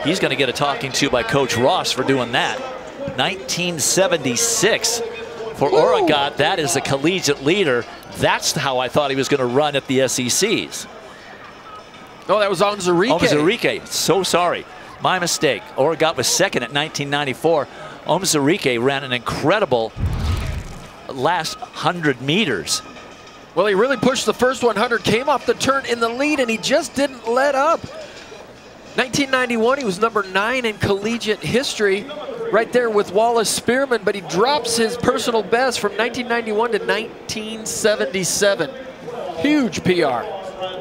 He's going to get a talking to by Coach Ross for doing that. 1976 for Oragat. That is a collegiate leader. That's how I thought he was going to run at the SECs. Oh, that was Onzarike. Onzarike, so sorry. My mistake. Oragat was second at 1994. Onzarike ran an incredible last 100 meters. Well, he really pushed the first 100, came off the turn in the lead, and he just didn't let up. 1991, he was number 9 in collegiate history, right there with Wallace Spearman, but he drops his personal best from 1991 to 1977. Huge PR.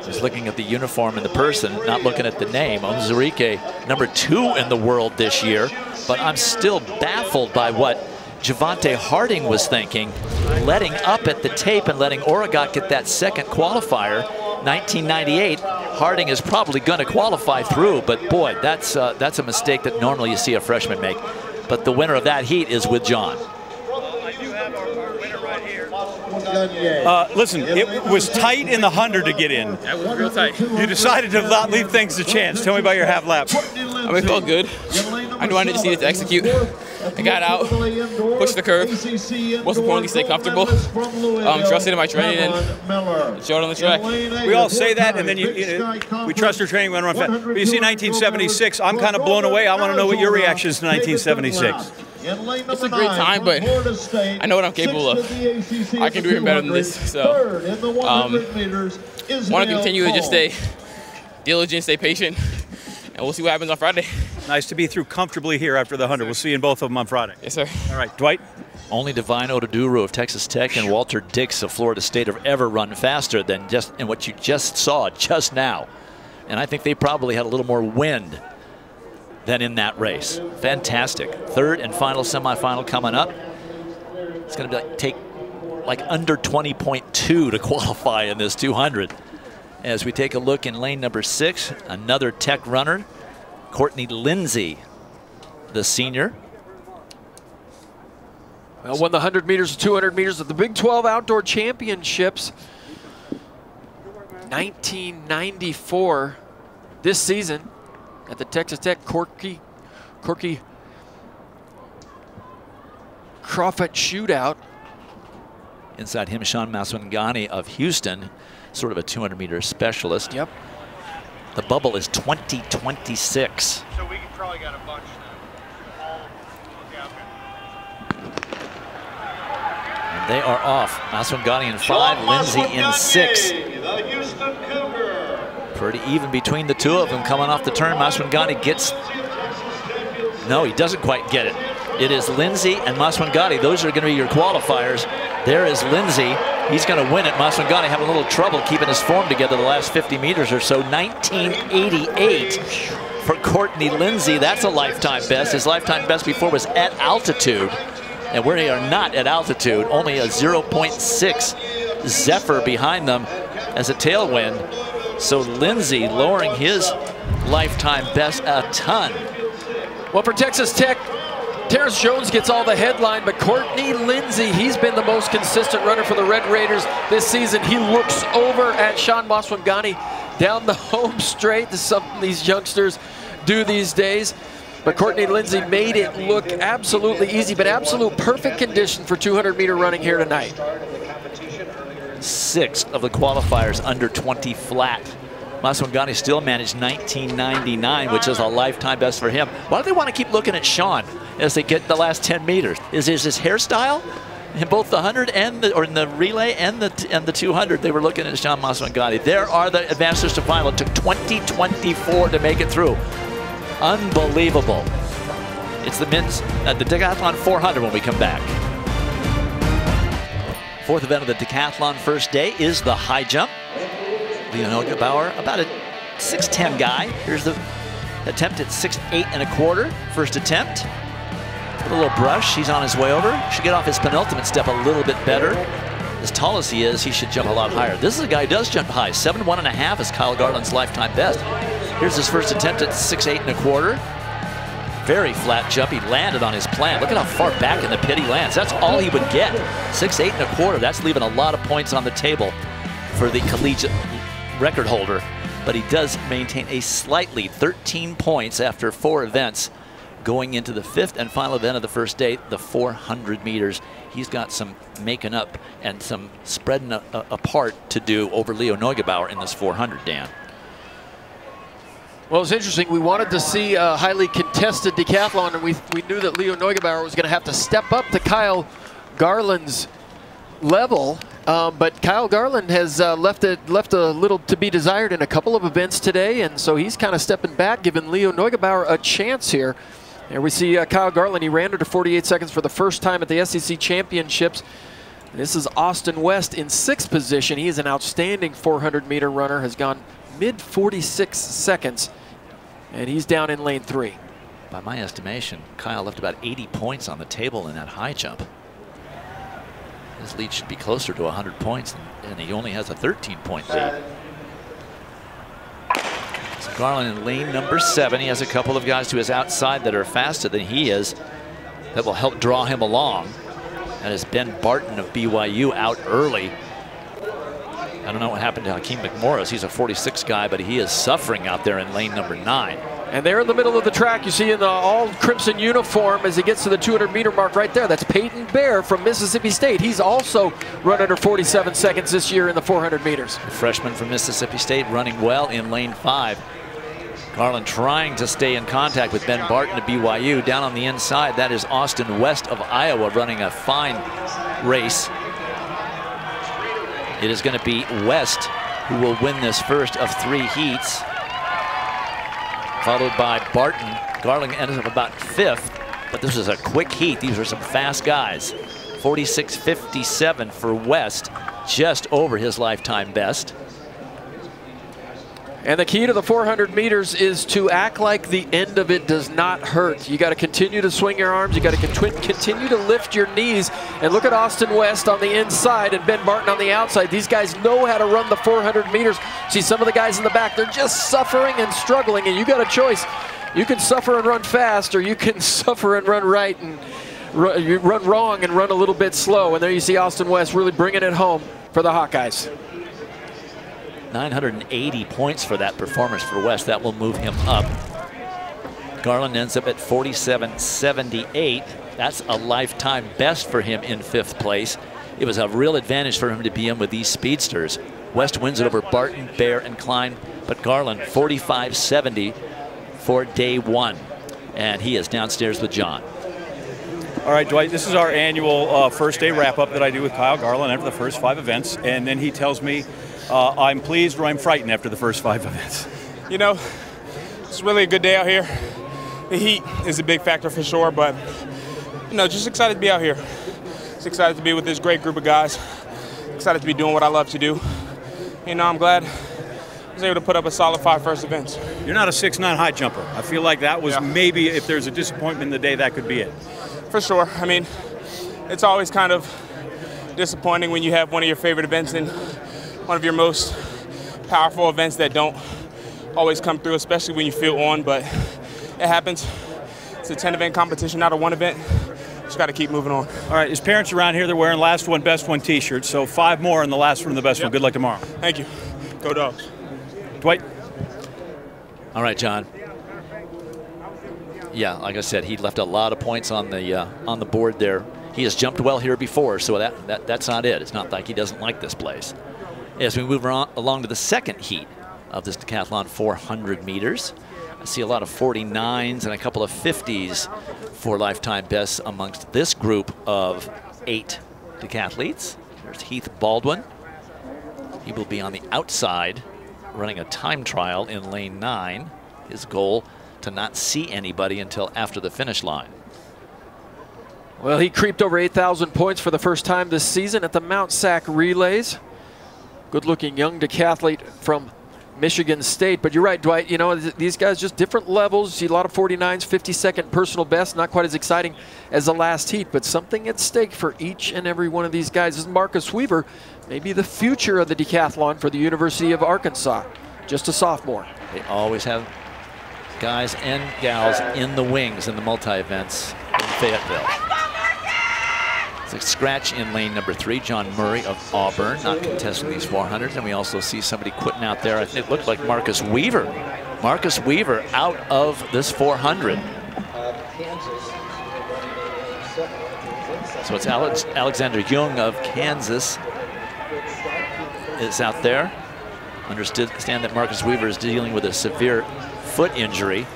Just looking at the uniform and the person, not looking at the name. Onzarike, number 2 in the world this year, but I'm still baffled by what Javante Harding was thinking, letting up at the tape and letting Oragat get that second qualifier. 1998, Harding is probably going to qualify through, but boy, that's a mistake that normally you see a freshman make. But the winner of that heat is with John. I do have our winner right here. Listen, it was tight in the 100 to get in. That was real tight. You decided to not leave things to chance. Tell me about your half lap. I mean, it felt good. I knew I just needed to execute. I got out, pushed the curve. Most importantly, stay comfortable. Trusted in my training and showed on the track. We all say that, and then we trust your training when we run fast. But you see 1976, I'm kind of blown away. I want to know what your reaction is to 1976. It's a great time, but I know what I'm capable of. I can do even better than this. So, want to continue to just stay diligent, stay patient, and we'll see what happens on Friday. Nice to be through comfortably here after the 100. We'll see you in both of them on Friday. Yes, sir. All right, Dwight. Only Divine Oduduru of Texas Tech and Walter Dix of Florida State have ever run faster than just in what you just saw just now. And I think they probably had a little more wind than in that race. Fantastic. Third and final semifinal coming up. It's going to take like under 20.2 to qualify in this 200. As we take a look in lane number 6, another Tech runner, Courtney Lindsay, the senior. Well, won the 100 meters, 200 meters at the Big 12 Outdoor Championships. 1994 this season at the Texas Tech Corky Crawford Shootout. Inside him, Sean Maswangani of Houston, sort of a 200-meter specialist. Yep. The bubble is 2026. So we probably got a bunch now. And they are off. Maswangani in 5, Lindsay in 6. The Houston Cougar. Pretty even between the two of them coming off the turn. Maswangani gets, no, he doesn't quite get it. It is Lindsay and Maswangani. Those are going to be your qualifiers. There is Lindsay. He's going to win it. Maswangani having a little trouble keeping his form together the last 50 meters or so. 1988 for Courtney Lindsay. That's a lifetime best. His lifetime best before was at altitude. And we are not at altitude. Only a 0.6 Zephyr behind them as a tailwind. So Lindsay lowering his lifetime best a ton. Well, for Texas Tech, Terrence Jones gets all the headline, but Courtney Lindsay, he's been the most consistent runner for the Red Raiders this season. He looks over at Sean Maswangani down the home straight. This is something these youngsters do these days. But Courtney Lindsay made it look absolutely easy, but absolute perfect condition for 200-meter running here tonight. 6 of the qualifiers under 20 flat. Maswangani still managed 1999, which is a lifetime best for him. Why do they want to keep looking at Sean as they get the last 10 meters? Is his hairstyle in both the 100 and or in the relay and the 200? They were looking at Sean Maswangani. There are the advancers to final. It took 2024 to make it through. Unbelievable. It's the men's the decathlon 400 when we come back. Fourth event of the decathlon first day is the high jump. Leo Neugebauer, about a 6'10" guy. Here's the attempt at 6'8¼ first attempt. A little brush, he's on his way over. Should get off his penultimate step a little bit better. As tall as he is, he should jump a lot higher. This is a guy who does jump high. 7'1½ is Kyle Garland's lifetime best. Here's his first attempt at 6'8¼ Very flat jump. He landed on his plant. Look at how far back in the pit he lands. That's all he would get. 6'8¼ That's leaving a lot of points on the table for the collegiate record holder, but he does maintain a slight lead, 13 points after 4 events going into the 5th and final event of the first day, the 400 meters. He's got some making up and some spreading apart to do over Leo Neugebauer in this 400, Dan. Well, it's interesting. We wanted to see a highly contested decathlon, and we knew that Leo Neugebauer was going to have to step up to Kyle Garland's level. But Kyle Garland has left a little to be desired in a couple of events today, and so he's kind of stepping back, giving Leo Neugebauer a chance here. There we see Kyle Garland. He ran under 48 seconds for the first time at the SEC Championships. This is Austin West in 6th position. He is an outstanding 400-meter runner, has gone mid-46 seconds, and he's down in lane 3. By my estimation, Kyle left about 80 points on the table in that high jump. His lead should be closer to 100 points, and he only has a 13-point lead. So Garland in lane number 7. He has a couple of guys to his outside that are faster than he is that will help draw him along. That is Ben Barton of BYU out early. I don't know what happened to Hakeem McMorris. He's a 46 guy, but he is suffering out there in lane number 9. And there in the middle of the track, you see in the all-crimson uniform as he gets to the 200-meter mark right there. That's Peyton Bear from Mississippi State. He's also run under 47 seconds this year in the 400 meters. The freshman from Mississippi State running well in lane 5. Garland trying to stay in contact with Ben Barton of BYU. Down on the inside, that is Austin West of Iowa running a fine race. It is going to be West who will win this first of 3 heats, followed by Barton. Garland ends up about 5th, but this is a quick heat. These are some fast guys. 46.57 for West, just over his lifetime best. And the key to the 400 meters is to act like the end of it does not hurt. You got to continue to swing your arms. You got to continue to lift your knees. And look at Austin West on the inside and Ben Martin on the outside. These guys know how to run the 400 meters. See some of the guys in the back, they're just suffering and struggling, and you got a choice. You can suffer and run fast, or you can suffer and run right, and you run wrong and run a little bit slow. And there you see Austin West really bringing it home for the Hawkeyes. 980 points for that performance for West. That will move him up. Garland ends up at 47.78. That's a lifetime best for him in 5th place. It was a real advantage for him to be in with these speedsters. West wins it over Barton, Bear, and Klein, but Garland 45.70 for day 1. And he is downstairs with John. All right, Dwight, this is our annual first day wrap-up that I do with Kyle Garland after the first 5 events, and then he tells me I'm pleased or I'm frightened after the first 5 events. You know, it's really a good day out here. The heat is a big factor for sure, but, you know, just excited to be out here. Just excited to be with this great group of guys. Excited to be doing what I love to do. You know, I'm glad I was able to put up a solid 5 first events. You're not a 6'9" high jumper. I feel like that was maybe, if there's a disappointment in the day, that could be it. For sure. I mean, it's always kind of disappointing when you have one of your favorite events in one of your most powerful events that don't always come through, especially when you feel on, but it happens. It's a 10-event competition, not a 1 event. Just got to keep moving on. All right, his parents around here, they're wearing last one, best one t-shirts, so 5 more in the last one, the best one. Good luck tomorrow. Thank you. Go Dogs. Dwight. All right, John. Yeah, like I said, he left a lot of points on the board there. He has jumped well here before, so that's not it. It's not like he doesn't like this place. As we move along to the second heat of this decathlon 400 meters, I see a lot of 49s and a couple of 50s for lifetime bests amongst this group of 8 decathletes. There's Heath Baldwin. He will be on the outside running a time trial in lane 9. His goal to not see anybody until after the finish line. Well, he creeped over 8,000 points for the first time this season at the Mount Sac Relays. Good-looking young decathlete from Michigan State. But you're right, Dwight. You know, these guys just different levels. You see a lot of 49s, 50-second personal best. Not quite as exciting as the last heat, but something at stake for each and every one of these guys. This is Marcus Weaver, maybe the future of the decathlon for the University of Arkansas. Just a sophomore. They always have guys and gals in the wings in the multi-events in Fayetteville. It's a scratch in lane number 3, John Murray of Auburn, not contesting these 400s. And we also see somebody quitting out there. I think it looked like Marcus Weaver. Marcus Weaver out of this 400. So it's Alexander Jung of Kansas is out there. Understand that Marcus Weaver is dealing with a severe foot injury.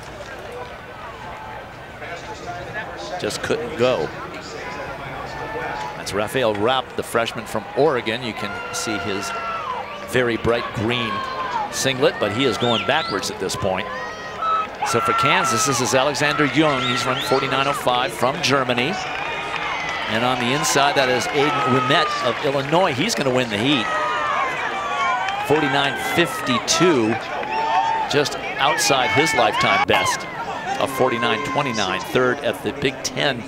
Just couldn't go. That's Raphael Rapp, the freshman from Oregon. You can see his very bright green singlet, but he is going backwards at this point. So for Kansas, this is Alexander Jung. He's run 49.05 from Germany. And on the inside, that is Aiden Ouimet of Illinois. He's going to win the heat. 49.52, just outside his lifetime best of 49.29. Third at the Big Ten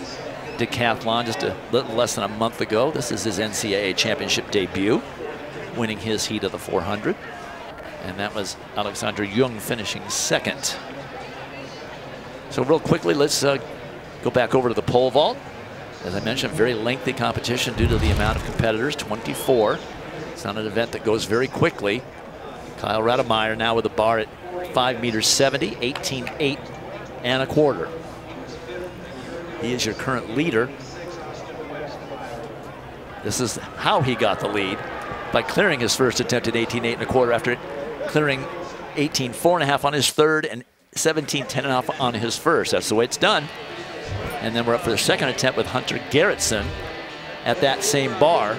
decathlon just a little less than a month ago. This is his NCAA championship debut, winning his heat of the 400. And that was Alexander Jung finishing second. So real quickly, let's go back over to the pole vault. As I mentioned, very lengthy competition due to the amount of competitors, 24. It's not an event that goes very quickly. Kyle Rademeyer now with a bar at 5 meters 70, 18.8 and a quarter. He is your current leader. This is how he got the lead, by clearing his first attempt at 18.8 and a quarter after clearing 18.4 and a half on his third and 17.10 and a half on his first. That's the way it's done. And then we're up for the second attempt with Hunter Gerritsen at that same bar.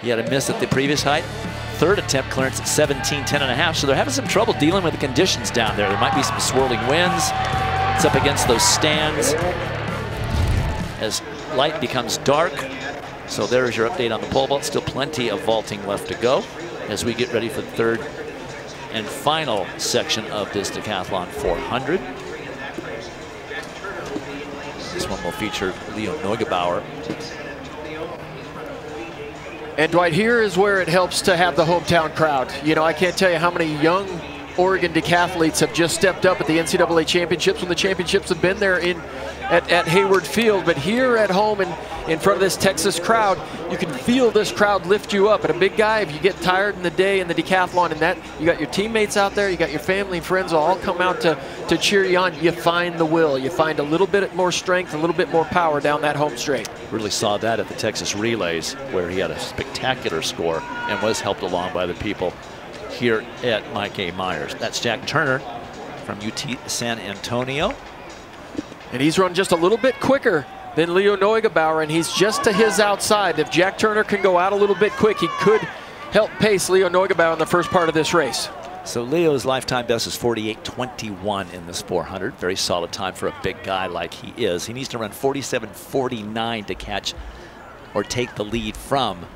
He had a miss at the previous height. Third attempt clearance at 17.10 and a half. So they're having some trouble dealing with the conditions down there. There might be some swirling winds. It's up against those stands as light becomes dark. So there's your update on the pole vault. Still plenty of vaulting left to go as we get ready for the third and final section of this decathlon 400. This one will feature Leo Neugebauer. And Dwight, here is where it helps to have the hometown crowd. You know, I can't tell you how many young Oregon decathletes have just stepped up at the NCAA championships when the championships have been there at Hayward Field. But here at home in front of this Texas crowd, you can feel this crowd lift you up. And a big guy, if you get tired in the day in the decathlon and that, you got your teammates out there, you got your family and friends will all come out to cheer you on. You find the will. You find a little bit more strength, a little bit more power down that home straight. Really saw that at the Texas Relays, where he had a spectacular score and was helped along by the people here at Mike A. Myers. That's Jack Turner from UT San Antonio. And he's run just a little bit quicker than Leo Neugebauer, and he's just to his outside. If Jack Turner can go out a little bit quick, he could help pace Leo Neugebauer in the first part of this race. So Leo's lifetime best is 48.21 in this 400. Very solid time for a big guy like he is. He needs to run 47.49 to catch or take the lead from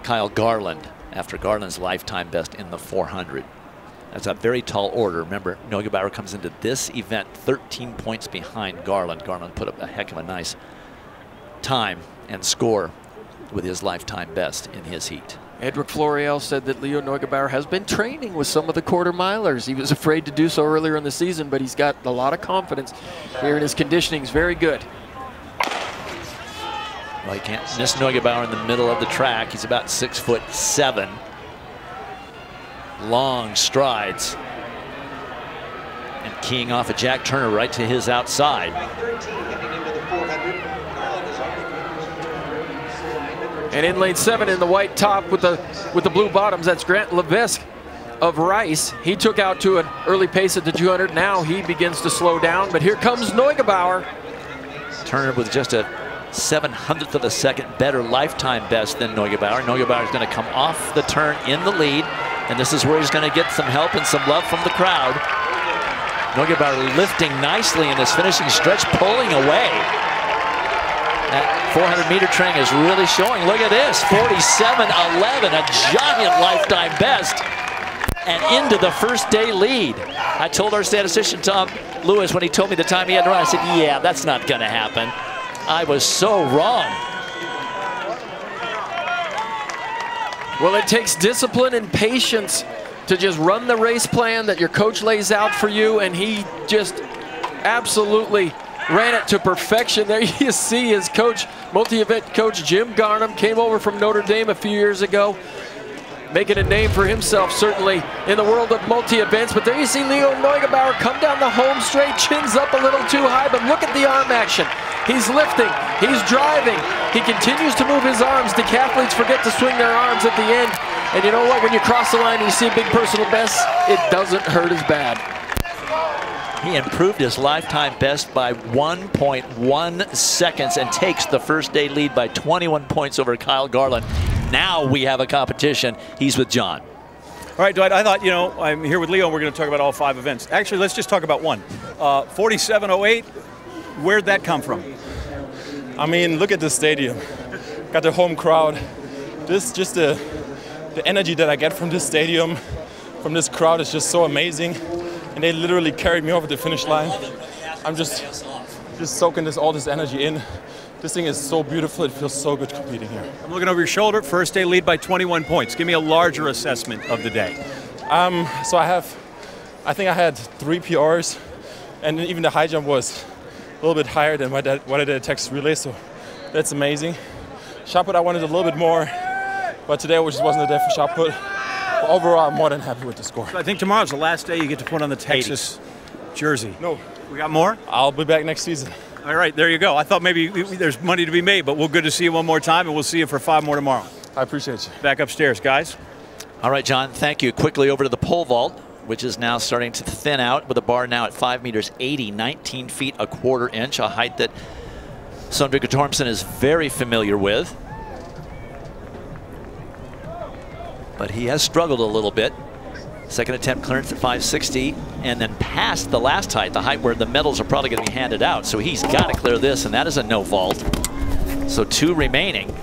Kyle Garland after Garland's lifetime best in the 400. That's a very tall order. Remember, Neugebauer comes into this event 13 points behind Garland. Garland put up a heck of a nice time and score with his lifetime best in his heat. Edric Florial said that Leo Neugebauer has been training with some of the quarter milers. He was afraid to do so earlier in the season, but he's got a lot of confidence here, and his conditioning is very good. Well, you can't miss Neugebauer in the middle of the track. He's about 6'7". Long strides. And keying off of Jack Turner right to his outside. And in lane 7 in the white top with the blue bottoms, that's Grant Levesque of Rice. He took out to an early pace at the 200. Now he begins to slow down, but here comes Neugebauer. Turner with just a 700th of a second better lifetime best than Neugebauer. Neugebauer is going to come off the turn in the lead, and this is where he's going to get some help and some love from the crowd. Neugebauer lifting nicely in this finishing stretch, pulling away. That 400-meter train is really showing. Look at this, 47.11, a giant lifetime best, and into the first day lead. I told our statistician Tom Lewis when he told me the time he had to run, I said, yeah, that's not going to happen. I was so wrong. Well, it takes discipline and patience to just run the race plan that your coach lays out for you, and he just absolutely ran it to perfection. There you see his coach, multi-event coach Jim Garnham, came over from Notre Dame a few years ago, making a name for himself certainly in the world of multi-events. But there you see Leo Neugebauer come down the home straight, chins up a little too high, but look at the arm action. He's lifting, he's driving, he continues to move his arms. Decathletes forget to swing their arms at the end. And you know what, when you cross the line and you see a big personal best, it doesn't hurt as bad. He improved his lifetime best by 1.1 seconds and takes the first day lead by 21 points over Kyle Garland. Now we have a competition. He's with John. All right, Dwight, I thought, you know, I'm here with Leo and we're going to talk about all 5 events. Actually, let's just talk about one. 47.08, where'd that come from? I mean, look at the stadium. Got the home crowd. This just the energy that I get from this stadium, from this crowd is just so amazing. And they literally carried me over the finish line. I'm just soaking all this energy in. This thing is so beautiful. It feels so good competing here. I'm looking over your shoulder. First day lead by 21 points. Give me a larger assessment of the day. So I think I had 3 PRs, and even the high jump was a little bit higher than what I did at Texas Relay, so that's amazing. Shot put, I wanted a little bit more, but today just wasn't the day for shot put. But overall, I'm more than happy with the score. So I think tomorrow's the last day you get to put on the Texas jersey. No. We got more? I'll be back next season. All right, there you go. I thought maybe there's money to be made, but we're good to see you one more time, and we'll see you for 5 more tomorrow. I appreciate you. Back upstairs, guys. All right, John, thank you. Quickly over to the pole vault, which is now starting to thin out with the bar now at 5 meters 80, 19 feet a quarter inch, a height that Sondre Guttormsen is very familiar with. But he has struggled a little bit. Second attempt clearance at 560, and then past the last height, the height where the medals are probably going to be handed out. So he's got to clear this, and that is a no vault. So 2 remaining.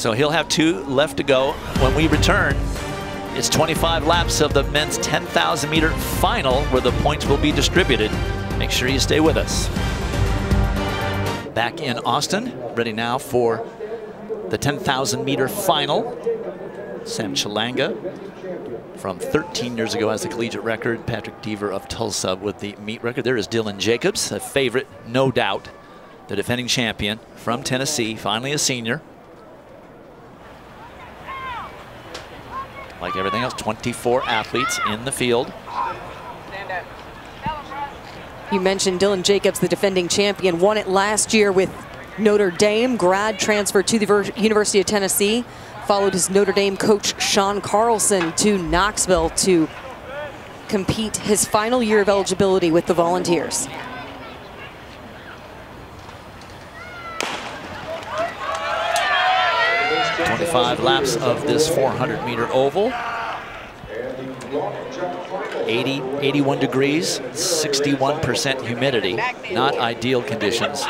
So he'll have 2 left to go. When we return, it's 25 laps of the men's 10,000 meter final where the points will be distributed. Make sure you stay with us. Back in Austin, ready now for the 10,000 meter final. Sam Chalanga from 13 years ago has the collegiate record. Patrick Deaver of Tulsa with the meet record. There is Dylan Jacobs, a favorite, no doubt. The defending champion from Tennessee, finally a senior. Like everything else, 24 athletes in the field. You mentioned Dylan Jacobs, the defending champion, won it last year with Notre Dame, grad transfer to the University of Tennessee, followed his Notre Dame coach Sean Carlson to Knoxville to compete his final year of eligibility with the Volunteers. Five laps of this 400-meter oval. 81 degrees, 61% humidity. Not ideal conditions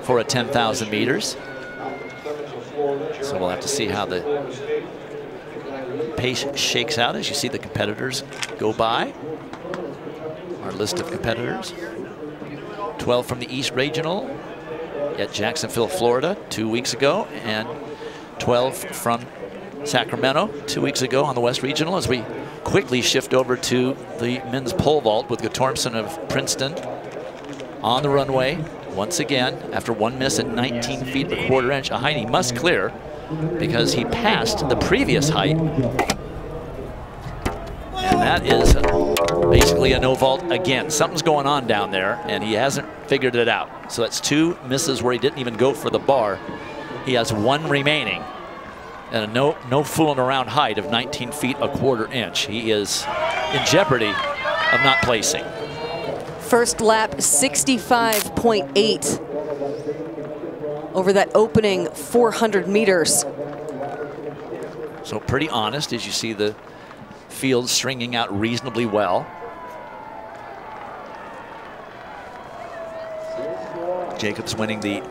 for a 10,000 meters. So we'll have to see how the pace shakes out as you see the competitors go by. Our list of competitors. 12 from the East Regional at Jacksonville, Florida 2 weeks ago, and 12 from Sacramento 2 weeks ago on the West Regional, as we quickly shift over to the men's pole vault with Guttormson of Princeton on the runway once again after one miss at 19 feet a quarter inch, a height he must clear because he passed the previous height. And that is basically a no vault again. Something's going on down there and he hasn't figured it out. So that's 2 misses where he didn't even go for the bar. He has 1 remaining and a no fooling around height of 19 feet a quarter inch. He is in jeopardy of not placing. First lap 65.8 over that opening 400 meters. So pretty honest as you see the field stringing out reasonably well. Jacobs winning the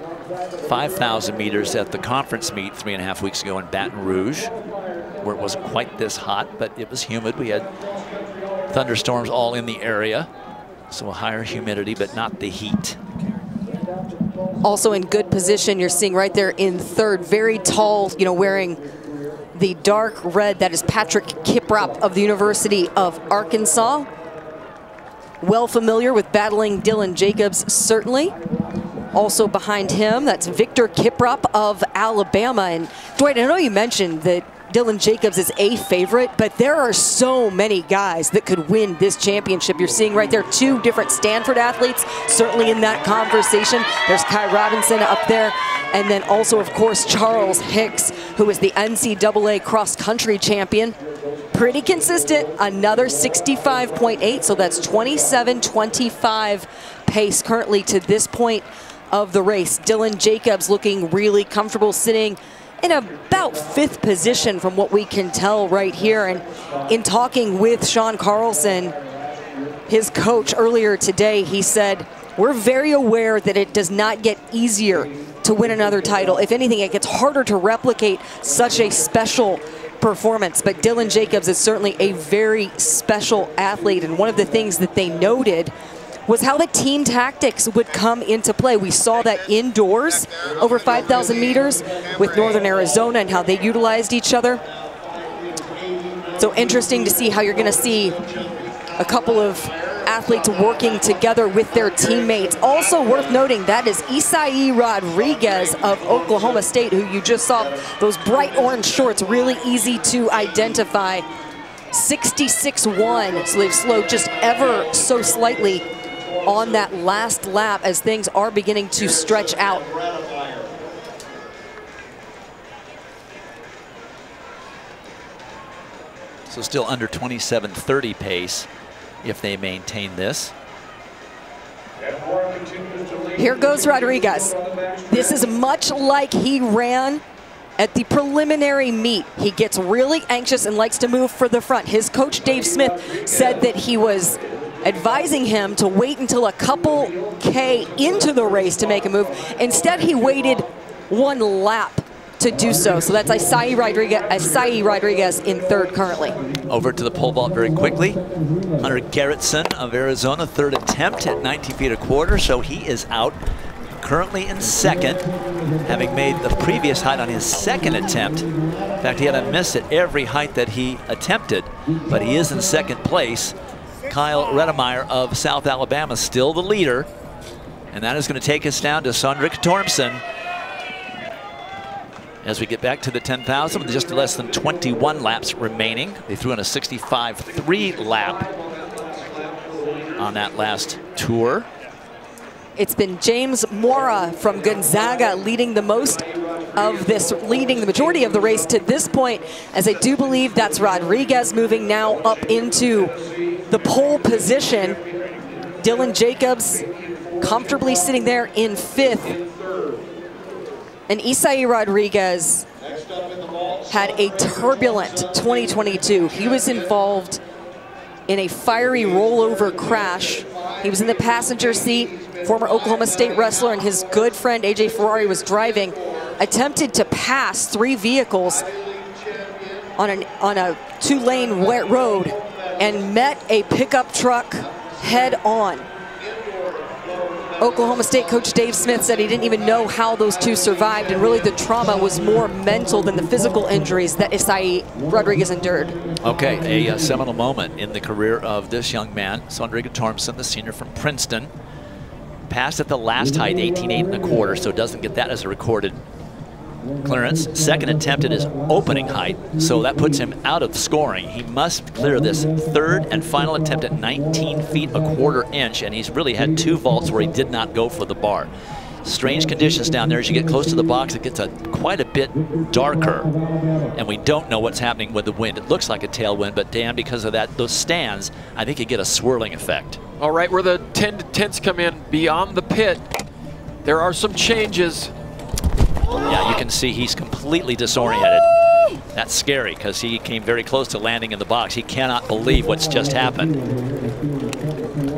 5,000 meters at the conference meet 3.5 weeks ago in Baton Rouge, where it wasn't quite this hot, but it was humid. We had thunderstorms all in the area, so a higher humidity, but not the heat. Also in good position, you're seeing right there in third, very tall, you know, wearing the dark red. That is Patrick Kiprop of the University of Arkansas. Well familiar with battling Dylan Jacobs, certainly. Also behind him, that's Victor Kiprop of Alabama. And Dwight, I know you mentioned that Dylan Jacobs is a favorite, but there are so many guys that could win this championship. You're seeing right there 2 different Stanford athletes, certainly in that conversation. There's Kai Robinson up there. And then also, of course, Charles Hicks, who is the NCAA cross-country champion. Pretty consistent, another 65.8, so that's 27.25 pace currently to this point of the race. Dylan Jacobs looking really comfortable, sitting in about 5th position from what we can tell right here. And in talking with Sean Carlson, his coach, earlier today, he said, we're very aware that it does not get easier to win another title. If anything, it gets harder to replicate such a special performance. But Dylan Jacobs is certainly a very special athlete. And one of the things that they noted was how the team tactics would come into play. We saw that indoors over 5,000 meters with Northern Arizona and how they utilized each other. So interesting to see how you're going to see a couple of athletes working together with their teammates. Also worth noting, that is Isai Rodriguez of Oklahoma State, who you just saw those bright orange shorts, really easy to identify. 66.1, so they've slowed just ever so slightly on that last lap as things are beginning to stretch out. So still under 27:30 pace if they maintain this. Here goes Rodriguez. This is much like he ran at the preliminary meet. He gets really anxious and likes to move for the front. His coach, Dave Smith, said that he was advising him to wait until a couple K into the race to make a move. Instead, he waited 1 lap to do so. So that's Isai Rodriguez in third currently. Over to the pole vault very quickly. Hunter Gerritsen of Arizona, third attempt at 19 feet a quarter, so he is out. Currently in second, having made the previous height on his second attempt. In fact, he had a miss at every height that he attempted, but he is in second place. Kyle Redemeyer of South Alabama, still the leader. And that is going to take us down to Sondrik Thormsen as we get back to the 10,000 with just less than 21 laps remaining. They threw in a 65.3 lap on that last tour. It's been James Mora from Gonzaga leading the majority of the race to this point, as I do believe that's Rodriguez moving now up into the pole position. Dylan Jacobs comfortably sitting there in fifth. And Isai Rodriguez had a turbulent 2022. He was involved in a fiery rollover crash. He was in the passenger seat. Former Oklahoma State wrestler and his good friend AJ Ferrari was driving. Attempted to pass 3 vehicles on a 2-lane wet road and met a pickup truck head on. Oklahoma State coach Dave Smith said he didn't even know how those two survived, and really the trauma was more mental than the physical injuries that Isai Rodriguez endured. Okay, a seminal moment in the career of this young man, Sondrik Thormsen, the senior from Princeton. Passed at the last height, 18.8 1/4, so doesn't get that as a recorded clearance. Second attempt at his opening height, so that puts him out of scoring. He must clear this third and final attempt at 19 feet 1/4 inch, and he's really had 2 vaults where he did not go for the bar. Strange conditions down there. As you get close to the box, it gets quite a bit darker, and we don't know what's happening with the wind. It looks like a tailwind, but Dan, because of that, those stands, I think you get a swirling effect. All right, where the 10-10s come in beyond the pit, there are some changes. Yeah, you can see he's completely disoriented. That's scary because he came very close to landing in the box. He cannot believe what's just happened.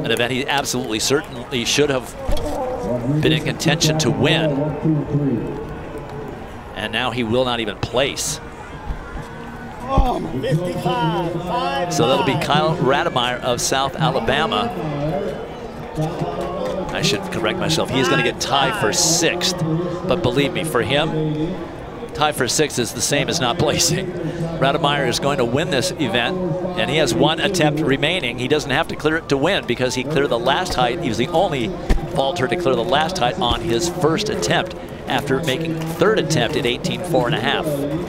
An event he absolutely certainly should have been in contention to win. And now he will not even place. So that'll be Kyle Redemeyer of South Alabama. I should correct myself. He is going to get tied for 6th. But believe me, for him, tie for 6th is the same as not placing. Redemeyer is going to win this event, and he has 1 attempt remaining. He doesn't have to clear it to win because he cleared the last height. He was the only vaulter to clear the last height on his first attempt after making 3rd attempt at 18.4 1/2.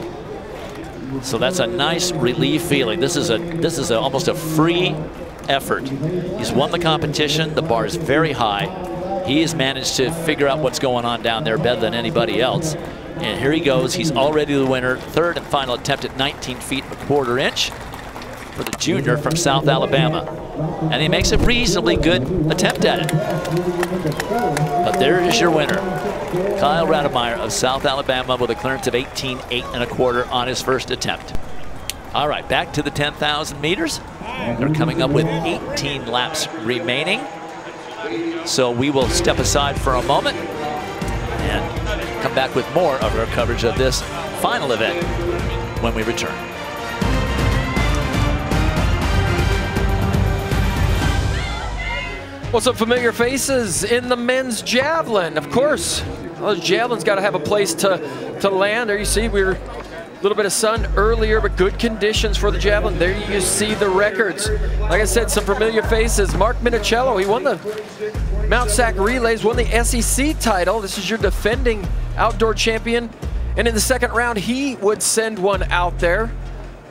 So that's a nice relief feeling. This is almost a free effort. He's won the competition. The bar is very high. He has managed to figure out what's going on down there better than anybody else. And here he goes. He's already the winner. 3rd and final attempt at 19 feet 1/4 inch for the junior from South Alabama. And he makes a reasonably good attempt at it. But there is your winner, Kyle Redemeyer of South Alabama, with a clearance of 18.8 1/4 on his first attempt. All right, back to the 10,000 meters. They're coming up with 18 laps remaining. So we will step aside for a moment and come back with more of our coverage of this final event when we return. Well, some familiar faces in the men's javelin. Of course, those javelins got to have a place to land. There you see, we were a little bit of sun earlier, but good conditions for the javelin. There you see the records. Like I said, some familiar faces. Mark Minicello, he won the Mount Sac Relays, won the SEC title. This is your defending outdoor champion. And in the second round, he would send one out there.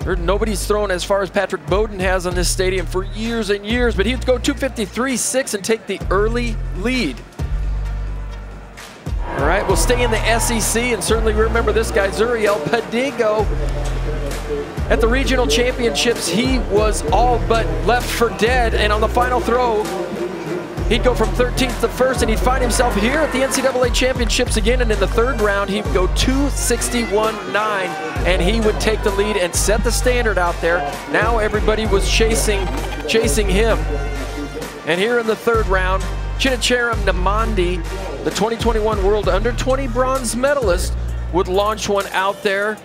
Nobody's thrown as far as Patrick Bowden has on this stadium for years and years, but he'd go 253.6 and take the early lead. All right, we'll stay in the SEC, and certainly remember this guy, Zuriel Padigo. At the regional championships, he was all but left for dead, and on the final throw, he'd go from 13th to 1st, and he'd find himself here at the NCAA championships again, and in the third round, he'd go 261.9, and he would take the lead and set the standard out there. Now everybody was chasing him. And here in the third round, Chinicharam Namandi, the 2021 World Under-20 bronze medalist, would launch one out there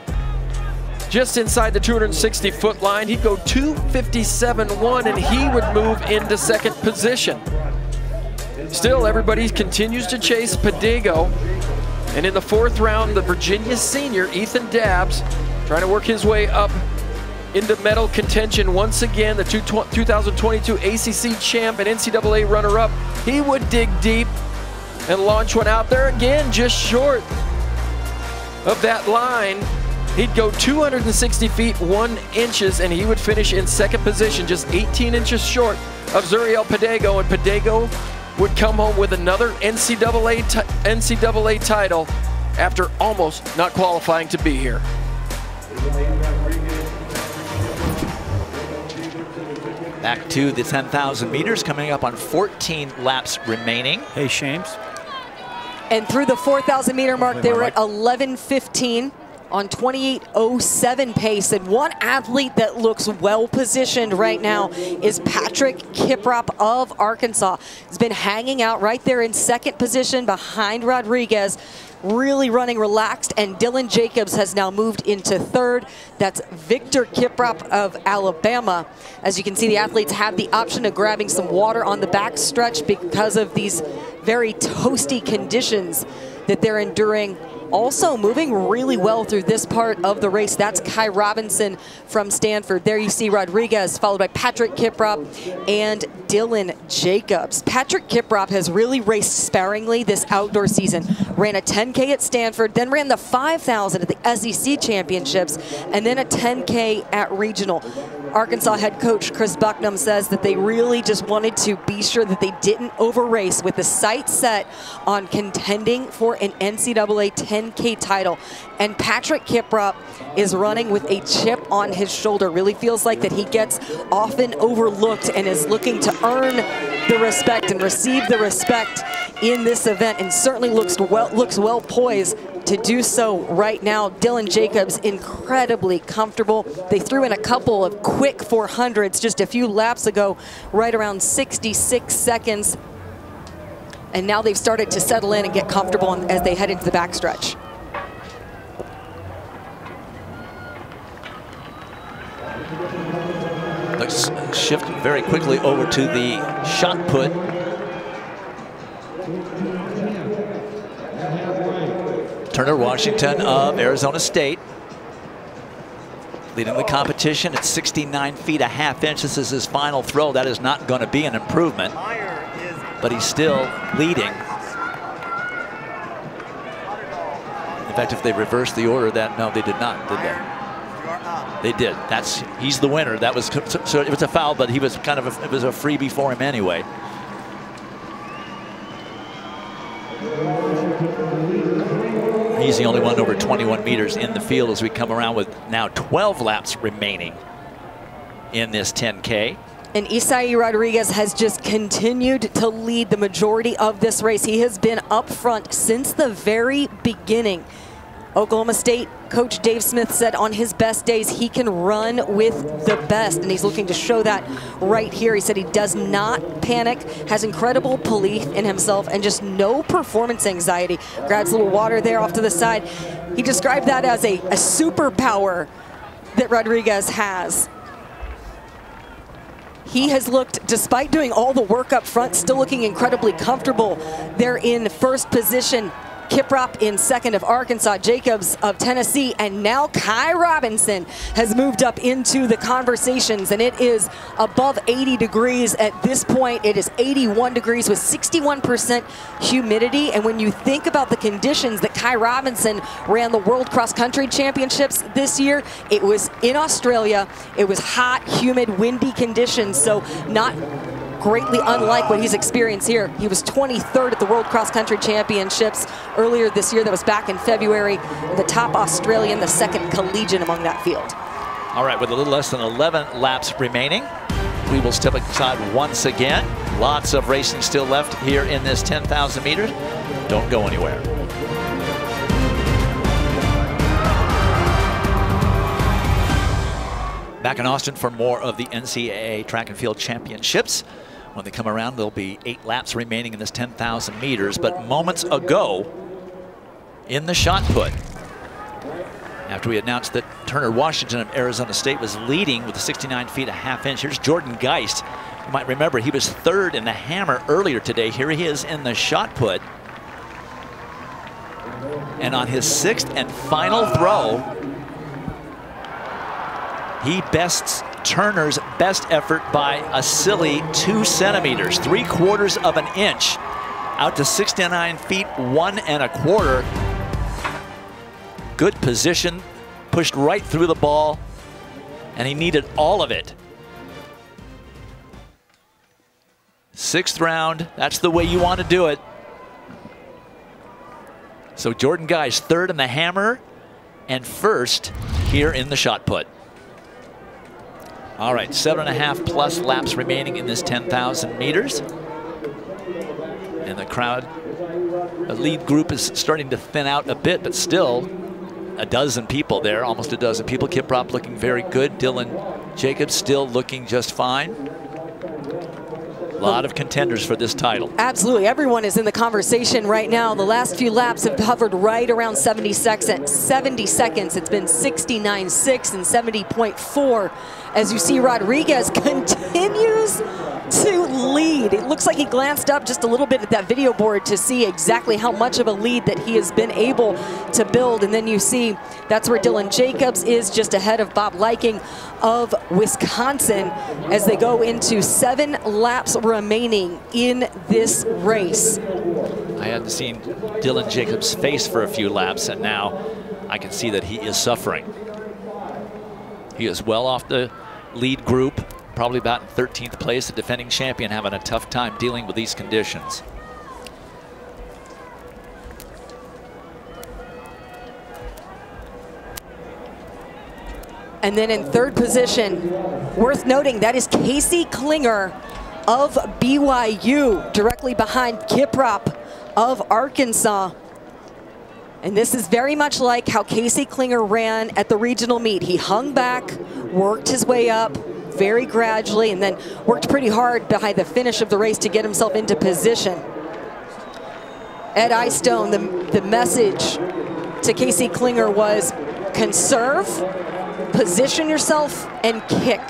just inside the 260-foot line. He'd go 257.1, and he would move into second position. Still, everybody continues to chase Padigo. And in the fourth round, the Virginia senior, Ethan Dabbs, trying to work his way up into medal contention once again. The 2022 ACC champ and NCAA runner-up. He would dig deep and launch one out there again, just short of that line. He'd go 260 feet 1 inches, and he would finish in second position, just 18 inches short of Zuriel Padigo, and Padigo would come home with another NCAA title after almost not qualifying to be here. Back to the 10,000 meters, coming up on 14 laps remaining. Hey, Shames. And through the 4,000 meter mark, they were at 11:15 on 28:07 pace. And one athlete that looks well positioned right now is Patrick Kiprop of Arkansas. He's been hanging out right there in second position behind Rodriguez, really running relaxed, and Dylan Jacobs has now moved into third. That's Victor Kiprop of Alabama. As you can see, the athletes have the option of grabbing some water on the back stretch because of these very toasty conditions that they're enduring. Also moving really well through this part of the race. That's Kai Robinson from Stanford. There you see Rodriguez, followed by Patrick Kiprop and Dylan Jacobs. Patrick Kiprop has really raced sparingly this outdoor season. Ran a 10K at Stanford, then ran the 5,000 at the SEC Championships, and then a 10K at Regional. Arkansas head coach Chris Bucknam says that they really just wanted to be sure that they didn't over-race, with the sights set on contending for an NCAA 10K title. And Patrick Kiprop is running with a chip on his shoulder. Really feels like that he gets often overlooked and is looking to earn the respect and receive the respect in this event, and certainly looks well poised to do so right now. Dylan Jacobs incredibly comfortable. They threw in a couple of quick 400s just a few laps ago, right around 66 seconds. And now they've started to settle in and get comfortable as they head into the backstretch. Let's shift very quickly over to the shot put. Turner Washington of Arizona State, leading the competition at 69 feet a half inch. This is his final throw. That is not going to be an improvement, but he's still leading. In fact, if they reversed the order, no, they did not, did they? They did. He's the winner. That was, so it was a foul, but he was kind of it was a freebie for him anyway. He's the only one over 21 meters in the field as we come around with now 12 laps remaining in this 10K. And Isai Rodriguez has just continued to lead the majority of this race. He has been up front since the very beginning. Oklahoma State coach Dave Smith said on his best days he can run with the best, and he's looking to show that right here. He said he does not panic, has incredible belief in himself, and just no performance anxiety. Grabs a little water there off to the side. He described that as a superpower that Rodriguez has. He has looked, despite doing all the work up front, still looking incredibly comfortable. They're in first position. Kiprop in second of Arkansas, Jacobs of Tennessee, and now Kai Robinson has moved up into the conversations, and it is above 80 degrees at this point. It is 81 degrees with 61% humidity, and when you think about the conditions that Kai Robinson ran the World Cross Country Championships this year, it was in Australia. It was hot, humid, windy conditions, so not greatly unlike what he's experienced here. He was 23rd at the World Cross Country Championships earlier this year. That was back in February. The top Australian, the second collegian among that field. All right, with a little less than 11 laps remaining, we will step aside once again. Lots of racing still left here in this 10,000 meters. Don't go anywhere. Back in Austin for more of the NCAA Track and Field Championships. When they come around, there'll be 8 laps remaining in this 10,000 meters. But moments ago, in the shot put, After we announced that Turner Washington of Arizona State was leading with 69 feet a half inch. Here's Jordan Geist. You might remember he was third in the hammer earlier today. Here he is in the shot put. And on his 6th and final throw, he bests Turner's best effort by a silly 2 centimeters, 3/4 of an inch, out to 69 feet 1 1/4. Good position, pushed right through the ball, and he needed all of it. 6th round, that's the way you want to do it. So Jordan Geist, 3rd in the hammer and 1st here in the shot put. All right, 7.5 plus laps remaining in this 10,000 meters. And the crowd, the lead group is starting to thin out a bit, but still a dozen people there, almost a dozen people. Kiprop looking very good. Dylan Jacobs still looking just fine. A lot of contenders for this title. Absolutely, everyone is in the conversation right now. The last few laps have hovered right around 70 seconds. It's been 69.6 and 70.4. As you see, Rodriguez continues to lead. It looks like he glanced up just a little bit at that video board to see exactly how much of a lead that he has been able to build. And then you see that's where Dylan Jacobs is, just ahead of Bob Liking of Wisconsin, as they go into 7 laps remaining in this race. I hadn't seen Dylan Jacobs' face for a few laps, and now I can see that he is suffering. He is well off the lead group, probably about in 13th place, the defending champion having a tough time dealing with these conditions. And then in 3rd position, worth noting, that is Casey Klinger of BYU, directly behind Kiprop of Arkansas. And this is very much like how Casey Klinger ran at the regional meet. He hung back, worked his way up very gradually, and then worked pretty hard behind the finish of the race to get himself into position. Ed Eyestone, the message to Casey Klinger was conserve, position yourself, and kick.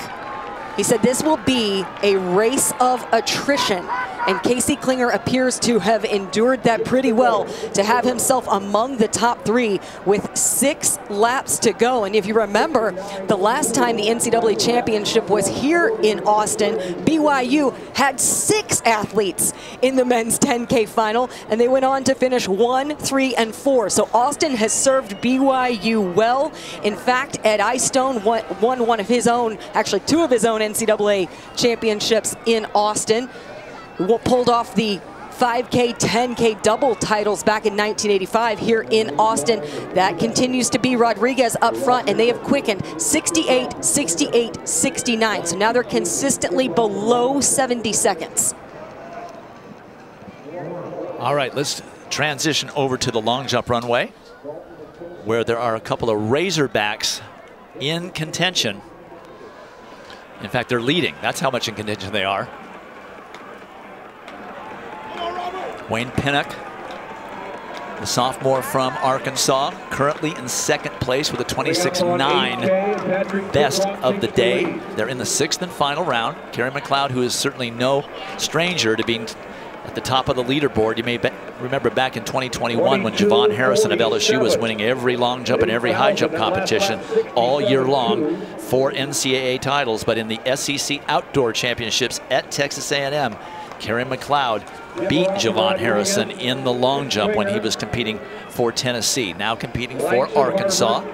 He said this will be a race of attrition, and Casey Klinger appears to have endured that pretty well to have himself among the top 3 with 6 laps to go. And if you remember, the last time the NCAA championship was here in Austin, BYU had 6 athletes in the men's 10K final, and they went on to finish 1, 3, and 4. So Austin has served BYU well. In fact, Ed Eyestone won one of his own, actually 2 of his own NCAA championships in Austin. Pulled off the 5K, 10K double titles back in 1985 here in Austin. That continues to be Rodriguez up front, and they have quickened 68, 68, 69. So now they're consistently below 70 seconds. All right, let's transition over to the long jump runway, where there are a couple of Razorbacks in contention. In fact, they're leading. That's how much in contention they are. Wayne Pinnock, the sophomore from Arkansas, currently in 2nd place with a 26.9 best of the day. They're in the 6th and final round. Kerry McLeod, who is certainly no stranger to being at the top of the leaderboard. You may remember back in 2021 when Javon Harrison of LSU was winning every long jump and every high jump competition all year long, 4 NCAA titles. But in the SEC Outdoor Championships at Texas A&M, Kerry McLeod beat Javon Harrison in the long jump when he was competing for Tennessee. Now competing for Arkansas.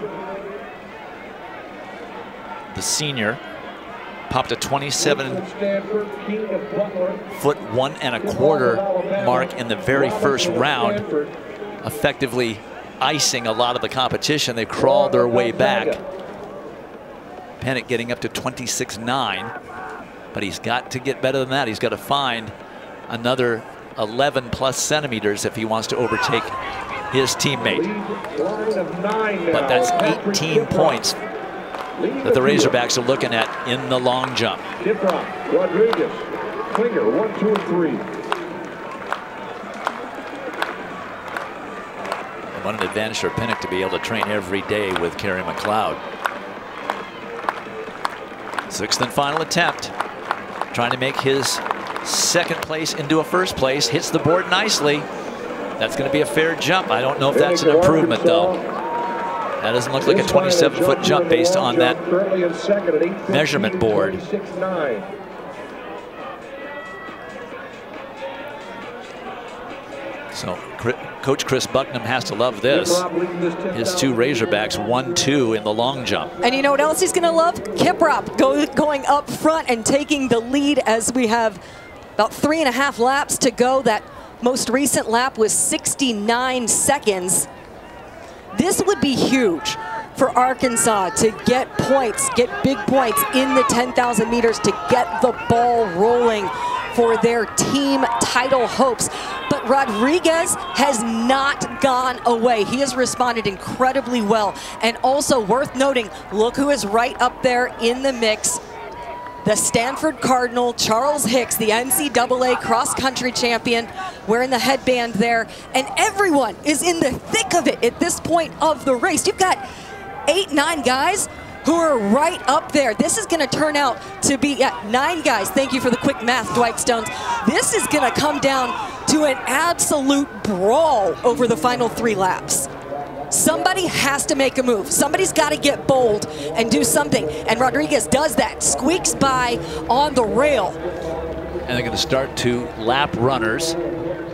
The popped a 27-foot 1 1/4 mark in the very first round, effectively icing a lot of the competition. They crawled their way back. Pinnock getting up to 26.9, but he's got to get better than that. He's got to find another 11 plus centimeters if he wants to overtake his teammate. But that's 18 points that the Razorbacks are looking at in the long jump. Rodriguez, Klinger, 1, 2, and 3. what an advantage for Pinnock to be able to train every day with Kerry McLeod. Sixth and final attempt. Trying to make his second place into a first place. Hits the board nicely. That's going to be a fair jump. I don't know if that's an improvement, though. That doesn't look like a 27-foot jump based on that measurement board. So Coach Chris Bucknam has to love this. His two Razorbacks 1-2 in the long jump. And you know what else he's going to love? Kiprop going up front and taking the lead as we have about 3.5 laps to go. That most recent lap was 69 seconds. This would be huge for Arkansas to get points, get big points in the 10,000 meters to get the ball rolling for their team title hopes. But Rodriguez has not gone away. He has responded incredibly well. And also worth noting, look who is right up there in the mix. The Stanford Cardinal, Charles Hicks, the NCAA cross-country champion, wearing the headband there. And everyone is in the thick of it at this point of the race. You've got 8, 9 guys who are right up there. This is going to turn out to be 9 guys. Thank you for the quick math, Dwight Stones. This is going to come down to an absolute brawl over the final 3 laps. Somebody has to make a move. Somebody's got to get bold and do something. And Rodriguez does that, squeaks by on the rail. And they're going to start to lap runners,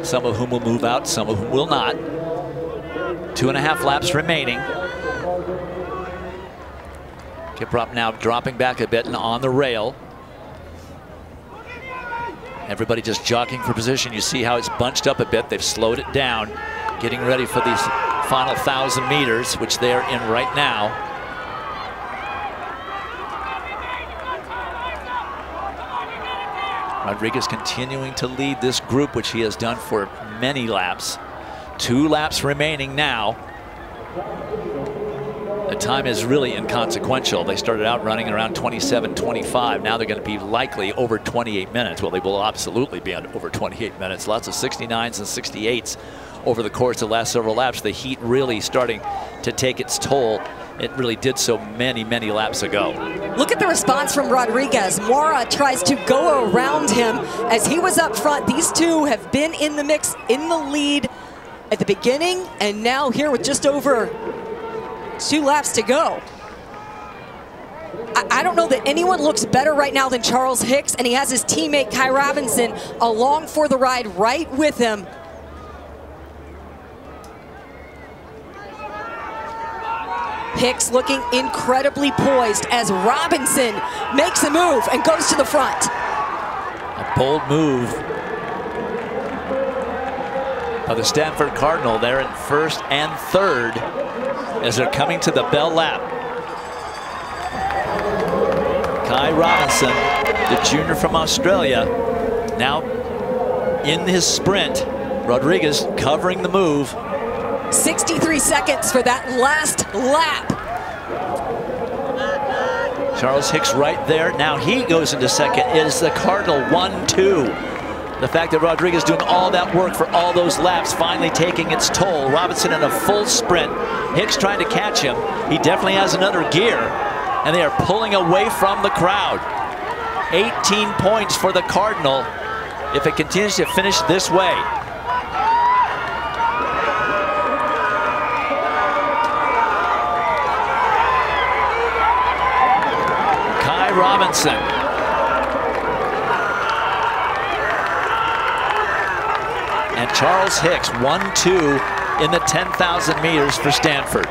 some of whom will move out, some of whom will not. 2.5 laps remaining. Kiprop now dropping back a bit and on the rail. Everybody just jockeying for position. You see how it's bunched up a bit. They've slowed it down, getting ready for these final 1,000 meters, which they're in right now. Rodriguez continuing to lead this group, which he has done for many laps. 2 laps remaining now. The time is really inconsequential. They started out running around 27-25. Now they're going to be likely over 28 minutes. Well, they will absolutely be over 28 minutes. Lots of 69s and 68s over the course of the last several laps. The heat really starting to take its toll. It really did so many, many laps ago. Look at the response from Rodriguez. Mora tries to go around him as he was up front. These two have been in the mix, in the lead at the beginning, and now here with just over 2 laps to go. I don't know that anyone looks better right now than Charles Hicks, and he has his teammate Kai Robinson along for the ride right with him. Hicks looking incredibly poised as Robinson makes a move and goes to the front. A bold move by the Stanford Cardinal there in 1st and 3rd as they're coming to the bell lap. Kai Robinson, the junior from Australia, now in his sprint. Rodriguez covering the move. 63 seconds for that last lap. Charles Hicks right there. Now he goes into second. It is the Cardinal 1-2. The fact that Rodriguez doing all that work for all those laps finally taking its toll. Robinson in a full sprint. Hicks trying to catch him. He definitely has another gear. And they are pulling away from the crowd. 18 points for the Cardinal if it continues to finish this way. Robinson. And Charles Hicks 1-2 in the 10,000 meters for Stanford.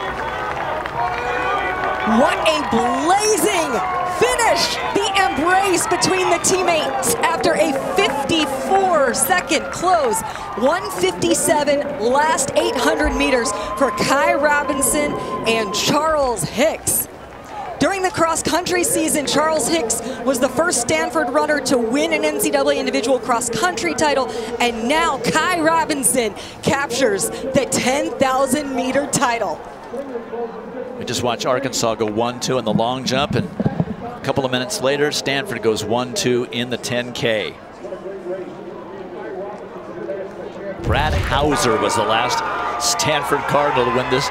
What a blazing finish! The embrace between the teammates after a 54-second close. 1:57 last 800 meters for Kai Robinson and Charles Hicks. During the cross-country season, Charles Hicks was the first Stanford runner to win an NCAA individual cross-country title, and now Kai Robinson captures the 10,000 meter title. We just watched Arkansas go 1-2 in the long jump, and a couple of minutes later, Stanford goes 1-2 in the 10K. Brad Hauser was the last Stanford Cardinal to win this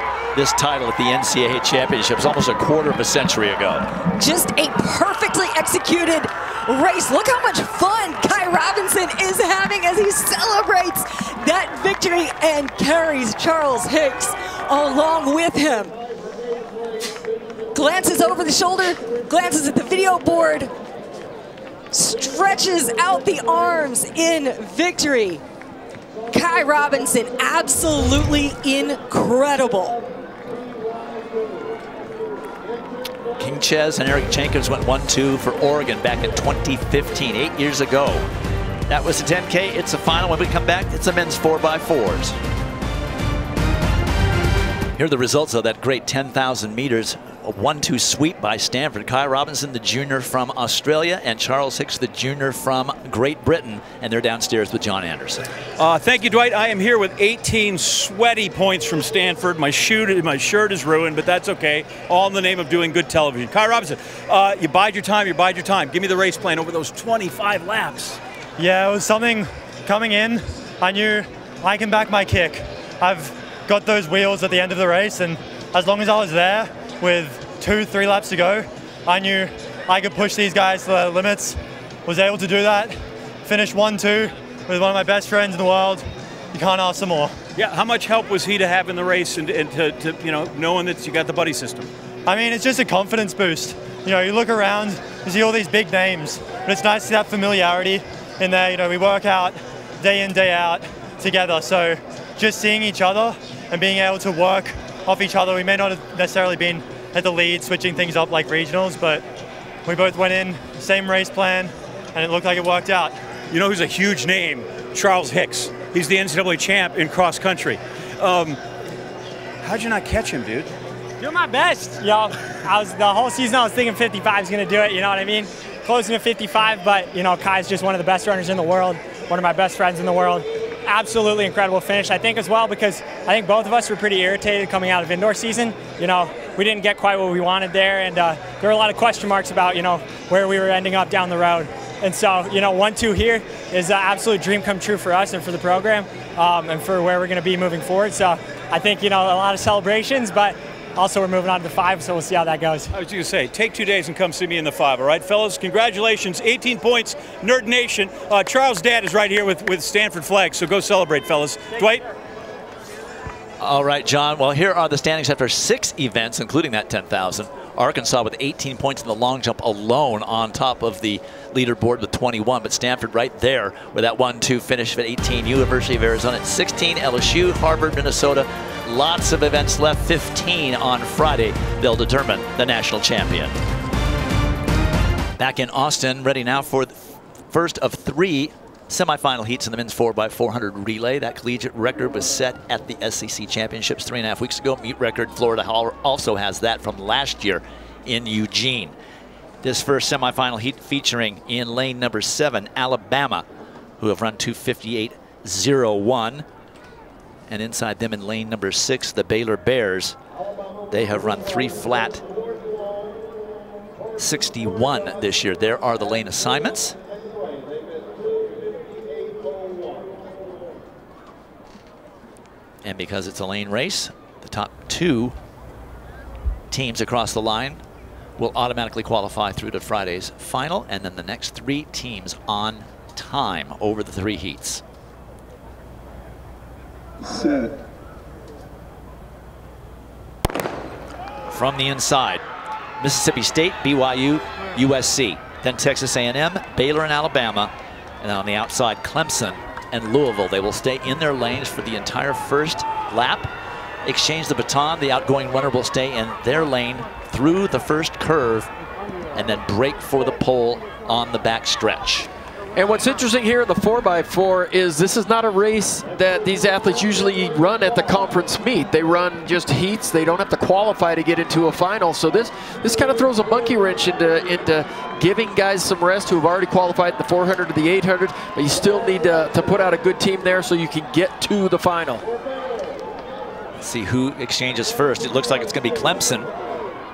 title at the NCAA championships almost a quarter of a century ago. Just a perfectly executed race. Look how much fun Kai Robinson is having as he celebrates that victory and carries Charles Hicks along with him. Glances over the shoulder, glances at the video board, stretches out the arms in victory. Kai Robinson, absolutely incredible. King Ches and Eric Jenkins went 1-2 for Oregon back in 2015, 8 years ago. That was the 10K. It's a final. When we come back, it's the men's 4x4s. Here are the results of that great 10,000 meters. A 1-2 sweep by Stanford. Kai Robinson, the junior from Australia, and Charles Hicks, the junior from Great Britain. And they're downstairs with John Anderson. Thank you, Dwight. I am here with 18 sweaty points from Stanford. My shirt is ruined, but that's okay. All in the name of doing good television. Kai Robinson, you bide your time, Give me the race plan over those 25 laps. Yeah, it was something coming in. I knew I can back my kick. I've got those wheels at the end of the race, and as long as I was there with 2-3 laps to go, I knew I could push these guys to their limits. Was able to do that. Finished 1-2 with one of my best friends in the world. You can't ask for more. Yeah, how much help was he to have in the race and to you know, knowing that you got the buddy system? I mean, it's just a confidence boost. You know, you look around, you see all these big names, but it's nice to see that familiarity in there. You know, we work out day in, day out together. So just seeing each other and being able to work off each other. We may not have necessarily been at the lead, switching things up like regionals, but we both went in, same race plan, and it looked like it worked out. You know who's a huge name? Charles Hicks. He's the NCAA champ in cross country. How'd you not catch him, dude? Doing my best, yo. The whole season I was thinking 55 is gonna do it, you know what I mean? Closing to 55, but you know, Kai's just one of the best runners in the world, one of my best friends in the world. Absolutely incredible finish, I think, as well, because I think both of us were pretty irritated coming out of indoor season. You know, we didn't get quite what we wanted there, and there were a lot of question marks about, you know, where we were ending up down the road. And so, you know, 1-2 here is an absolute dream come true for us and for the program, and for where we're going to be moving forward. So I think, you know, a lot of celebrations, but also we're moving on to the 5, so we'll see how that goes. I was going to say, take 2 days and come see me in the 5, all right, fellas? Congratulations, 18 points, Nerd Nation. Charles' dad is right here with Stanford flags, so go celebrate, fellas. Dwight? All right, John. Well, here are the standings after 6 events, including that 10,000. Arkansas with 18 points in the long jump alone on top of the leaderboard with 21, but Stanford right there with that 1-2 finish at 18. University of Arizona at 16, LSU, Harvard, Minnesota. Lots of events left, 15 on Friday. They'll determine the national champion. Back in Austin, ready now for the first of 3 semifinal heats in the men's 4x400 relay. That collegiate record was set at the SEC championships 3.5 weeks ago. Meet record, Florida also has that from last year in Eugene. This first semifinal heat featuring in lane number 7, Alabama, who have run 2:58.01. And inside them in lane number 6, the Baylor Bears. They have run 3:61 this year. There are the lane assignments. And because it's a lane race, the top 2 teams across the line will automatically qualify through to Friday's final, and then the next 3 teams on time over the 3 heats. Set. From the inside, Mississippi State, BYU, USC, then Texas A&M, Baylor, and Alabama, and on the outside, Clemson and Louisville. They will stay in their lanes for the entire first lap, exchange the baton. The outgoing runner will stay in their lane through the first curve and then break for the pole on the back stretch. And what's interesting here in the 4x4 is this is not a race that these athletes usually run at the conference meet. They run just heats. They don't have to qualify to get into a final. So this kind of throws a monkey wrench into giving guys some rest who have already qualified in the 400 or the 800, but you still need to put out a good team there so you can get to the final. Let's see who exchanges first. It looks like it's going to be Clemson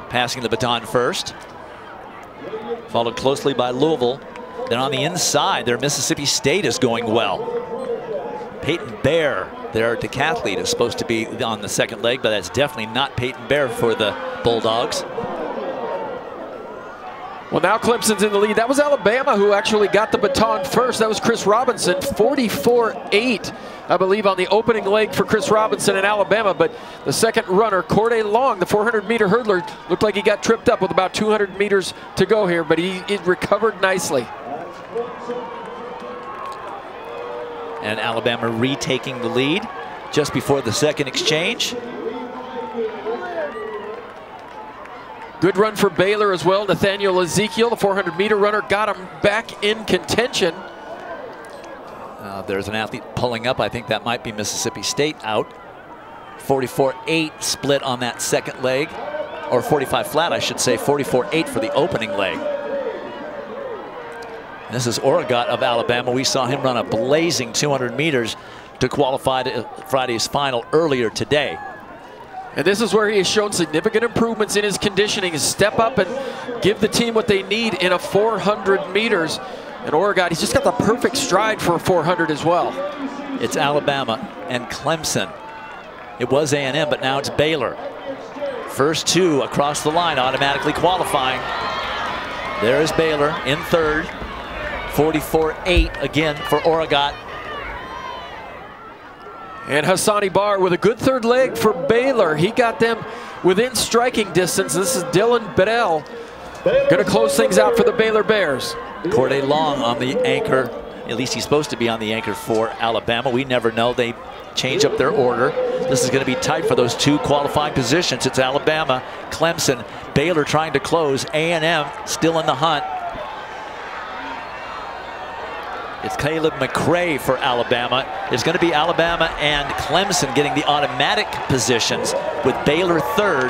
passing the baton first, followed closely by Louisville. Then on the inside there, Mississippi State is going well. Peyton Bear, their decathlete, is supposed to be on the second leg, but that's definitely not Peyton Bear for the Bulldogs. Well, now Clemson's in the lead. That was Alabama who actually got the baton first. That was Chris Robinson, 44-8, I believe, on the opening leg for Chris Robinson in Alabama. But the second runner, Corday Long, the 400-meter hurdler, looked like he got tripped up with about 200 meters to go here, but he recovered nicely. And Alabama retaking the lead just before the second exchange. Good run for Baylor as well. Nathaniel Ezekiel, the 400-meter runner, got him back in contention. There's an athlete pulling up. I think that might be Mississippi State out. 44-8 split on that second leg, or 45 flat, I should say. 44-8 for the opening leg. This is Oregot of Alabama. We saw him run a blazing 200 meters to qualify to Friday's final earlier today. And this is where he has shown significant improvements in his conditioning. Step up and give the team what they need in a 400 meters. And Oregon, he's just got the perfect stride for a 400 as well. It's Alabama and Clemson. It was A&M, but now it's Baylor. First two across the line, automatically qualifying. There is Baylor in third. 44-8 again for Oregon. And Hassani Barr with a good third leg for Baylor. He got them within striking distance. This is Dylan Bedell going to close things out for the Baylor Bears. Corday Long on the anchor. At least he's supposed to be on the anchor for Alabama. We never know. They change up their order. This is going to be tight for those two qualifying positions. It's Alabama, Clemson, Baylor trying to close. A&M still in the hunt. It's Caleb McRae for Alabama. It's going to be Alabama and Clemson getting the automatic positions with Baylor third.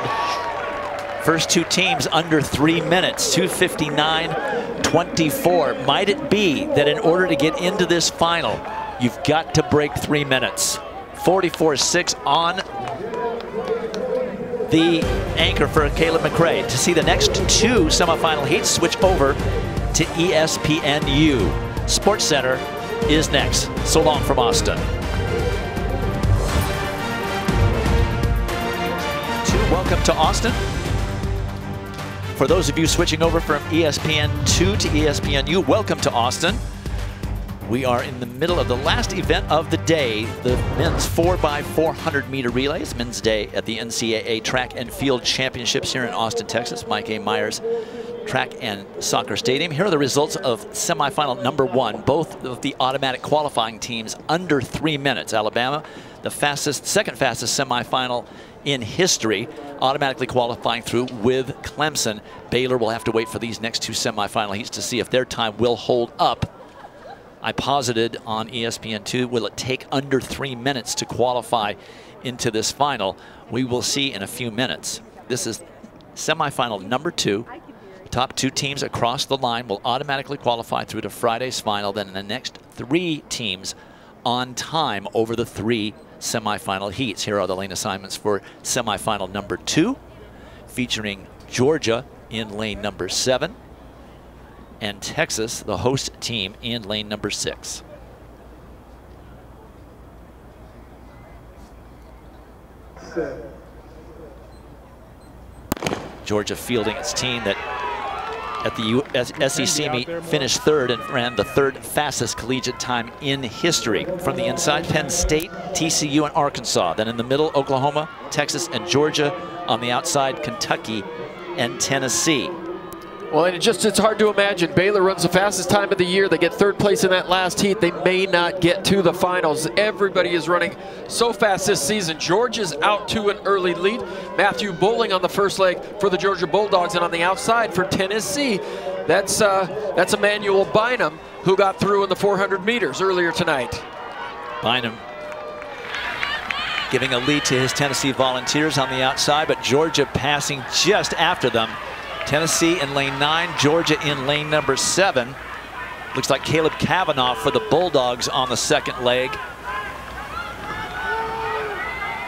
First two teams under 3 minutes, 2:59.24. Might it be that in order to get into this final, you've got to break 3 minutes? 44-6 on the anchor for Caleb McRae. To see the next two semifinal heats, switch over to ESPNU. Sports Center is next. So long from Austin. Welcome to Austin. For those of you switching over from ESPN2 to ESPNU, welcome to Austin. We are in the middle of the last event of the day, the men's 4x400 meter relays, men's day at the NCAA Track and Field Championships here in Austin, Texas. Mike A. Myers Track and Soccer Stadium. Here are the results of semifinal number one. Both of the automatic qualifying teams under 3 minutes. Alabama, the second fastest semifinal in history, automatically qualifying through with Clemson. Baylor will have to wait for these next two semifinal heats to see if their time will hold up. I posited on ESPN2, will it take under 3 minutes to qualify into this final? We will see in a few minutes. This is semifinal number two. Top two teams across the line will automatically qualify through to Friday's final. Then the next three teams on time over the three semifinal heats. Here are the lane assignments for semifinal number two, featuring Georgia in lane number 7 and Texas, the host team, in lane number 6. Georgia fielding its team that at the SEC meet finished third and ran the third fastest collegiate time in history. From the inside, Penn State, TCU, and Arkansas. Then in the middle, Oklahoma, Texas, and Georgia. On the outside, Kentucky and Tennessee. Well, and it's hard to imagine. Baylor runs the fastest time of the year. They get third place in that last heat. They may not get to the finals. Everybody is running so fast this season. Georgia's out to an early lead. Matthew Bowling on the first leg for the Georgia Bulldogs, and on the outside for Tennessee, that's Emmanuel Bynum, who got through in the 400 meters earlier tonight. Bynum giving a lead to his Tennessee Volunteers on the outside, but Georgia passing just after them. Tennessee in lane 9, Georgia in lane number 7. Looks like Caleb Kavanaugh for the Bulldogs on the second leg.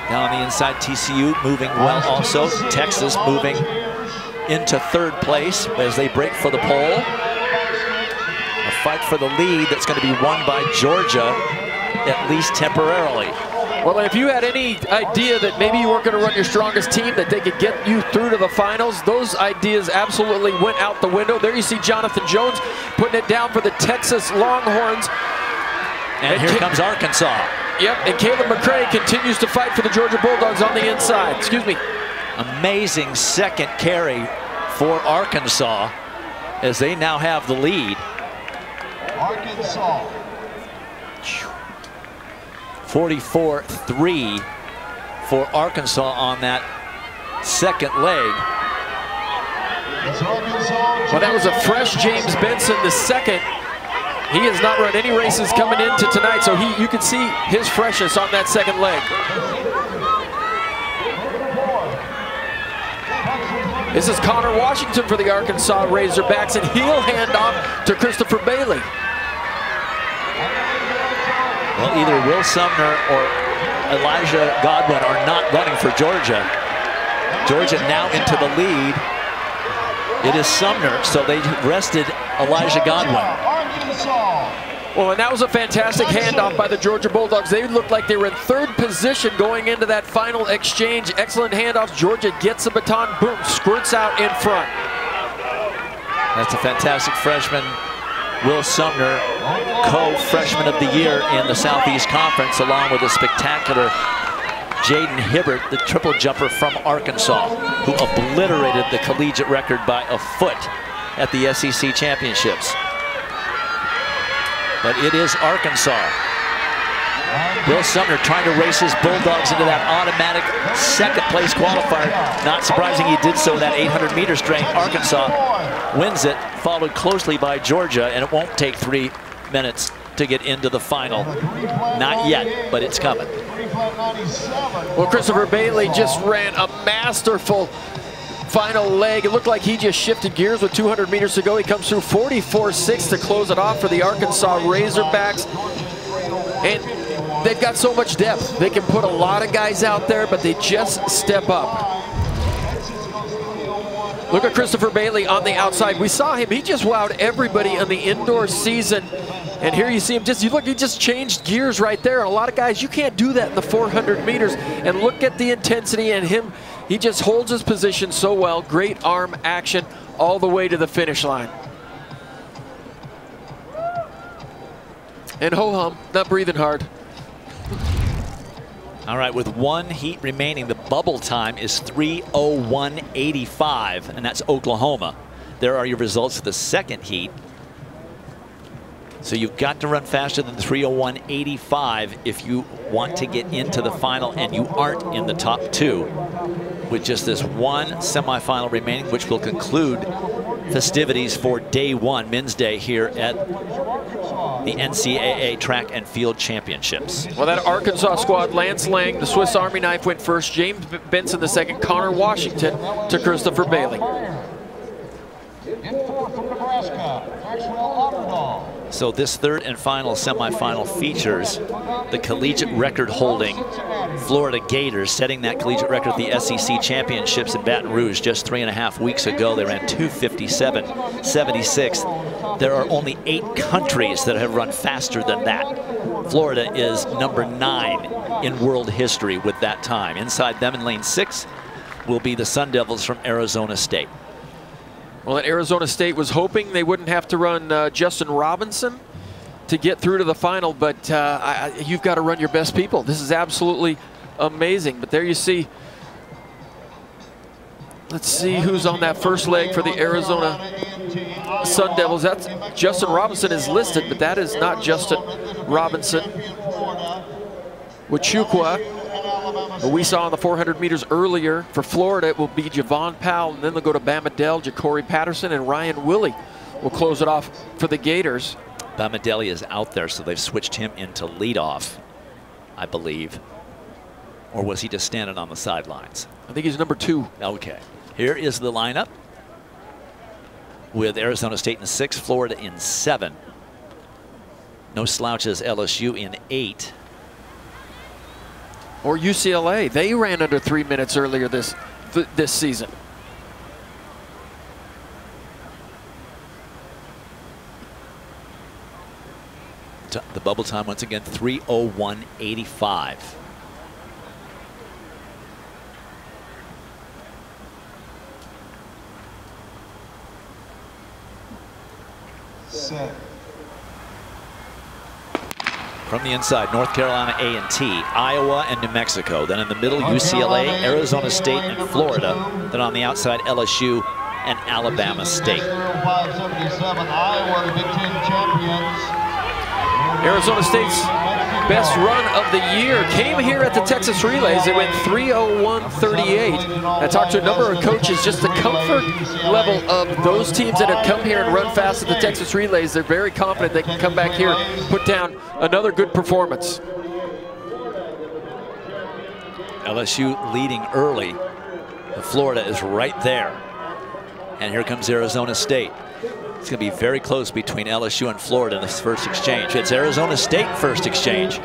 Down on the inside, TCU moving well also. Texas moving into third place as they break for the pole. A fight for the lead that's going to be won by Georgia. at least temporarily. Well, if you had any idea that maybe you weren't going to run your strongest team, that they could get you through to the finals, those ideas absolutely went out the window. There you see Jonathan Jones putting it down for the Texas Longhorns. And here comes Arkansas. Yep, and Caleb McCray continues to fight for the Georgia Bulldogs on the inside. Excuse me. Amazing second carry for Arkansas as they now have the lead. Arkansas. 44-3 for Arkansas on that second leg. Well, that was a fresh James Benson, the second. He has not run any races coming into tonight, so you can see his freshness on that second leg. This is Connor Washington for the Arkansas Razorbacks, and he'll hand off to Christopher Bailey. Well, either Will Sumner or Elijah Godwin are not running for Georgia. Georgia now into the lead. It is Sumner, so they rested Elijah Godwin. Well, and that was a fantastic handoff by the Georgia Bulldogs. They looked like they were in third position going into that final exchange. Excellent handoffs. Georgia gets the baton, boom, squirts out in front. That's a fantastic freshman. Will Sumner, co-freshman of the year in the Southeast Conference, along with a spectacular Jaden Hibbert, the triple jumper from Arkansas, who obliterated the collegiate record by a foot at the SEC Championships. But it is Arkansas. Will Sumner trying to race his Bulldogs into that automatic second place qualifier. Not surprising he did so that 800-meter strain. Arkansas wins it, followed closely by Georgia, and it won't take 3 minutes to get into the final. Not yet, but it's coming. Well, Christopher Bailey just ran a masterful final leg. It looked like he just shifted gears with 200 meters to go. He comes through 44.6 to close it off for the Arkansas Razorbacks. And they've got so much depth. They can put a lot of guys out there, but they just step up. Look at Christopher Bailey on the outside. We saw him. He just wowed everybody in the indoor season. And here you see him just, he just changed gears right there. And a lot of guys, you can't do that in the 400 meters. And look at the intensity and him. He just holds his position so well. Great arm action all the way to the finish line. And ho-hum, not breathing hard. All right, with one heat remaining, the bubble time is 3:01.85, and that's Oklahoma. There are your results of the second heat. So you've got to run faster than 3:01.85 if you want to get into the final, and you aren't in the top two, with just this one semifinal remaining, which will conclude festivities for day one, Men's Day, here at the NCAA Track and Field Championships. Well, that Arkansas squad, Lance Lang, the Swiss Army knife, went first. James Benson the second. Connor Washington to Christopher Bailey. In fourth from Nebraska, Maxwell Otterdahl. So this third and final semifinal features the collegiate record-holding Florida Gators, setting that collegiate record at the SEC Championships in Baton Rouge just 3.5 weeks ago. They ran 2:57.76. There are only 8 countries that have run faster than that. Florida is number 9 in world history with that time. Inside them in lane 6 will be the Sun Devils from Arizona State. Well, and Arizona State was hoping they wouldn't have to run Justin Robinson to get through to the final, but you've got to run your best people. This is absolutely amazing. But there you see. Let's see who's on that first leg for the Arizona Sun Devils. That's Justin Robinson is listed, but that is not Justin Robinson. Wachukwa, who we saw in the 400 meters earlier for Florida, it will be Javon Powell, and then they'll go to Bamadel, Ja'Cory Patterson, and Ryan Willie will close it off for the Gators. Bamadeli is out there, so they've switched him into leadoff, I believe. Or was he just standing on the sidelines? I think he's number 2. Okay. Here is the lineup with Arizona State in 6, Florida in 7. No slouches, LSU in 8. Or UCLA. They ran under 3 minutes earlier this season. The bubble time once again 3:01.85. Set. From the inside, North Carolina A&T, Iowa, and New Mexico. Then in the middle, UCLA, Arizona State, and Florida. Then on the outside, LSU and Alabama State. 0577, Iowa, the Big Ten champions. Arizona State's best run of the year came here at the Texas Relays. They went 3:01.38. I talked to a number of coaches, just the comfort level of those teams that have come here and run fast at the Texas Relays. They're very confident they can come back here, put down another good performance. LSU leading early. Florida is right there. And here comes Arizona State. It's going to be very close between LSU and Florida in this first exchange. It's Arizona State first exchange.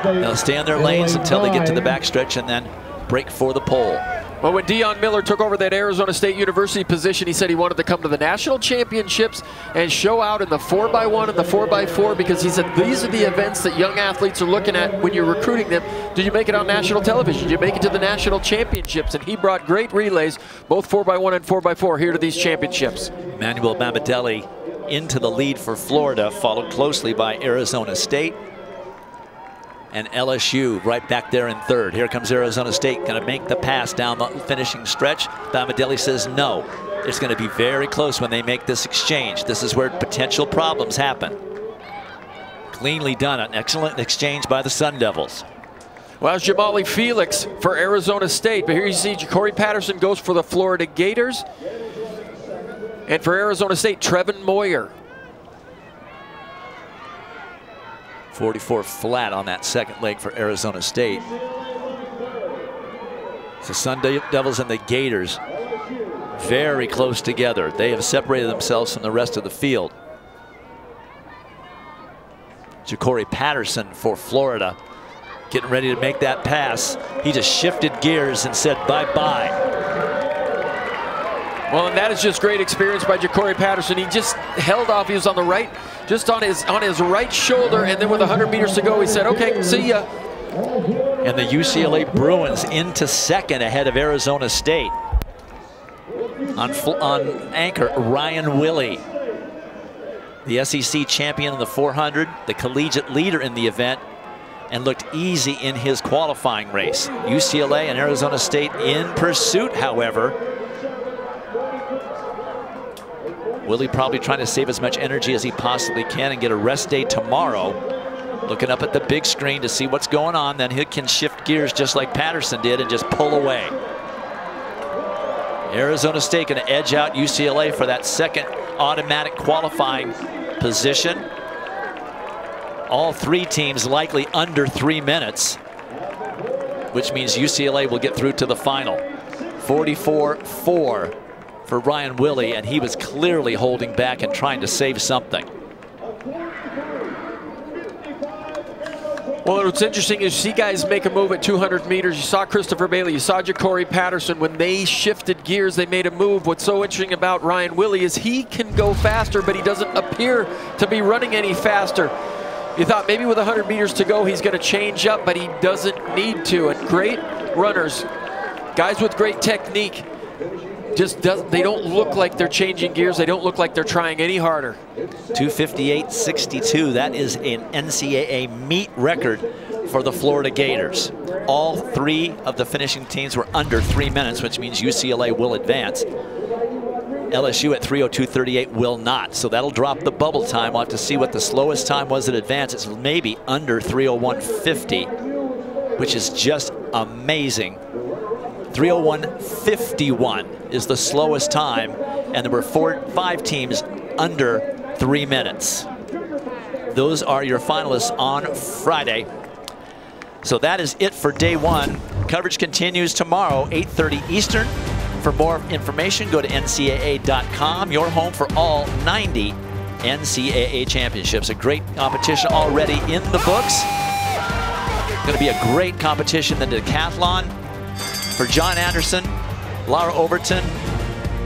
They'll stay in their lanes until they get to the backstretch and then break for the pole. Well, when Deion Miller took over that Arizona State University position, he said he wanted to come to the national championships and show out in the 4x1 and the 4x4 because he said these are the events that young athletes are looking at when you're recruiting them. Did you make it on national television? Did you make it to the national championships? And he brought great relays, both 4x1 and 4x4, here to these championships. Manuel Babadelli into the lead for Florida, followed closely by Arizona State. And LSU right back there in third. Here comes Arizona State, going to make the pass down the finishing stretch. Babadelli says no. It's going to be very close when they make this exchange. This is where potential problems happen. Cleanly done, an excellent exchange by the Sun Devils. Well, it's Jamali Felix for Arizona State, but here you see Ja'Cory Patterson goes for the Florida Gators. And for Arizona State, Trevin Moyer. 44 flat on that second leg for Arizona State. The Sun Devils and the Gators very close together. They have separated themselves from the rest of the field. Ja'Cory Patterson for Florida getting ready to make that pass. He just shifted gears and said bye-bye. Well, and that is just great experience by Ja'Cory Patterson. He just held off. He was on the right, just on his right shoulder, and then with 100 meters to go, he said, okay, see ya. And the UCLA Bruins into second ahead of Arizona State. On anchor, Ryan Willey. The SEC champion in the 400, the collegiate leader in the event, and looked easy in his qualifying race. UCLA and Arizona State in pursuit, however. Willie probably trying to save as much energy as he possibly can and get a rest day tomorrow. Looking up at the big screen to see what's going on, then he can shift gears just like Patterson did and just pull away. Arizona State going to edge out UCLA for that second automatic qualifying position. All three teams likely under 3 minutes, which means UCLA will get through to the final. 44-4 for Ryan Willey, and he was clearly holding back and trying to save something. Well, what's interesting is you see guys make a move at 200 meters. You saw Christopher Bailey, you saw Ja'Cory Patterson. When they shifted gears, they made a move. What's so interesting about Ryan Willey is he can go faster, but he doesn't appear to be running any faster. You thought maybe with 100 meters to go, he's going to change up, but he doesn't need to. And great runners, guys with great technique, they don't look like they're changing gears. They don't look like they're trying any harder. 2:58.62. That is an NCAA meet record for the Florida Gators. All three of the finishing teams were under 3 minutes, which means UCLA will advance. LSU at 3:02.38 will not. So that'll drop the bubble time. We'll have to see what the slowest time was at advance. It's maybe under 3:01.50, which is just amazing. 3:01.51 is the slowest time, and there were 5 teams under 3 minutes. Those are your finalists on Friday. So that is it for day one. Coverage continues tomorrow, 8:30 Eastern. For more information, go to NCAA.com, your home for all 90 NCAA championships. A great competition already in the books. Going to be a great competition in the decathlon. For John Anderson, Laura Overton,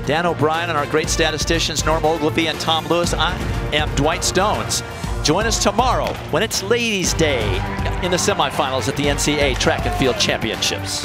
Dan O'Brien, and our great statisticians, Norm Ogilvie and Tom Lewis, I am Dwight Stones. Join us tomorrow when it's Ladies' Day in the semifinals at the NCAA Track and Field Championships.